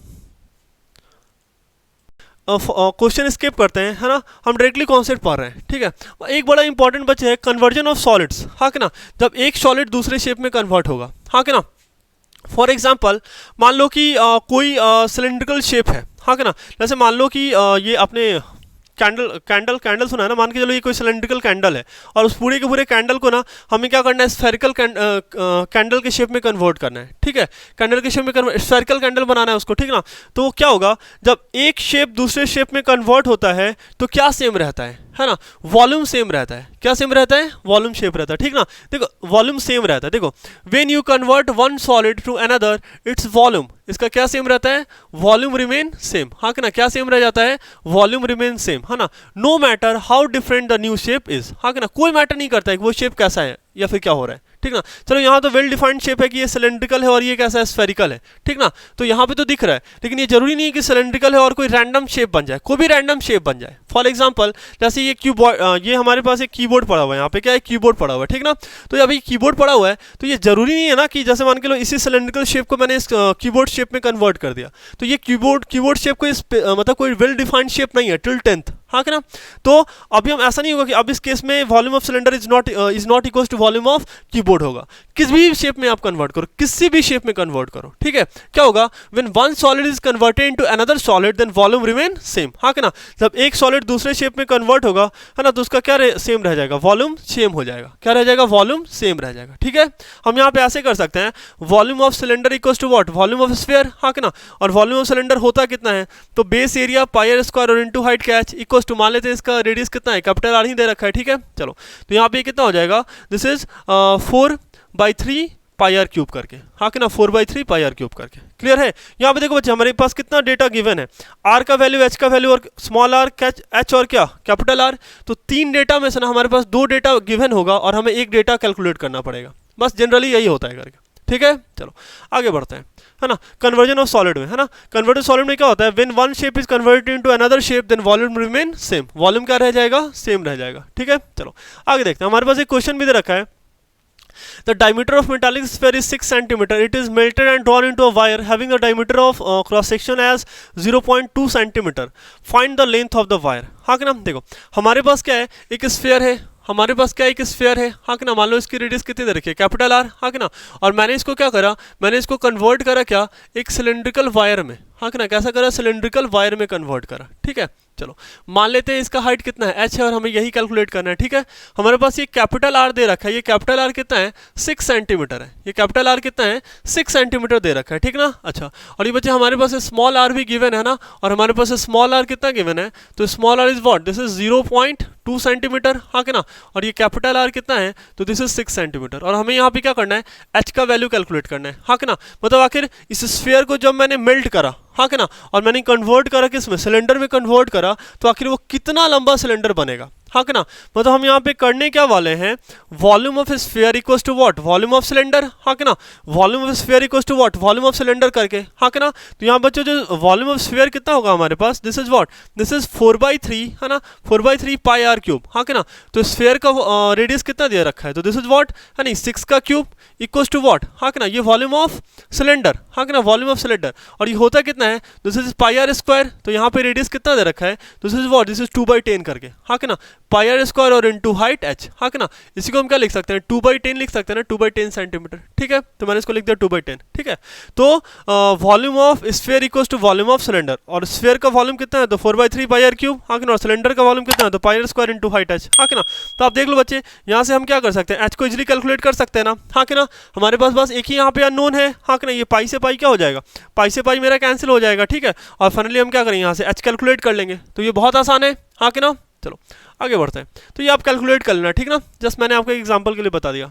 क्वेश्चन स्किप करते हैं, है ना, हम डायरेक्टली कॉन्सेप्ट पढ़ रहे हैं, ठीक है। एक बड़ा इंपॉर्टेंट बच्चे है कन्वर्जन ऑफ सॉलिड्स, हाँ कि ना, जब एक सॉलिड दूसरे शेप में कन्वर्ट होगा, हाँ कि ना। फॉर एग्जाम्पल मान लो कि कोई सिलेंड्रिकल शेप है, हाँ कि ना। जैसे मान लो कि ये अपने कैंडल सुना है ना, मान के चलो ये कोई सिलेंड्रिकल कैंडल है, और उस पूरे के पूरे कैंडल को ना हमें क्या करना है स्फेरिकल कैंडल के शेप में कन्वर्ट करना है, ठीक है। कैंडल के शेप में स्फेरिकल कैंडल बनाना है उसको, ठीक ना। तो क्या होगा जब एक शेप दूसरे शेप में कन्वर्ट होता है तो क्या सेम रहता है ना, वॉल्यूम सेम रहता है। क्या सेम रहता है? वॉल्यूम शेप रहता है, ठीक ना। देखो वॉल्यूम सेम रहता है। देखो when you convert one solid to another its volume, इसका क्या सेम रहता है? वॉल्यूम रिमेन सेम, हाँ कि ना, क्या सेम रह जाता है? वॉल्यूम रिमेन सेम, है ना। No matter how different the new shape is, हाँ कि ना, कोई मैटर नहीं करता है कि वो शेप कैसा है या फिर क्या हो रहा है, ठीक ना। चलो यहाँ तो वेल डिफाइंड शेप है कि ये सिलेंड्रिकल है और ये कैसा है? स्फेरिकल है, ठीक ना। तो यहाँ पे तो दिख रहा है, लेकिन ये जरूरी नहीं है कि सिलेंड्रिकल है और कोई रैंडम शेप बन जाए, कोई भी रैंडम शेप बन जाए। फॉर एग्जांपल जैसे ये कीबोर्ड, ये हमारे पास एक कीबोर्ड पड़ा हुआ है, यहाँ पे क्या है? कीबोर्ड पड़ा हुआ है, ठीक ना। तो अभी कीबोर्ड पड़ा हुआ है तो ये जरूरी नहीं है ना कि जैसे मान के लो इसी सिलेंड्रिकल शेप को मैंने इस कीबोर्ड शेप में कन्वर्ट कर दिया, तो ये कीबोर्ड शेप को मतलब कोई वेल डिफाइंड शेप नहीं है टिल 10th, हाँ कि ना। तो अभी हम ऐसा नहीं होगा कि अब इस केस में volume of cylinder is not equal to volume of cuboid होगा। किस भी शेप में आप कन्वर्ट करो, किसी भी शेप में कन्वर्ट करो, ठीक है। क्या होगा? When one solid is converted into another solid then volume remain same, हाँ कि ना। जब एक सॉलिड दूसरे शेप में कन्वर्ट होगा, है ना, तो उसका क्या सेम रह जाएगा? वॉल्यूम सेम हो जाएगा। क्या रह जाएगा? वॉल्यूम सेम रह जाएगा, ठीक है। हम यहाँ पे ऐसे कर सकते हैं, volume of cylinder equal to what? Volume of sphere, हाँ कि ना। और वॉल्यूम ऑफ सिलेंडर होता कितना है? तो base area pi are square और इनटू हाइट क्या है? इक्वल टू, मान लेते हैं इसका रेडियस कितना है? कैपिटल आर ही दे रखा है, ठीक है। चलो तो यहाँ पे कितना हो जाएगा? This is 4/3 pi are cube करके, हाँ कि ना, 4/3 पाई आर क्यूब करके। क्लियर है? यहाँ पे देखो बच्चे हमारे पास कितना डेटा गिवन है, आर का वैल्यू, एच का वैल्यू और स्मॉल आर, एच और क्या? Capital R. तो 3 डेटा में से ना हमारे पास 2 डेटा गिवन होगा और हमें 1 डेटा कैलकुलेट करना पड़ेगा, बस जनरली यही होता है करके, ठीक है। चलो आगे बढ़ते हैं, है ना। कन्वर्जन ऑफ सॉलिड में, है ना, कन्वर्जन सॉलिड में क्या होता है? When one shape is converted into another shape then volume remain same, volume क्या रह जाएगा? सेम रह जाएगा, ठीक है। चलो आगे देखते हैं, हमारे पास एक क्वेश्चन भी दे रखा है। The diameter of metallic sphere is 6 centimeter. It is melted and drawn into a wire having the diameter of cross section as 0.2 centimeter. Find the length of the wire. हाँ कि ना, देखो हमारे पास क्या है? एक स्फीयर है, हमारे पास क्या एक स्फीयर है, हाँ कि ना। मान लो इसकी रेडियस कितनी दे रखी है? कैपिटल आर, हाँ कि ना। और मैंने इसको क्या करा? मैंने इसको कन्वर्ट करा क्या? एक सिलेंड्रिकल वायर में, हाँ कि ना। कैसा करा? सिलेंड्रिकल वायर में कन्वर्ट करा, ठीक है। चलो मान लेते हैं इसका हाइट कितना है? एच है और हमें यही कैलकुलेट करना है, ठीक है। हमारे पास ये कैपिटल आर दे रखा है, ये कैपिटल आर कितना है? 6 सेंटीमीटर है। ये कैपिटल आर कितना है? 6 सेंटीमीटर दे रखा है, ठीक ना। अच्छा, और ये बच्चे हमारे पास स्मॉल आर भी गिवन है ना, और हमारे पास स्मॉल आर कितना गिवन है? तो small R is what? This is 0.2 centimetre, हाँ कि ना। और ये कैपिटल आर कितना है? तो दिस इज 6 सेंटीमीटर। और हमें यहाँ पे क्या करना है? एच का वैल्यू कैलकुलेट करना है, हाँ कि ना। मतलब आखिर इस स्फीयर को जब मैंने मेल्ट करा, हाँ कि ना, और मैंने कन्वर्ट करा किसमें? सिलेंडर में कन्वर्ट करा, तो आखिर वो कितना लंबा सिलेंडर बनेगा, हाँ कि ना। मतलब हम यहाँ पे करने क्या वाले हैं? Volume of sphere equals to what? Volume of cylinder, हाँ कि ना। Volume of sphere equals to what? Volume of cylinder करके, हाँ कि ना। तो यहाँ बच्चों जो वॉल्यूम ऑफ स्फीयर कितना होगा हमारे पास? This is what? This is 4/3, है ना, 4/3 पाई आर क्यूब, हाँ कि ना। तो स्फीयर का रेडियस कितना दिया रखा है? तो दिस इज व्हाट, है नहीं, 6 का क्यूब इक्वल्स टू व्हाट, हाँ कि ना। ये वॉल्यूम ऑफ सिलेंडर, हाँ कि ना, वॉल्यूम ऑफ सिलेंडर। और ये होता कितना है? This is pi are square. तो यहाँ पे रेडियस कितना दे रखा है? This is what? This is 2/10 करके, हाँ कि ना। पाई आर स्क्वायर और इनटू हाइट एच, हाँ कि ना। इसी को हम क्या लिख सकते हैं? 2/10 लिख सकते हैं ना, 2/10 सेंटीमीटर, ठीक है। तो मैंने इसको लिख दिया 2/10, ठीक है। तो volume of sphere equals to volume of cylinder, और स्फीयर का वॉल्यूम कितना है? तो 4/3 पाई आर क्यूब, हाँ कि ना। और सिलेंडर का वॉल्यूम कितना है? तो pi are square into height H, हाँ कि ना। तो आप देख लो बच्चे, यहाँ से हम क्या कर सकते हैं? एच को इजीली कैलकुलेट कर सकते हैं ना, हाँ कि ना। हमारे पास बस एक ही यहाँ पे अननोन है, हाँ कि ना। ये पाई से पाई क्या हो जाएगा? पाई से पाई मेरा कैंसिल हो जाएगा, ठीक है। और फाइनली हम क्या करेंगे? यहाँ से एच कैलकुलेट कर लेंगे, तो ये बहुत आसान है, हाँ कि ना। चलो आगे बढ़ते हैं, तो ये आप कैलकुलेट कर लेना, ठीक ना। जस्ट मैंने आपको एग्जांपल के लिए बता दिया।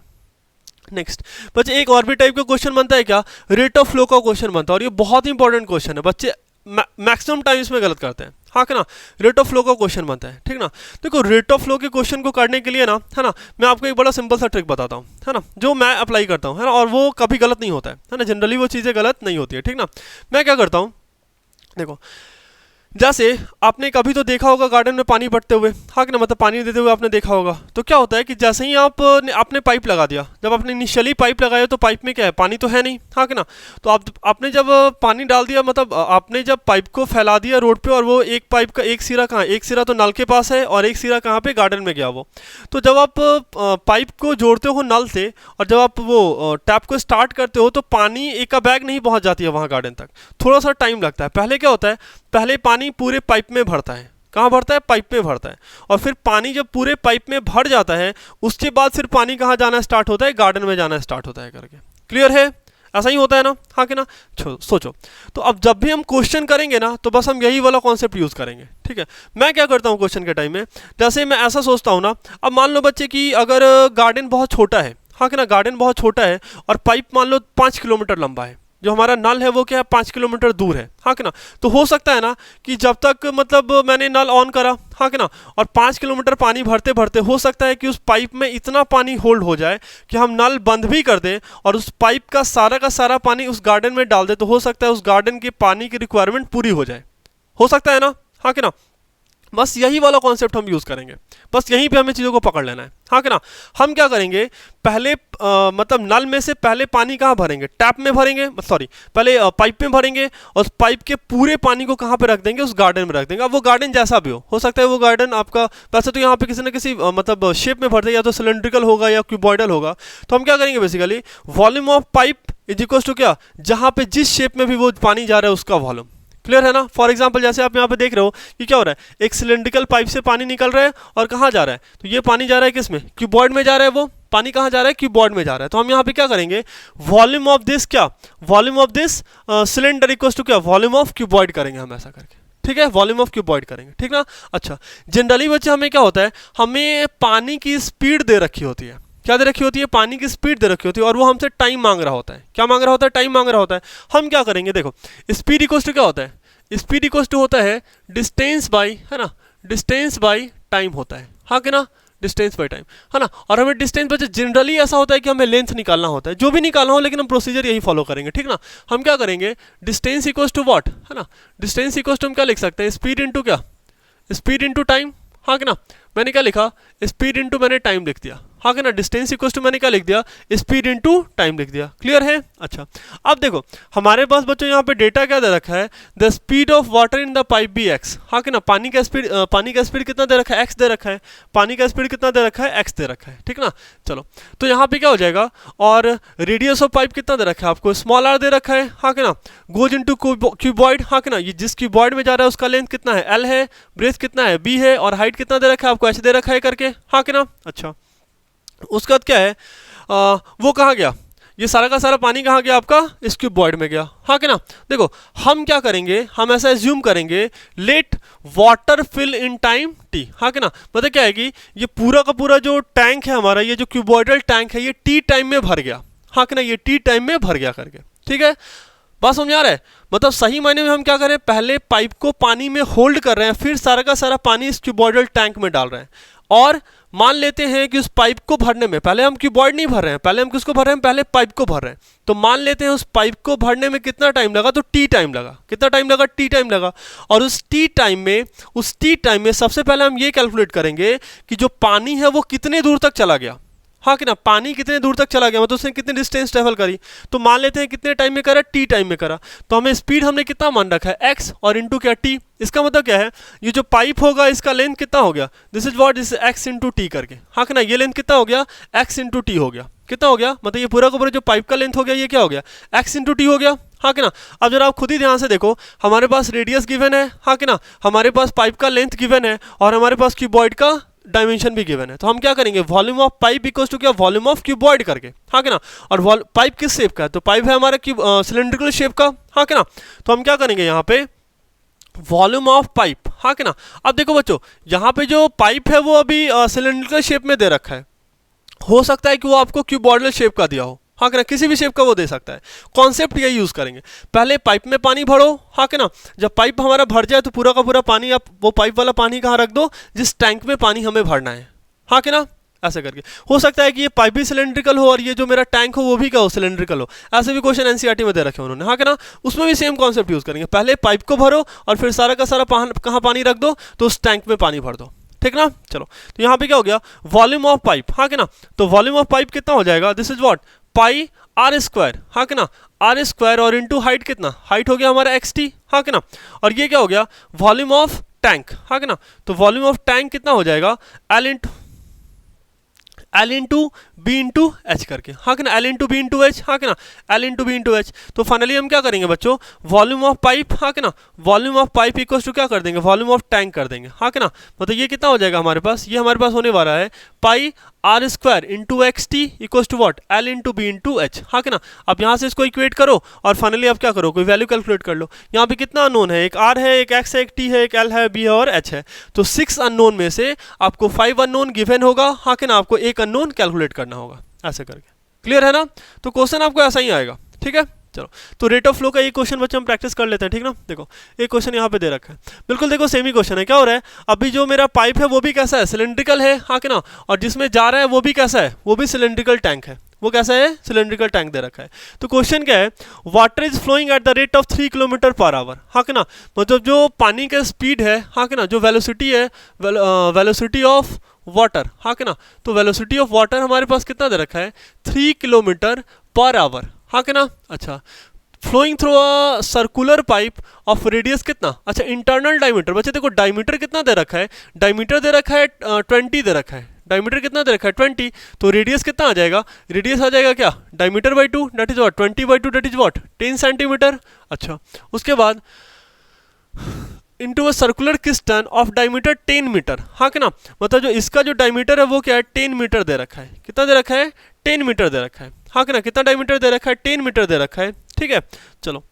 नेक्स्ट बच्चे एक और भी टाइप का क्वेश्चन बनता है क्या? रेट ऑफ फ्लो का क्वेश्चन बनता है, और ये बहुत इंपॉर्टेंट क्वेश्चन है। बच्चे मैक्सिमम टाइम इसमें गलत करते हैं, हाँ कि ना। रेट ऑफ फ्लो का क्वेश्चन बनता है, ठीक ना। देखो रेट ऑफ फ्लो के क्वेश्चन को करने के लिए ना, है ना, मैं आपको एक बड़ा सिंपल सा ट्रिक बताता हूँ, है ना, जो मैं अप्लाई करता हूँ, है ना। और वो कभी गलत नहीं होता है ना, जनरली वो चीज़ें गलत नहीं होती है, ठीक ना। मैं क्या करता हूँ, देखो जैसे आपने कभी तो देखा होगा गार्डन में पानी पटते हुए, हाँ कि ना, मतलब पानी देते हुए आपने देखा होगा। तो क्या होता है कि जैसे ही आपने पाइप लगा दिया, जब आपने इनिशियली पाइप लगाया तो पाइप में क्या है? पानी तो है नहीं, हाँ कि ना। तो आपने जब पानी डाल दिया, मतलब आपने जब पाइप को फैला दिया रोड पे, और वो एक पाइप का एक सिरा कहाँ? एक सिरा तो नल के पास है और एक सिरा कहाँ पे? गार्डन में गया वो। तो जब आप पाइप को जोड़ते हो नल से, और जब आप वो टैप को स्टार्ट करते हो, तो पानी एक का बैग नहीं पहुँच जाती है वहाँ गार्डन तक, थोड़ा सा टाइम लगता है। पहले क्या होता है? पहले पानी पूरे पाइप में भरता है, कहाँ भरता है? पाइप में भरता है। और फिर पानी जब पूरे पाइप में भर जाता है, उसके बाद फिर पानी कहाँ जाना स्टार्ट होता है? गार्डन में जाना स्टार्ट होता है करके। क्लियर है? ऐसा ही होता है ना, हाँ कि ना। सोचो, तो अब जब भी हम क्वेश्चन करेंगे ना तो बस हम यही वाला कॉन्सेप्ट यूज़ करेंगे, ठीक है। मैं क्या करता हूँ क्वेश्चन के टाइम में, जैसे मैं ऐसा सोचता हूँ ना, अब मान लो बच्चे कि अगर गार्डन बहुत छोटा है, हाँ कि ना, गार्डन बहुत छोटा है और पाइप मान लो 5 किलोमीटर लंबा है, जो हमारा नल है वो क्या है 5 किलोमीटर दूर है, हाँ कि ना। तो हो सकता है ना कि जब तक मतलब मैंने नल ऑन करा, हाँ कि ना, और 5 किलोमीटर पानी भरते भरते हो सकता है कि उस पाइप में इतना पानी होल्ड हो जाए कि हम नल बंद भी कर दें और उस पाइप का सारा पानी उस गार्डन में डाल दे, तो हो सकता है उस गार्डन की पानी की रिक्वायरमेंट पूरी हो जाए, हो सकता है ना, हाँ कि ना। बस यही वाला कॉन्सेप्ट हम यूज़ करेंगे, बस यहीं पे हमें चीज़ों को पकड़ लेना है, हाँ कि ना। हम क्या करेंगे, पहले मतलब नल में से पहले पानी कहाँ भरेंगे, टैप में भरेंगे, सॉरी पहले पाइप में भरेंगे और उस पाइप के पूरे पानी को कहाँ पे रख देंगे, उस गार्डन में रख देंगे। अब वो गार्डन जैसा भी हो सकता है वो गार्डन आपका, वैसे तो यहाँ पे किसी न किसी मतलब शेप में भरते, या तो सिलेंड्रिकल होगा या क्यूबॉइडल होगा। तो हम क्या करेंगे basically, volume of pipe is equals to क्या, जहाँ पे जिस शेप में भी वो पानी जा रहा है उसका वॉल्यूम, क्लियर है ना। फॉर एग्जांपल जैसे आप यहाँ पे देख रहे हो कि क्या हो रहा है, एक सिलेंड्रिकल पाइप से पानी निकल रहा है और कहाँ जा रहा है, तो ये पानी जा रहा है किस में, क्यूबॉइड में जा रहा है, वो पानी कहाँ जा रहा है, क्यूबॉइड में जा रहा है। तो हम यहाँ पे क्या करेंगे, वॉल्यूम ऑफ दिस क्या, volume of this cylinder equals to क्या, वॉल्यूम ऑफ क्यूबॉइड करेंगे हम ऐसा करके, ठीक है, वॉल्यूम ऑफ क्यूबॉइड करेंगे, ठीक ना। अच्छा, जनरली बच्चे हमें क्या होता है, हमें पानी की स्पीड दे रखी होती है, क्या दे रखी होती है, पानी की स्पीड दे रखी होती है और वो हमसे टाइम मांग रहा होता है, क्या मांग रहा होता है, टाइम मांग रहा होता है। हम क्या करेंगे, देखो स्पीड इक्वल्स टू क्या होता है, स्पीड इक्वल्स टू होता है डिस्टेंस बाई, है ना, डिस्टेंस बाई टाइम होता है, हाँ कि ना, डिस्टेंस बाई टाइम, है ना। और हमें डिस्टेंस बच्चे जनरली ऐसा होता है कि हमें लेंथ निकालना होता है, जो भी निकालना हो, लेकिन हम प्रोसीजर यही फॉलो करेंगे, ठीक ना। हम क्या करेंगे, डिस्टेंस इक्वल्स टू व्हाट, है ना, डिस्टेंस इक्वल्स टू हम क्या लिख सकते हैं, स्पीड इनटू क्या, स्पीड इनटू टाइम, हाँ कि ना। मैंने क्या लिखा, स्पीड इनटू मैंने टाइम लिख दिया, हाँ कि ना। डिस्टेंस इक्वल्स टू मैंने क्या लिख दिया, स्पीड इनटू टाइम लिख दिया, क्लियर है। अच्छा, अब देखो हमारे पास बच्चों यहाँ पे डेटा क्या दे रखा है, the speed of water in the pipe be X, हाँ कि ना। पानी का स्पीड कितना दे रखा है, एक्स दे रखा है, पानी का स्पीड कितना दे रखा है, एक्स दे रखा है, ठीक ना। चलो, तो यहाँ पे क्या हो जाएगा, और रेडियस ऑफ पाइप कितना दे रखा है आपको, स्मॉल आर दे रखा है, हाँ कि ना। गोज इनटू क्यूबॉइड, हाँ कि ना, ये जिस क्यूबॉइड में जा रहा है उसका लेंथ कितना है, एल है, ब्रेथ कितना है, बी है, और हाइट कितना दे रखा है आपको, एच दे रखा है करके, हाँ कि ना। अच्छा, उसका क्या है, वो कहाँ गया, ये सारा का सारा पानी कहाँ गया आपका, इस क्यूबॉइड में गया, हाँ कि ना। देखो हम क्या करेंगे, हम ऐसा एज्यूम करेंगे, let water fill in time T, हाँ कि ना। मतलब क्या है कि ये पूरा का पूरा जो टैंक है हमारा, ये जो क्यूबॉइडल टैंक है, ये टी टाइम में भर गया, हाँ कि ना, ये टी टाइम में भर गया करके, ठीक है। बात समझ आ रहा है, मतलब सही मायने में हम क्या कर रहे हैं, पहले पाइप को पानी में होल्ड कर रहे हैं, फिर सारा का सारा पानी इस क्यूबॉइडल टैंक में डाल रहे हैं। और मान लेते हैं कि उस पाइप को भरने में, पहले हम क्यूबॉइड नहीं भर रहे हैं, पहले हम किसको भर रहे हैं, पहले पाइप को भर रहे हैं। तो मान लेते हैं उस पाइप को भरने में कितना टाइम लगा, तो टी टाइम लगा, कितना टाइम लगा, टी टाइम लगा। और उस टी टाइम में सबसे पहले हम ये कैलकुलेट करेंगे कि जो पानी है वो कितने दूर तक चला गया, हाँ कि ना। पानी कितने दूर तक चला गया, मतलब उसने कितनी डिस्टेंस ट्रेवल करी। तो मान लेते हैं कितने टाइम में करा, टी टाइम में करा। तो हमें स्पीड हमने कितना मान रखा है, एक्स, और इनटू क्या, टी। इसका मतलब क्या है, ये जो पाइप होगा इसका लेंथ कितना हो गया, this is what, this x into T करके, हाँ कि ना। ये लेंथ कितना हो गया, एक्स इंटू टी हो गया, कितना हो गया, मतलब ये पूरा का पूरा जो पाइप का लेंथ हो गया, ये क्या हो गया, एक्स इंटू टी हो गया, हाँ कि ना। अब जरा आप खुद ही ध्यान से देखो, हमारे पास रेडियस गिवन है, हाँ कि ना, हमारे पास पाइप का लेंथ गिवन है, और हमारे पास क्यूबॉइड का डायमेंशन भी गिवन है। तो हम क्या करेंगे, volume of pipe equals to क्या, वॉल्यूम ऑफ क्यूबॉइड करके, हाँ कि ना। और पाइप किस शेप का है, तो पाइप है हमारा सिलेंड्रिकल शेप का, हाँ कि ना। तो हम क्या करेंगे यहाँ पे, वॉल्यूम ऑफ पाइप, हाँ कि ना। अब देखो बच्चों, यहाँ पे जो पाइप है वो अभी सिलेंड्रिकल शेप में दे रखा है, हो सकता है कि वो आपको क्यूबॉइडल शेप का दिया हो, हाँ कि ना, किसी भी शेप का वो दे सकता है। कॉन्सेप्ट यही यूज़ करेंगे, पहले पाइप में पानी भरो, हाँ कि ना। जब पाइप हमारा भर जाए तो पूरा का पूरा पानी आप वो पाइप वाला पानी कहाँ रख दो, जिस टैंक में पानी हमें भरना है, हाँ कि ना। ऐसे करके हो सकता है कि ये पाइप भी सिलेंड्रिकल हो और ये जो मेरा टैंक हो वो भी क्या हो, सिलेंड्रिकल हो। ऐसे भी क्वेश्चन एनसीईआरटी में दे रखे उन्होंने, हाँ कि ना। उसमें भी सेम कॉन्सेप्ट यूज़ करेंगे, पहले पाइप को भरो और फिर सारा का सारा कहाँ पानी रख दो, तो उस टैंक में पानी भर दो, ठीक ना। चलो, तो यहाँ पे क्या हो गया, वॉल्यूम ऑफ पाइप, हाँ कि ना। तो वॉल्यूम ऑफ पाइप कितना हो जाएगा, this is what, pi are square, हाँ कि ना, आर स्क्वायर, और इनटू हाइट कितना, हाइट हो गया हमारा एक्स टी, हाँ कि ना। और ये क्या हो गया, वॉल्यूम ऑफ टैंक, हाँ कि ना। तो वॉल्यूम ऑफ टैंक कितना हो जाएगा, L into B into H करके, हाँ कि ना, L into B into H, हाँ कि ना, L into B into H. तो फाइनली हम क्या करेंगे बच्चों, वॉल्यूम ऑफ पाइप, हाँ कि ना, volume of pipe equal to क्या कर देंगे, वॉल्यूम ऑफ टैंक कर देंगे, हाँ कि ना। मतलब ये कितना हो जाएगा हमारे पास, ये हमारे पास होने वाला है pi are square into X T equal to what, L into B into H, हाँ कि ना। अब यहाँ से इसको इक्वेट करो और फाइनली आप क्या करो, कोई वैल्यू कैलकुलेट कर लो। यहाँ पे कितना अननोन है, एक आर है, एक एक्स है, एक टी है, एक एल है, बी है और एच है। तो 6 अननोन में से आपको 5 अननोन गिवन होगा, हाँ कि ना, आपको एक अननोन कैलकुलेट करना होगा, ऐसे करके। क्लियर है ना। तो क्वेश्चन आपको ऐसा ही आएगा, ठीक है। चलो, तो रेट ऑफ फ्लो का ये क्वेश्चन बच्चे हम प्रैक्टिस कर लेते हैं, ठीक ना। देखो एक क्वेश्चन यहाँ पे दे रखा है, बिल्कुल देखो सेम ही क्वेश्चन है। क्या हो रहा है, अभी जो मेरा पाइप है वो भी कैसा है, सिलेंड्रिकल है, हाँ कि ना, और जिसमें जा रहा है वो भी कैसा है, वो भी सिलेंड्रिकल टैंक है। वो कैसा है, सिलेंड्रिकल टैंक दे रखा है। तो क्वेश्चन क्या है, water is flowing at the rate of 3 kilometre per hour, हाँ कि ना। मतलब जो पानी का स्पीड है, हाँ कि ना, जो वेलोसिटी है, वेलोसिटी ऑफ वाटर, हाँ कि ना। तो वेलोसिटी ऑफ वाटर हमारे पास कितना दे रखा है, 3 किलोमीटर पर आवर, हाँ कि ना। अच्छा, flowing through a circular pipe of radius कितना, अच्छा इंटरनल डायमीटर, बच्चे देखो डायमीटर कितना दे रखा है, डायमीटर दे रखा है 20 दे रखा है, डायमीटर कितना दे रखा है 20। तो रेडियस कितना आ जाएगा, रेडियस आ जाएगा क्या, diameter by 2 that is what, 20 by 2 that is what, 10 centimetre. अच्छा, उसके बाद into a circular cistern of diameter 10 metre, हाँ कि ना। मतलब जो इसका जो डायमीटर है वो क्या है, 10 मीटर दे रखा है। कितना दे रखा है, 10 मीटर दे रखा है, हाँ कि ना। कितना डायमीटर दे रखा है, 10 मीटर दे रखा है, ठीक है। चलो,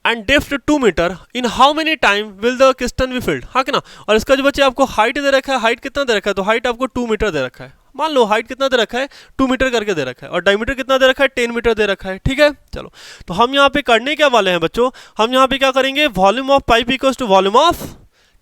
and depth 2 metre, in how many time will the cistern be filled, हाँ कि ना। और इसका जो बच्चे आपको हाइट दे रखा है, हाइट कितना दे रखा है, तो हाइट आपको 2 मीटर दे रखा है। मान लो हाइट कितना दे रखा है, 2 मीटर करके दे रखा है, और डायमीटर कितना दे रखा है, 10 मीटर दे रखा है, ठीक है। चलो, तो हम यहाँ पे करने क्या वाले हैं बच्चों, हम यहाँ पे क्या करेंगे, volume of pipe equals to volume of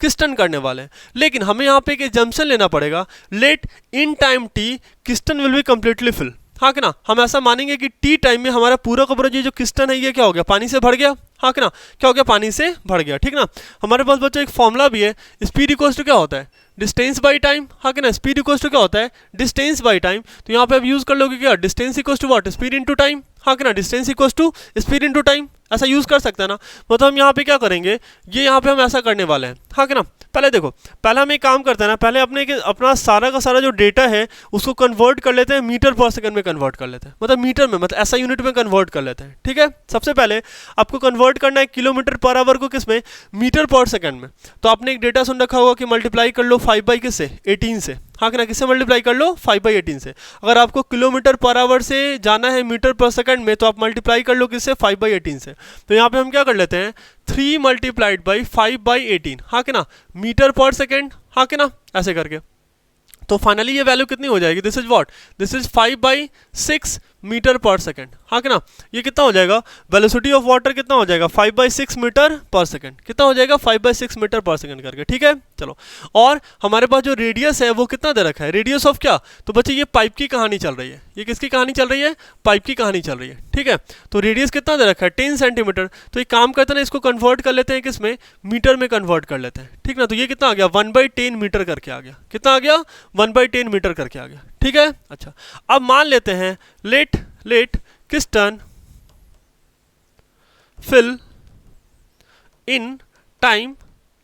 cistern करने वाले हैं। लेकिन हमें यहाँ पे एक जंक्शन लेना पड़ेगा, let in time t cistern will be completely fill, हाँ कि ना। हम ऐसा मानेंगे कि टी टाइम में हमारा पूरा का पूरा ये जो किस्टन है ये क्या हो गया, पानी से भर गया, हाँ कि ना। क्या हो गया, पानी से भर गया, ठीक ना। हमारे पास बच्चों एक फॉर्मूला भी है, स्पीड इक्वल्स टू क्या होता है, डिस्टेंस बाई टाइम, हाँ कि ना। स्पीड इक्वल्स टू क्या होता है, डिस्टेंस बाई टाइम। तो यहाँ पे आप यूज कर लोगे क्या, distance equals to what, speed into time, हाँ कि ना। Distance equals to speed into time, ऐसा यूज कर सकते हैं ना। मतलब हम यहाँ पे क्या करेंगे, ये यहाँ पे हम ऐसा करने वाले हैं, हाँ कि ना। पहले देखो, पहले हम एक काम करते हैं ना, पहले अपना सारा का सारा जो डेटा है उसको कन्वर्ट कर लेते हैं, मीटर पर सेकंड में कन्वर्ट कर लेते हैं, मतलब मीटर में, मतलब ऐसा यूनिट में कन्वर्ट कर लेते हैं, ठीक है। सबसे पहले आपको कन्वर्ट करना है किलोमीटर पर आवर को किस में, मीटर पर सेकंड में। तो आपने एक डेटा सुन रखा होगा कि मल्टीप्लाई कर लो 5 बाई किससे, 18 से, हाँ कि ना। किससे मल्टीप्लाई कर लो, 5 बाई 18 से। अगर आपको किलोमीटर पर आवर से जाना है मीटर पर सेकंड में, तो आप मल्टीप्लाई कर लो किससे, 5 बाई 18 से। तो यहाँ पे हम क्या कर लेते हैं, 3 मल्टीप्लाइड बाई 5 बाई 18, हाँ कि ना, मीटर पर सेकेंड, हाँ कि ना, ऐसे करके। तो फाइनली ये वैल्यू कितनी हो जाएगी, this is what, this is 5 by 6 metre per second, हाँ कि ना। ये कितना हो जाएगा, वेलोसिटी ऑफ वाटर कितना हो जाएगा, 5 बाई 6 मीटर पर सेकंड, कितना हो जाएगा, 5 बाई 6 मीटर पर सेकंड करके, ठीक है। चलो, और हमारे पास जो रेडियस है वो कितना दे रखा है, रेडियस ऑफ क्या, तो बच्चे ये पाइप की कहानी चल रही है, ये किसकी कहानी चल रही है, पाइप की कहानी चल रही है, ठीक है। तो रेडियस कितना दे रखा है, 10 सेंटीमीटर। तो एक काम करते हैं ना, इसको कन्वर्ट कर लेते हैं किस में, मीटर में कन्वर्ट कर लेते हैं, ठीक ना। तो ये कितना आ गया, 1/10 मीटर करके आ गया, कितना आ गया, 1/10 मीटर करके आ गया, ठीक है। अच्छा, अब मान लेते हैं let cistern fill in time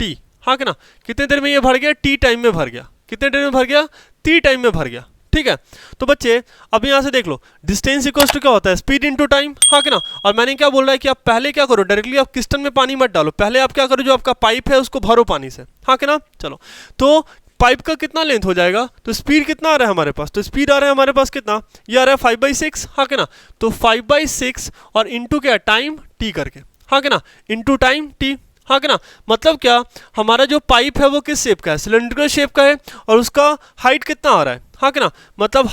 T, हाँ कि ना। कितने देर में ये भर गया, टी टाइम में भर गया, कितने देर में भर गया, टी टाइम में भर गया, ठीक है। तो बच्चे अब यहाँ से देख लो, डिस्टेंस इक्वल्स टू क्या होता है, स्पीड इनटू टाइम, हाँ कि ना। और मैंने क्या बोल रहा है कि आप पहले क्या करो, डायरेक्टली आप किस्टन में पानी मत डालो, पहले आप क्या करो, जो आपका पाइप है उसको भरो पानी से, हाँ कि ना। चलो, तो पाइप का कितना लेंथ हो जाएगा, तो स्पीड कितना आ रहा है हमारे पास, तो स्पीड आ रहा है हमारे पास कितना, ये आ रहा है 5 बाई 6, हाँ कि ना। तो 5 बाई 6 और इंटू क्या, टाइम टी करके, हाँ कि ना, इंटू टाइम टी, हाँ कि ना। मतलब क्या, हमारा जो पाइप है वो किस शेप का है, सिलेंड्रिकल शेप का है, और उसका हाइट कितना आ रहा है, हाँ कि ना। मतलब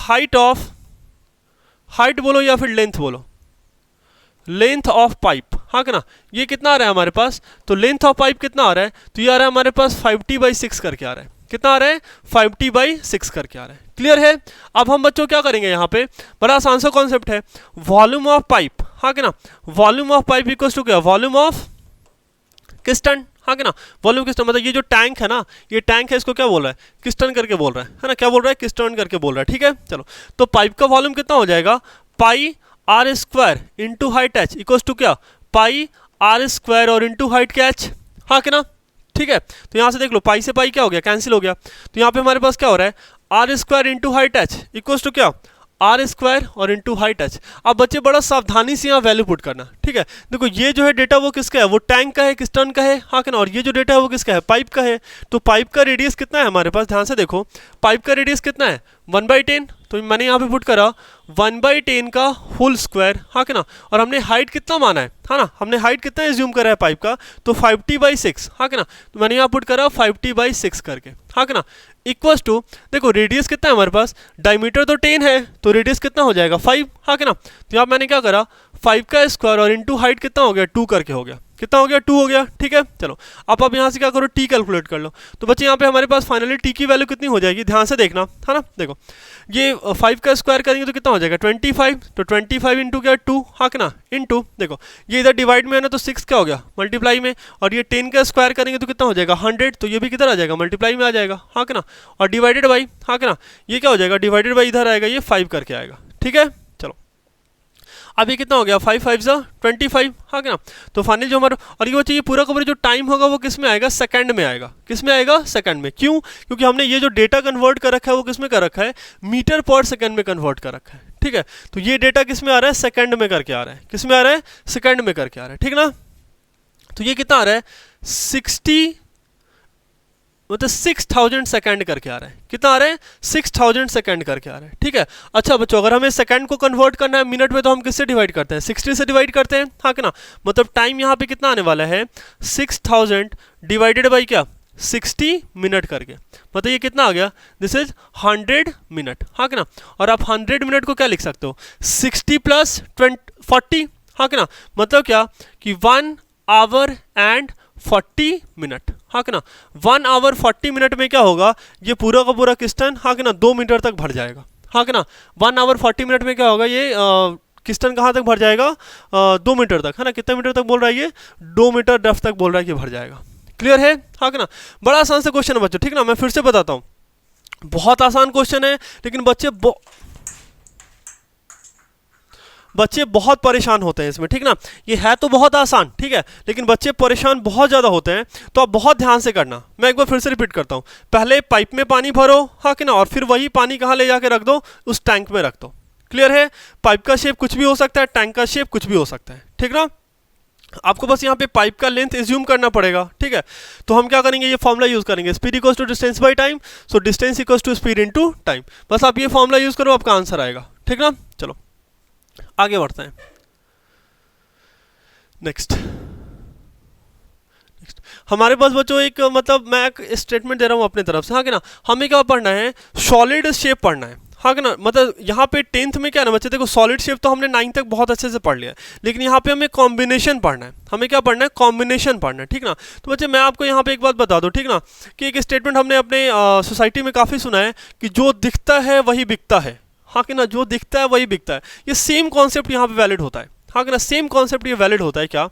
हाइट बोलो या फिर लेंथ बोलो, लेंथ ऑफ पाइप, हाँ कि ना। ये कितना आ रहा है हमारे पास, तो लेंथ ऑफ पाइप कितना आ रहा है, तो ये आ रहा है हमारे पास 5t बाई 6 करके आ रहा है, कितना आ रहा है, 5t बाई 6 करके आ रहा है, क्लियर है। अब हम बच्चों क्या करेंगे, यहाँ पे बड़ा आसान सा कॉन्सेप्ट है, वॉल्यूम ऑफ पाइप, हाँ कि ना। Volume of pipe equals to क्या, वॉल्यूम ऑफ किस्टन, हाँ कि ना। वॉल्यूम किस्टन मतलब ये जो टैंक है ना, ये टैंक है, इसको क्या बोल रहा है, किस्टन करके बोल रहा है ना, क्या बोल रहा है, किस्टन करके बोल रहा है, ठीक है। चलो, तो पाइप का वॉल्यूम कितना हो जाएगा, pi are square into height H equals to क्या, पाई आर स्क्वायर और इंटू हाइट क्या एच, हाँ कि ना, ठीक है। तो यहाँ से देख लो, पाई से पाई क्या हो गया, कैंसिल हो गया। तो यहाँ पे हमारे पास क्या हो रहा है, r square into height H equals to क्या, आर स्क्वायर और इंटू हाइट एच। अब बच्चे बड़ा सावधानी से यहाँ वैल्यू पुट करना, ठीक है। देखो ये जो है डेटा वो किसका है, वो टैंक का है, किस टन का है, हाँ कि ना। और ये जो डेटा है वो किसका है, पाइप का है। तो पाइप का रेडियस कितना है हमारे पास, ध्यान से देखो, पाइप का रेडियस कितना है 1/10। तो मैंने यहाँ पे पुट करा 1/10 का होल स्क्वायर, हाँ कि ना। और हमने हाइट कितना माना है, हाँ ना, हमने हाइट कितना एज्यूम करा है पाइप का, तो 5t/6, हाँ कि ना। तो मैंने यहाँ पुट करा 5t/6 करके, हाँ कि ना, इक्वल्स टू, देखो रेडियस कितना है हमारे पास, डायमीटर तो 10 है, तो रेडियस कितना हो जाएगा 5, हाँ कि ना। तो यहाँ मैंने क्या करा 5 का स्क्वायर और इंटू हाइट कितना हो गया 2 करके हो गया, कितना हो गया 2 हो गया, ठीक है। चलो अब यहाँ से क्या करो, टी कैलकुलेट कर लो। तो बच्चे यहाँ पे हमारे पास फाइनली टी की वैल्यू कितनी हो जाएगी, ध्यान से देखना, है ना। देखो ये 5 का स्क्वायर करेंगे तो कितना हो जाएगा 25, तो 25 इंटू क्या 2, हाँ कि ना, इंटू देखो ये इधर डिवाइड में है ना, तो 6 क्या हो गया मल्टीप्लाई में, और ये 10 का स्क्वायर करेंगे तो कितना हो जाएगा 100, तो ये भी किधर आ जाएगा मल्टीप्लाई में आ जाएगा, हाँ कि ना। और डिवाइडेड बाई, हाँ कि ना, ये क्या हो जाएगा डिवाइडेड बाई इधर आएगा, ये 5 करके आएगा, ठीक है। चलो अब ये कितना हो गया 5 5 25, हाँ क्या ना। तो फाइनल जो हमारा, और ये चाहिए पूरा का पूरा जो टाइम होगा वो किस में आएगा, सेकंड में आएगा, किस में आएगा सेकंड में। क्यों, क्योंकि हमने ये जो डेटा कन्वर्ट कर रखा है वो किस में कर रखा है, मीटर पर सेकंड में कन्वर्ट कर रखा है, ठीक है। तो ये डेटा किस में आ रहा है, सेकंड में करके आ रहा है, किस में आ रहा है, सेकंड में करके आ रहा है, ठीक ना। तो ये कितना आ रहा है 60, मतलब 6000 सेकंड करके आ रहा है, कितना आ रहा है 6000 सेकंड करके आ रहा है, ठीक है। अच्छा बच्चों अगर हमें सेकंड को कन्वर्ट करना है मिनट में, तो हम किससे डिवाइड करते हैं, 60 से डिवाइड करते हैं, हाँ कि ना। मतलब टाइम यहाँ पे कितना आने वाला है 6000 डिवाइडेड बाई क्या 60 मिनट करके, मतलब ये कितना आ गया, दिस इज 100 मिनट, हाँ कि ना। और आप 100 मिनट को क्या लिख सकते हो 60 प्लस 40, हाँ कि ना। मतलब क्या कि 1 आवर एंड 40 मिनट, हाँ कि ना। 1 आवर 40 मिनट में क्या होगा, ये पूरा का पूरा किस्टन, हाँ कि ना 2 मीटर तक भर जाएगा, हाँ कि ना। 1 आवर 40 मिनट में क्या होगा, ये किस्टन कहाँ तक भर जाएगा 2 मीटर तक, है ना। कितने मीटर तक बोल रहा है ये 2 मीटर डेप्थ तक बोल रहा है कि भर जाएगा, क्लियर है, हाँ कि ना। बड़ा आसान से क्वेश्चन है बच्चों, ठीक ना। मैं फिर से बताता हूँ, बहुत आसान क्वेश्चन है, लेकिन बच्चे बहुत परेशान होते हैं इसमें, ठीक ना। ये है तो बहुत आसान, ठीक है, लेकिन बच्चे परेशान बहुत ज़्यादा होते हैं, तो आप बहुत ध्यान से करना। मैं एक बार फिर से रिपीट करता हूँ, पहले पाइप में पानी भरो, हाँ कि ना, और फिर वही पानी कहाँ ले जाके रख दो, उस टैंक में रख दो, क्लियर है। पाइप का शेप कुछ भी हो सकता है, टैंक का शेप कुछ भी हो सकता है, ठीक ना। आपको बस यहाँ पे पाइप का लेंथ एज्यूम करना पड़ेगा, ठीक है। तो हम क्या करेंगे, ये फॉर्मूला यूज करेंगे, speed equals to distance by time, so distance equals to speed into time. बस आप ये फॉर्मूला यूज करो, आपका आंसर आएगा, ठीक ना। चलो आगे बढ़ते हैं, नेक्स्ट हमारे पास बच्चों एक, मतलब मैं एक स्टेटमेंट दे रहा हूँ अपने तरफ से, हाँ कि ना। हमें क्या पढ़ना है, सॉलिड शेप पढ़ना है, हाँ कि ना। मतलब यहाँ पे 10th में क्या है ना बच्चे, देखो सॉलिड शेप तो हमने 9th तक बहुत अच्छे से पढ़ लिया है, लेकिन यहाँ पे हमें कॉम्बिनेशन पढ़ना है, हमें क्या पढ़ना है, कॉम्बिनेशन पढ़ना है, ठीक ना। तो बच्चे मैं आपको यहाँ पे एक बात बता दूँ, ठीक ना, कि एक स्टेटमेंट हमने अपने सोसाइटी में काफ़ी सुना है कि जो दिखता है वही बिकता है, हाँ कि ना, जो दिखता है वही बिकता है। ये सेम कॉन्सेप्ट यहाँ पे वैलिड होता है, हाँ कि ना, सेम कॉन्सेप्ट ये वैलिड होता है क्या,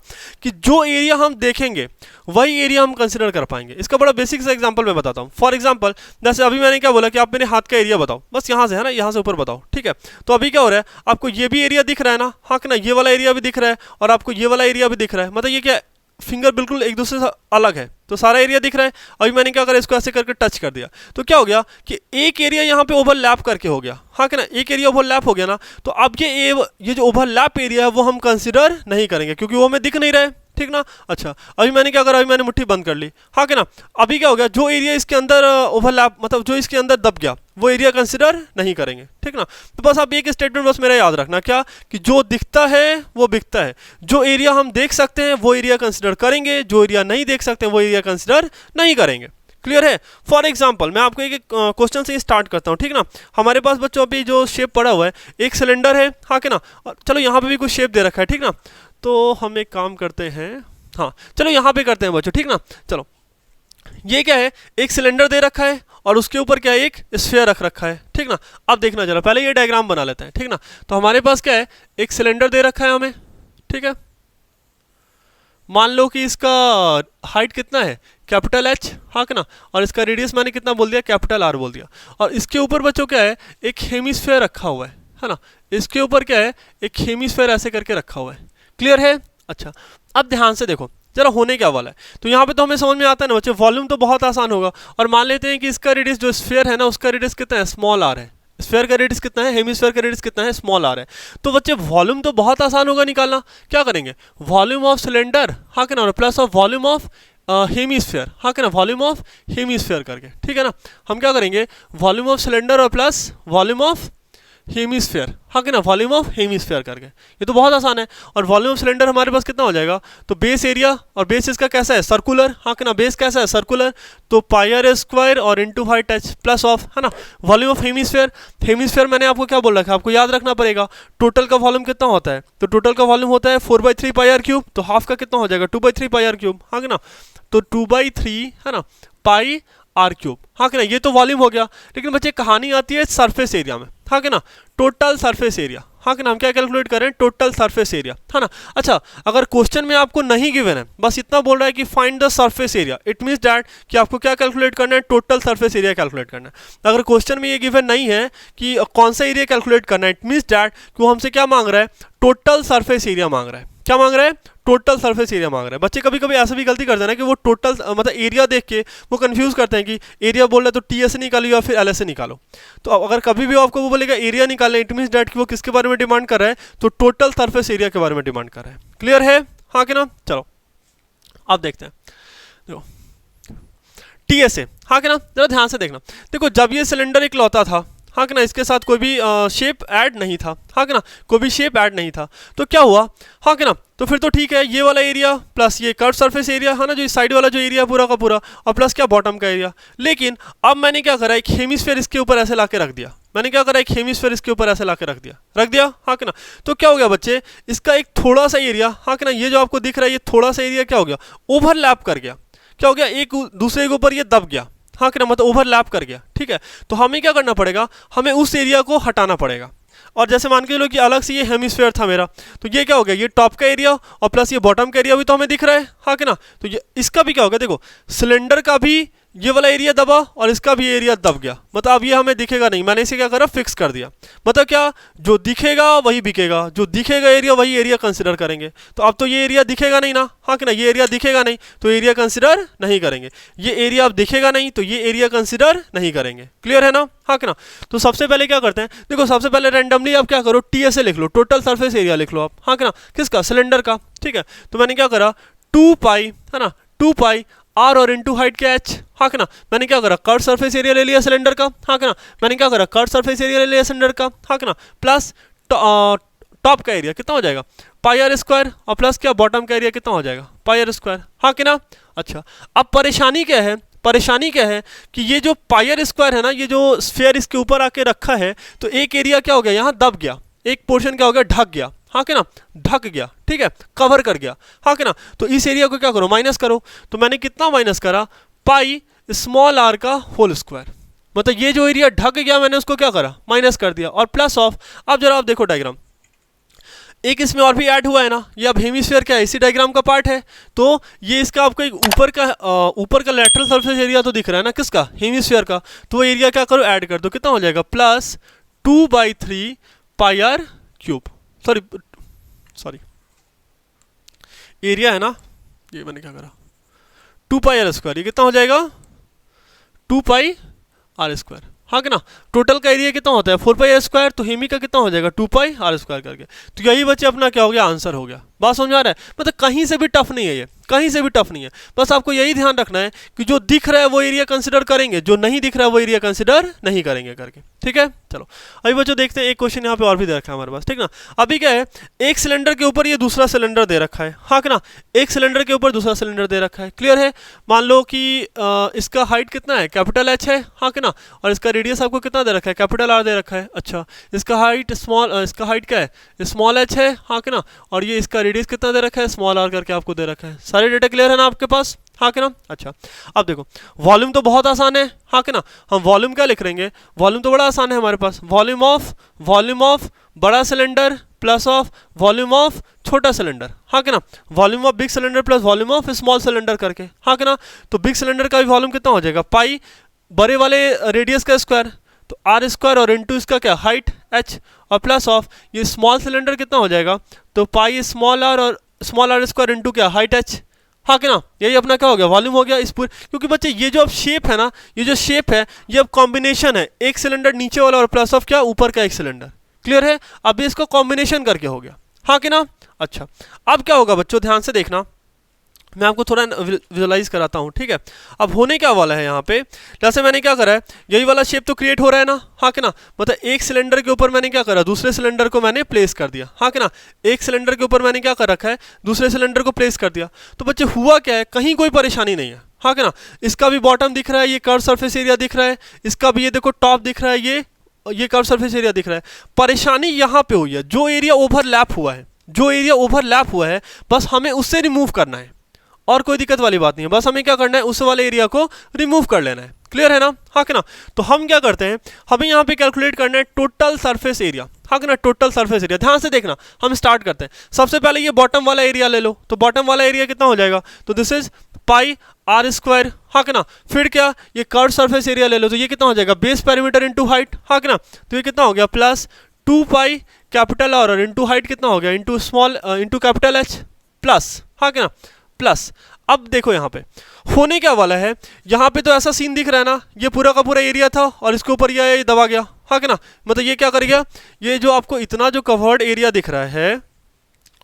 कि जो एरिया हम देखेंगे वही एरिया हम कंसिडर कर पाएंगे। इसका बड़ा बेसिक सा एग्जांपल मैं बताता हूँ। फॉर एग्जांपल जैसे अभी मैंने क्या बोला कि आप मेरे हाथ का एरिया बताओ, बस यहाँ से, है ना, यहाँ से ऊपर बताओ, ठीक है। तो अभी क्या हो रहा है, आपको ये भी एरिया दिख रहा है ना, हाँ कि ना, ये वाला एरिया भी दिख रहा है, और आपको ये वाला एरिया भी दिख रहा है, मतलब ये क्या फिंगर बिल्कुल एक दूसरे से अलग है, तो सारा एरिया दिख रहा है। अभी मैंने क्या करा, इसको ऐसे करके टच कर दिया, तो क्या हो गया कि एक एरिया यहाँ पे ओवरलैप करके हो गया, हाँ कि ना, एक एरिया ओवरलैप हो गया ना। तो अब ये जो ओवरलैप एरिया है वो हम कंसिडर नहीं करेंगे, क्योंकि वो हमें दिख नहीं रहा है, ठीक ना। अच्छा अभी मैंने क्या करा, अभी मैंने मुट्ठी बंद कर ली, हाँ कि ना। अभी क्या हो गया, जो एरिया इसके अंदर ओवरलैप, मतलब जो इसके अंदर दब गया, वो एरिया कंसिडर नहीं करेंगे, ठीक ना। तो बस आप एक स्टेटमेंट बस मेरा याद रखना, क्या, कि जो दिखता है वो बिकता है, जो एरिया हम देख सकते हैं वो एरिया कंसिडर करेंगे, जो एरिया नहीं देख सकते वो एरिया कंसिडर नहीं करेंगे, क्लियर है। फॉर एग्जाम्पल मैं आपको एक क्वेश्चन से स्टार्ट करता हूँ, ठीक ना। हमारे पास बच्चों अभी जो शेप पड़ा हुआ है, एक सिलेंडर है, हाँ कि ना, और चलो यहाँ पे भी कुछ शेप दे रखा है, ठीक ना। तो हम एक काम करते हैं, हाँ चलो यहाँ पे करते हैं बच्चों, ठीक ना। चलो ये क्या है, एक सिलेंडर दे रखा है और उसके ऊपर क्या है, एक स्फीयर रख रखा है, ठीक ना। अब देखना जरा, पहले ये डायग्राम बना लेते हैं, ठीक ना। तो हमारे पास क्या है, एक सिलेंडर दे रखा है हमें, ठीक है। मान लो कि इसका हाइट कितना है, कैपिटल एच, हाँ कि ना, और इसका रेडियस मैंने कितना बोल दिया, कैपिटल आर बोल दिया। और इसके ऊपर बच्चों क्या है, एक हेमिस्फीयर रखा हुआ है ना। इसके ऊपर क्या है, एक हेमिस्फीयर ऐसे करके रखा हुआ है, क्लियर है। अच्छा अब ध्यान से देखो, जरा होने क्या वाला है। तो यहाँ पे तो हमें समझ में आता है ना बच्चे, वॉल्यूम तो बहुत आसान होगा। और मान लेते हैं कि इसका रेडियस जो स्फीयर है ना उसका रेडियस कितना है, स्मॉल आर है। स्फीयर का रेडियस कितना है, हेमिस्फीयर का रेडियस कितना है, स्मॉल आर है। तो बच्चे वॉल्यूम तो बहुत आसान होगा निकालना। क्या करेंगे, वॉल्यूम ऑफ सिलेंडर, हाँ कि ना, plus of volume of hemisphere, हाँ कि ना, वॉल्यूम ऑफ हेमिस्फीयर करके, ठीक है ना। हम क्या करेंगे, वॉल्यूम ऑफ सिलेंडर और प्लस वॉल्यूम ऑफ हेमिस्फीयर, हाँ कि ना, वॉल्यूम ऑफ हेमिस्फीयर करके। ये तो बहुत आसान है। और वॉल्यूम ऑफ सिलेंडर हमारे पास कितना हो जाएगा, तो बेस एरिया, और बेस इसका कैसा है, सर्कुलर, हाँ कि ना, बेस कैसा है, सर्कुलर, तो पाई आर स्क्वायर और into height H plus of, है ना, वॉल्यूम ऑफ हेमिस्फीयर। हेमिस्फीयर मैंने आपको क्या बोल रखा है, आपको याद रखना पड़ेगा। टोटल का वॉल्यूम कितना होता है, तो टोटल का वॉल्यूम होता है 4/3 पाई आर क्यूब, तो हाफ का कितना हो जाएगा 2/3 पाई आर क्यूब, हाँ कि ना, तो 2/3 है ना पाई आर क्यूब, हाँ कि ना। ये तो वॉल्यूम हो गया। लेकिन बच्चे कहानी आती है सरफेस एरिया में, हाँ कि ना, टोटल सरफेस एरिया, हाँ कि ना। हम क्या कैलकुलेट करें, टोटल सरफेस एरिया, है ना। अच्छा, अगर क्वेश्चन में आपको नहीं गिवन है, बस इतना बोल रहा है कि find the surface area, it means that कि आपको क्या कैलकुलेट करना है, टोटल सरफेस एरिया कैलकुलेट करना है। अगर क्वेश्चन में ये गिवन नहीं है कि कौन सा एरिया कैलकुलेट करना है, इट मींस दैट कि वो हमसे क्या मांग रहा है, टोटल सरफेस एरिया मांग रहा है। क्या मांग रहा है, टोटल सरफेस एरिया मांग रहा है। बच्चे कभी कभी ऐसा भी गलती करते हैं ना कि वो टोटल मतलब एरिया देख के वो कंफ्यूज करते हैं कि एरिया बोल रहा है तो टी एस से निकालो या फिर एल एस से निकालो। तो अगर कभी भी आपको वो बोलेगा एरिया निकालना, इट मींस दैट कि वो किसके बारे में डिमांड कर रहा है, तो टोटल सरफेस एरिया के बारे में डिमांड कर रहा है। क्लियर है, हाँ कि ना। चलो आप देखते हैं, देखो टी एस ए, हाँ कि ना, जरा ध्यान से देखना। देखो जब ये सिलेंडर एक लौता था, हाँ कि ना, इसके साथ कोई भी शेप ऐड नहीं था, हाँ कि ना, कोई भी शेप ऐड नहीं था, तो क्या हुआ, हाँ कि ना, तो फिर तो ठीक है, ये वाला एरिया प्लस ये कर्व सरफेस एरिया, है ना, जो इस साइड वाला जो एरिया पूरा का पूरा, और प्लस क्या बॉटम का एरिया। लेकिन अब मैंने क्या करा, एक हेमिस्फीयर इसके ऊपर ऐसे लाके रख दिया। मैंने क्या करा, एक हेमिस्फीयर इसके ऊपर ऐसे लाके रख दिया, हाँ कि ना। तो क्या हो गया बच्चे, इसका एक थोड़ा सा एरिया, हाँ कि ना, ये जो आपको दिख रहा है ये थोड़ा सा एरिया क्या हो गया, ओवरलैप कर गया। क्या हो गया, एक दूसरे के ऊपर ये दब गया, हाँ कि ना, मतलब ओवरलैप कर गया, ठीक है। तो हमें क्या करना पड़ेगा, हमें उस एरिया को हटाना पड़ेगा। और जैसे मान के चलो कि अलग से ये हेमिस्फीयर था मेरा, तो ये क्या हो गया, ये टॉप का एरिया और प्लस ये बॉटम का एरिया भी तो हमें दिख रहा है, हाँ कि ना। तो ये इसका भी क्या हो गया, देखो सिलेंडर का भी ये वाला एरिया दबा और इसका भी एरिया दब गया, मतलब अब ये हमें दिखेगा नहीं। मैंने इसे क्या करा, फिक्स कर दिया। मतलब क्या, जो दिखेगा वही बिकेगा, जो दिखेगा एरिया वही एरिया कंसिडर करेंगे। तो अब तो ये एरिया दिखेगा नहीं ना, हाँ कि ना, ये एरिया दिखेगा नहीं तो एरिया कंसिडर नहीं करेंगे। ये एरिया अब दिखेगा नहीं तो ये एरिया कंसिडर नहीं करेंगे। क्लियर है ना, हाँ कि ना। तो सबसे पहले क्या करते हैं, देखो सबसे पहले रैंडमली आप क्या करो, टी एस ए लिख लो, टोटल सरफेस एरिया लिख लो आप, हाँ कि ना, किसका, सिलेंडर का, ठीक है। तो मैंने क्या करा, 2 पाई, है ना, 2 पाई आर और इंटू हाइट के एच, हाँ कि ना। मैंने क्या करा, कर्व सरफेस एरिया ले लिया सिलेंडर का, हाँ कि ना। मैंने क्या करा, कर्व सरफेस एरिया ले लिया सिलेंडर का, हाँ कि ना, प्लस टॉप का एरिया कितना हो जाएगा, पाई आर स्क्वायर, और प्लस क्या बॉटम का एरिया कितना हो जाएगा, पाई आर स्क्वायर, हाँ कि ना। अच्छा, अब परेशानी क्या है, परेशानी क्या है कि ये जो पाई आर स्क्वायर है ना, ये जो स्फीयर इसके ऊपर आके रखा है, तो एक एरिया क्या हो गया, यहाँ दब गया, एक पोर्शन क्या हो गया, ढक गया, हाँ कि ना, ढक गया, ठीक है, कवर कर गया, हाँ कि ना। तो इस एरिया को क्या करो, माइनस करो। तो मैंने कितना माइनस करा, पाई स्मॉल आर का होल स्क्वायर। मतलब ये जो एरिया ढक गया मैंने उसको क्या करा, माइनस कर दिया, और प्लस ऑफ, अब जरा आप देखो डायग्राम, एक इसमें और भी ऐड हुआ है ना, ये अब हेमिस्फीयर क्या है, इसी डायग्राम का पार्ट है। तो ये इसका आपको एक ऊपर का लेटरल सरफेस एरिया तो दिख रहा है ना, किसका, हेमिस्फीयर का। तो वो एरिया क्या करो, ऐड कर दो, कितना हो जाएगा, plus 2/3 pi are cube, sorry area है ना, ये मैंने क्या करा, 2 पाई आर स्क्वायर, ये कितना हो जाएगा, 2 पाई आर स्क्वायर, हाँ कि ना। टोटल का एरिया कितना होता है, 4 पाई आर स्क्वायर, तो हेमी का कितना हो जाएगा, 2 पाई आर स्क्वायर करके। तो यही बच्चे अपना क्या हो गया, आंसर हो गया। बात समझ आ रहा है, मतलब कहीं से भी टफ नहीं है ये, कहीं से भी टफ नहीं है। बस आपको यही ध्यान रखना है कि जो दिख रहा है वो एरिया कंसिडर करेंगे, जो नहीं दिख रहा है वो एरिया कंसिडर नहीं करेंगे करके, ठीक है। चलो अभी बच्चों देखते हैं, एक क्वेश्चन यहाँ पे और भी दे रखा है हमारे पास, ठीक ना। अभी क्या है, एक सिलेंडर के ऊपर ये दूसरा सिलेंडर दे रखा है, हाँ कि ना, एक सिलेंडर के ऊपर दूसरा सिलेंडर दे रखा है। क्लियर है, मान लो कि इसका हाइट कितना है, कैपिटल एच है, हाँ कि ना, और इसका रेडियस आपको कितना दे रखा है, कैपिटल आर दे रखा है। अच्छा, इसका हाइट इसका हाइट क्या है, स्मॉल एच है, हाँ कि ना, और ये इसका रेडियस कितना दे रखा है, स्मॉल आर करके आपको दे रखा है। सारे डेटा क्लियर है ना आपके पास, हाँ कि ना। अच्छा, अब देखो वॉल्यूम तो बहुत आसान है, हाँ कि ना। हम वॉल्यूम क्या लिख लेंगे, वॉल्यूम तो बड़ा आसान है हमारे पास, वॉल्यूम ऑफ बड़ा cylinder plus of volume of छोटा सिलेंडर, हाँ कि ना। Volume of big cylinder plus volume of small cylinder करके, हाँ कि ना। तो बिग सिलेंडर का भी वॉल्यूम कितना हो जाएगा, पाई बड़े वाले रेडियस का स्क्वायर, तो आर स्क्वायर और इंटू इसका क्या, हाइट एच, और प्लस ऑफ ये स्मॉल सिलेंडर कितना हो जाएगा, तो पाई स्मॉल आर और स्मॉल आर स्क्वायर इंटू क्या, हाइट एच, हाँ कि ना, यही अपना क्या हो गया, वॉल्यूम हो गया इस पूरे। क्योंकि बच्चे ये जो अब शेप है ना, ये जो शेप है ये अब कॉम्बिनेशन है, एक सिलेंडर नीचे वाला और प्लस ऑफ क्या ऊपर का एक सिलेंडर। क्लियर है, अभी इसको कॉम्बिनेशन करके हो गया, हाँ कि ना। अच्छा, अब क्या होगा बच्चों, ध्यान से देखना, मैं आपको थोड़ा विजुलाइज कराता हूँ, ठीक है। अब होने क्या वाला है यहाँ पे, जैसे मैंने क्या करा है, यही वाला शेप तो क्रिएट हो रहा है ना, हाँ कि ना। मतलब एक सिलेंडर के ऊपर मैंने क्या करा, दूसरे सिलेंडर को मैंने प्लेस कर दिया, हाँ कि ना। एक सिलेंडर के ऊपर मैंने क्या कर रखा है, दूसरे सिलेंडर को प्लेस कर दिया। तो बच्चे हुआ क्या है, कहीं कोई परेशानी नहीं है, हाँ कि ना। इसका भी बॉटम दिख रहा है, ये कर्व सरफेस एरिया दिख रहा है, इसका भी ये देखो टॉप दिख रहा है, ये कर्व सरफेस एरिया दिख रहा है। परेशानी यहाँ पे हुई है, जो एरिया ओवरलैप हुआ है, जो एरिया ओवरलैप हुआ है, बस हमें उससे रिमूव करना है, और कोई दिक्कत वाली बात नहीं है। बस हमें क्या करना है, उस वाले एरिया को रिमूव कर लेना है। क्लियर है ना, हाँ कि ना। तो हम क्या करते हैं, हमें यहाँ पे कैलकुलेट करना है टोटल सरफेस एरिया, हाँ कि ना, टोटल सरफेस एरिया। ध्यान से देखना, हम स्टार्ट करते हैं, सबसे पहले ये बॉटम वाला एरिया ले लो। तो बॉटम वाला एरिया कितना हो जाएगा, तो this is pi are square, हाँ कि ना। फिर क्या, ये कर्व सरफेस एरिया ले लो, तो ये कितना हो जाएगा, बेस पेरीमीटर इंटू हाइट, हाँ कि ना। तो ये कितना हो गया, प्लस 2 पाई कैपिटल आर, और इंटू हाइट कितना हो गया, into small into capital H, plus, हाँ कि ना, प्लस। अब देखो यहाँ पे होने क्या वाला है, यहाँ पे तो ऐसा सीन दिख रहा है ना, ये पूरा का पूरा एरिया था और इसके ऊपर ये दबा गया, हाँ कि ना। मतलब ये क्या कर गया, ये जो आपको इतना जो कवर्ड एरिया दिख रहा है,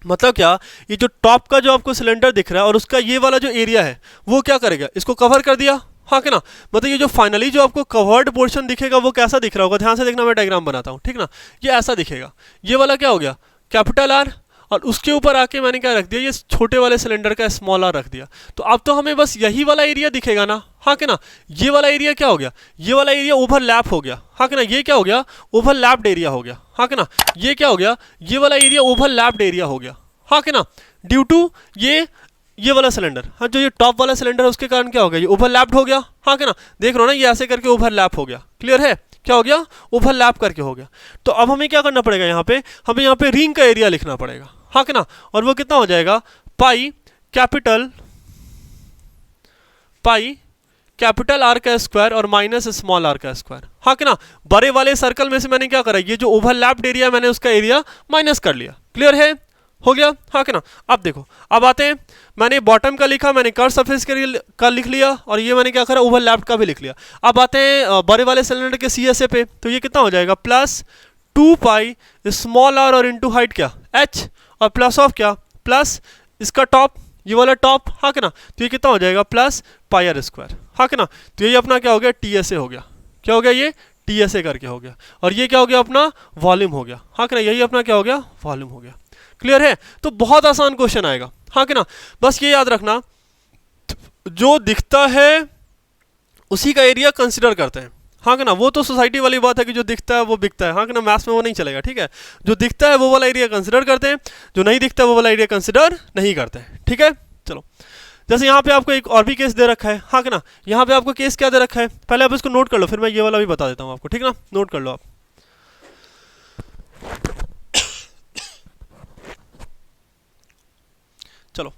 मतलब क्या, ये जो टॉप का जो आपको सिलेंडर दिख रहा है और उसका ये वाला जो एरिया है वो क्या करेगा, इसको कवर कर दिया, हाँ कि ना। मतलब ये जो फाइनली जो आपको कवर्ड पोर्शन दिखेगा वो कैसा दिख रहा होगा, ध्यान से देखना, मैं डायग्राम बनाता हूँ, ठीक ना। ये ऐसा दिखेगा, ये वाला क्या हो गया, कैपिटल आर, और उसके ऊपर आके मैंने क्या रख दिया, ये छोटे वाले सिलेंडर का स्मॉल आर रख दिया। तो अब तो हमें बस यही वाला एरिया दिखेगा ना, हाँ कि ना। ये वाला एरिया क्या हो गया, ये वाला एरिया ओवरलैप हो गया, हाँ कि ना। ये क्या हो गया, ओवरलैप्ड एरिया हो गया, हाँ कि ना। ये क्या हो गया, ये वाला एरिया ओवरलैप्ड एरिया हो गया, हाँ कि ना। ड्यू टू ये वाला सिलेंडर, हाँ, जो ये टॉप वाला सिलेंडर है उसके कारण क्या हो गया, ये ओवरलैप्ड हो गया, हाँ कि ना। देख रहे हो ना, ये ऐसे करके ओवरलैप हो गया। क्लियर है, क्या हो गया, ओवरलैप करके हो गया। तो अब हमें क्या करना पड़ेगा, यहाँ पे हमें यहाँ पे रिंग का एरिया लिखना पड़ेगा, हाँ कि ना। और वो कितना हो जाएगा, पाई कैपिटल आर का स्क्वायर और माइनस स्मॉल आर का स्क्वायर, हाँ कि ना। बड़े वाले सर्कल में से मैंने क्या करा, ये जो ओवरलैप्ड एरिया मैंने उसका एरिया माइनस कर लिया। क्लियर है, हो गया, हाँ कि ना। अब देखो, अब आते हैं, मैंने बॉटम का लिखा, मैंने कर्व सरफेस का लिख लिया, और ये मैंने क्या करा, ओवरलैप्ड का भी लिख लिया। अब आते हैं बड़े वाले सिलेंडर के CSA पे, तो ये कितना हो जाएगा, प्लस 2 पाई स्मॉल आर और इंटू हाइट क्या, एच, और प्लस ऑफ क्या, प्लस इसका टॉप, ये वाला टॉप, हाँ कि ना। तो ये कितना हो जाएगा, प्लस पाई आर स्क्वायर, हाँ कि ना। तो ये अपना क्या हो गया, TSA हो गया, क्या हो गया, ये TSA करके हो गया। और ये क्या हो गया, अपना वॉल्यूम हो गया, हाँ कि ना। यही अपना क्या हो गया, वॉल्यूम हो गया। क्लियर है, तो बहुत आसान क्वेश्चन आएगा, हाँ कि ना। बस ये याद रखना, जो दिखता है उसी का एरिया कंसिडर करते हैं, हाँ कि ना। वो तो सोसाइटी वाली बात है कि जो दिखता है वो बिकता है, हाँ कि ना। मैथ्स में वो नहीं चलेगा, ठीक है। जो दिखता है वो वाला एरिया कंसिडर करते हैं, जो नहीं दिखता है वो वाला एरिया कंसिडर नहीं करते हैं, ठीक है। चलो, जैसे यहाँ पे आपको एक और भी केस दे रखा है, हाँ कि ना। यहाँ पे आपको केस क्या दे रखा है, पहले आप इसको नोट कर लो, फिर मैं ये वाला भी बता देता हूँ आपको, ठीक ना। नोट कर लो आप। चलो,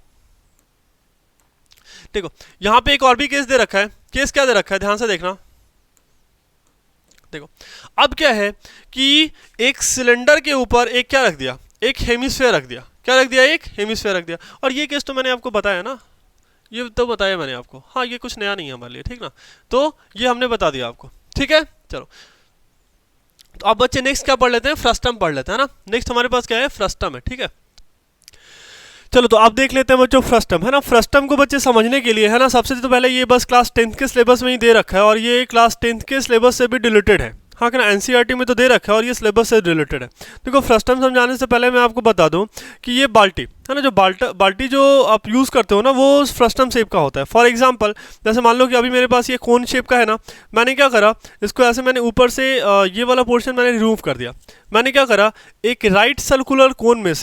देखो, यहाँ पे एक और भी केस दे रखा है। केस क्या दे रखा है, ध्यान से देखना। देखो, अब क्या है कि एक सिलेंडर के ऊपर एक क्या रख दिया, एक हेमिस्फेयर रख दिया। क्या रख दिया, एक हेमिस्फेयर रख दिया। और ये केस तो मैंने आपको बताया ना, ये तो बताया मैंने आपको, हाँ, ये कुछ नया नहीं है हमारे लिए, ठीक ना। तो ये हमने बता दिया आपको, ठीक है। चलो, तो अब बच्चे नेक्स्ट क्या पढ़ लेते हैं, फ्रस्टम पढ़ लेते हैं ना। नेक्स्ट हमारे पास क्या है, फ्रस्टम है, ठीक है। चलो, तो आप देख लेते हैं बच्चों, फ्रस्टम है ना। फ्रस्टम को बच्चे समझने के लिए है ना, सबसे तो पहले ये बस क्लास 10th के सिलेबस में ही दे रखा है, और ये क्लास 10th के सिलेबस से भी रिलेटेड है, हाँ कि ना। NCERT में तो दे रखा है और ये सिलेबस से रिलेटेड है। देखो, फ्रस्टम समझाने से पहले मैं आपको बता दूं कि ये बाल्टी है ना, जो बाल्टी जो आप यूज़ करते हो ना, वो फ्रस्टम शेप का होता है। फॉर एग्जांपल, जैसे मान लो कि अभी मेरे पास ये कोन शेप का है ना, मैंने क्या करा, इसको ऐसे मैंने ऊपर से ये वाला पोर्शन मैंने रिमूव कर दिया। मैंने क्या करा, एक राइट सर्कुलर कोन में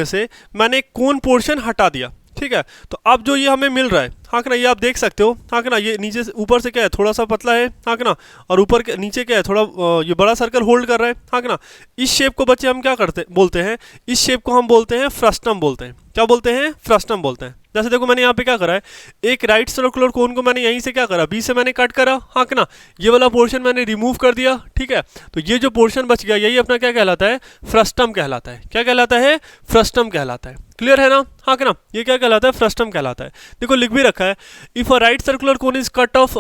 से मैंने कोन पोर्शन हटा दिया, ठीक है। तो अब जो ये हमें मिल रहा है, हाँ कि ना, ये आप देख सकते हो, हाँ कि ना। ये नीचे से ऊपर से क्या है, थोड़ा सा पतला है, हाँ कि ना, और ऊपर के नीचे क्या है, थोड़ा ये बड़ा सर्कल होल्ड कर रहा है, हाँ कि ना। इस शेप को बच्चे हम क्या बोलते हैं, इस शेप को हम बोलते हैं फ्रस्टम बोलते हैं। क्या बोलते हैं, फ्रस्टम बोलते हैं। जैसे देखो, मैंने यहाँ पे क्या करा है, एक राइट सर्कुलर कोन को मैंने यहीं से क्या करा, बी से मैंने कट करा, हाँ कि ना। ये वाला पोर्शन मैंने रिमूव कर दिया, ठीक है। तो ये जो पोर्शन बच गया, यही अपना क्या कहलाता है, फ्रस्टम कहलाता है। क्या कहलाता है, फ्रस्टम कहलाता है। क्लियर है ना, हाँ कि ना, ये क्या कहलाता है, फ्रस्टम कहलाता है। देखो लिख भी रखा है, if a right circular cone is cut off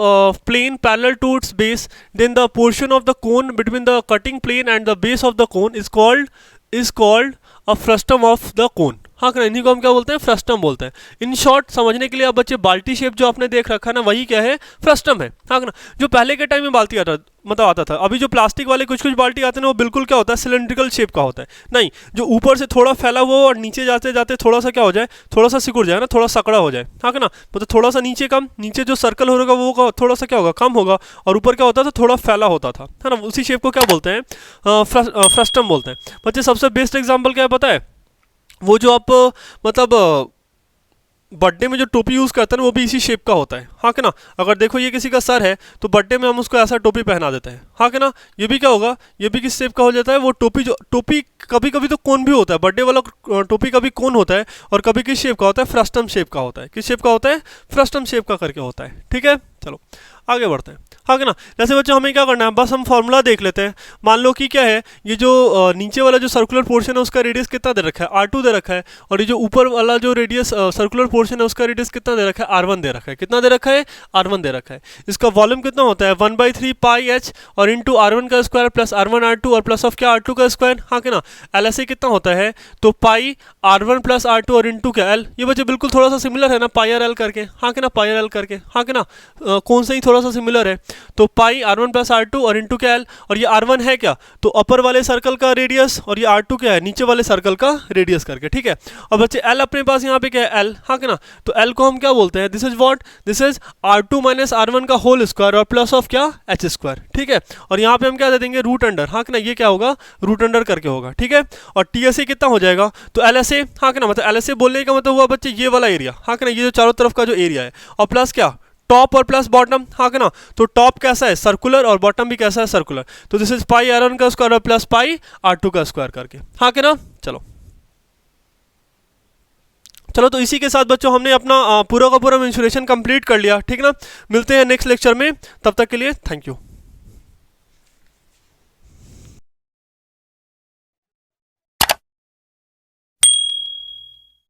plane parallel to its base then the portion of the cone between the cutting plane and the base of the cone is called a frustum of the cone. हाँ कि ना, इन्हीं को हम क्या बोलते हैं, फ्रस्टम बोलते हैं। इन शॉर्ट समझने के लिए आप बच्चे बाल्टी शेप जो आपने देख रखा है ना, वही क्या है, फ्रस्टम है। हाँ कि ना, जो पहले के टाइम में बाल्टी आता मतलब आता था, अभी जो प्लास्टिक वाले कुछ कुछ बाल्टी आते हैं वो बिल्कुल क्या होता है, सिलेंड्रिकल शेप का होता है। नहीं, जो ऊपर से थोड़ा फैला हुआ और नीचे जाते जाते थोड़ा सा क्या हो जाए, थोड़ा सा सिकुड़ जाए ना, थोड़ा सकड़ा हो जाए। हाँ कि ना, मतलब थोड़ा सा नीचे कम, नीचे जो सर्कल होगा वो थोड़ा सा क्या होगा, कम होगा, और ऊपर क्या होता था, थोड़ा फैला होता था, है ना। उसी शेप को क्या बोलते हैं, फ्रस्टम बोलते हैं। बच्चे सबसे बेस्ट एग्जाम्पल क्या है पता है, वो जो आप मतलब बर्थडे में जो टोपी यूज़ करते हैं ना, वो भी इसी शेप का होता है। हाँ कि ना, अगर देखो ये किसी का सर है तो बर्थडे में हम उसको ऐसा टोपी पहना देते हैं। हाँ कि ना, ये भी क्या होगा, ये भी किस शेप का हो जाता है, वो टोपी जो टोपी कभी कभी तो कोन भी होता है, बर्थडे वाला टोपी कभी कोन होता है और कभी किस शेप का होता है, फ्रस्टम शेप का होता है। किस शेप का होता है, फ्रस्टम शेप का करके होता है। ठीक है, चलो आगे बढ़ते हैं। हाँ कि ना, जैसे बच्चों हमें क्या करना है, बस हम फॉर्मूला देख लेते हैं। मान लो कि क्या है, ये जो नीचे वाला जो सर्कुलर पोर्शन है उसका रेडियस कितना दे रखा है, R2 दे रखा है, और ये जो ऊपर वाला जो रेडियस सर्कुलर पोर्शन है उसका रेडियस कितना दे रखा है, R1 दे रखा है। कितना दे रखा है, R1 दे रखा है। इसका वॉल्यूम कितना होता है, 1/3 पाई h और इंटू R1 का स्क्वायर प्लस R1 R2 और प्लस ऑफ क्या, R2 का स्क्वायर। हाँ कि ना, LSA कितना होता है, तो पाई R1 प्लस R2 और इंटू क्या L। ये बच्चे बिल्कुल थोड़ा सा सिमिलर है ना, पाई R L करके। हाँ कि ना, पाई R L करके। हाँ कि ना, कौन सा ही थोड़ा सा सिमिलर है, तो पाई R1 प्लस R2 और इंटू क्या L। और ये R1 है क्या, तो अपर वाले सर्कल का रेडियस, और ये R2 क्या है, नीचे वाले सर्कल का रेडियस करके। ठीक है, और बच्चे L अपने पास यहाँ पे क्या है, L। हाँ कि ना, तो L को हम क्या बोलते हैं, this is what, this is R2 minus R1 का होल स्क्वायर और प्लस ऑफ क्या, H स्क्वायर। ठीक है, और यहाँ पे हम क्या दे देंगे, रूट अंडर। हाँ कि ना, ये क्या होगा, रूट अंडर करके होगा। ठीक है, और TSA कितना हो जाएगा, तो LSA। हाँ कि ना, मतलब LSA बोलने का मतलब हुआ बच्चे ये वाला एरिया। हाँ कि ना, ये जो चारों तरफ का जो एरिया है, और प्लस क्या, टॉप और प्लस बॉटम। हाँ कि ना, तो टॉप कैसा है, सर्कुलर, और बॉटम भी कैसा है, सर्कुलर। तो दिस इज पाई R1 का स्क्वायर और प्लस पाई R2 का स्क्वायर करके। हाँ कि ना, चलो तो इसी के साथ बच्चों हमने अपना पूरा का पूरा मेंसुरेशन कंप्लीट कर लिया। ठीक ना, मिलते हैं नेक्स्ट लेक्चर में, तब तक के लिए थैंक यू।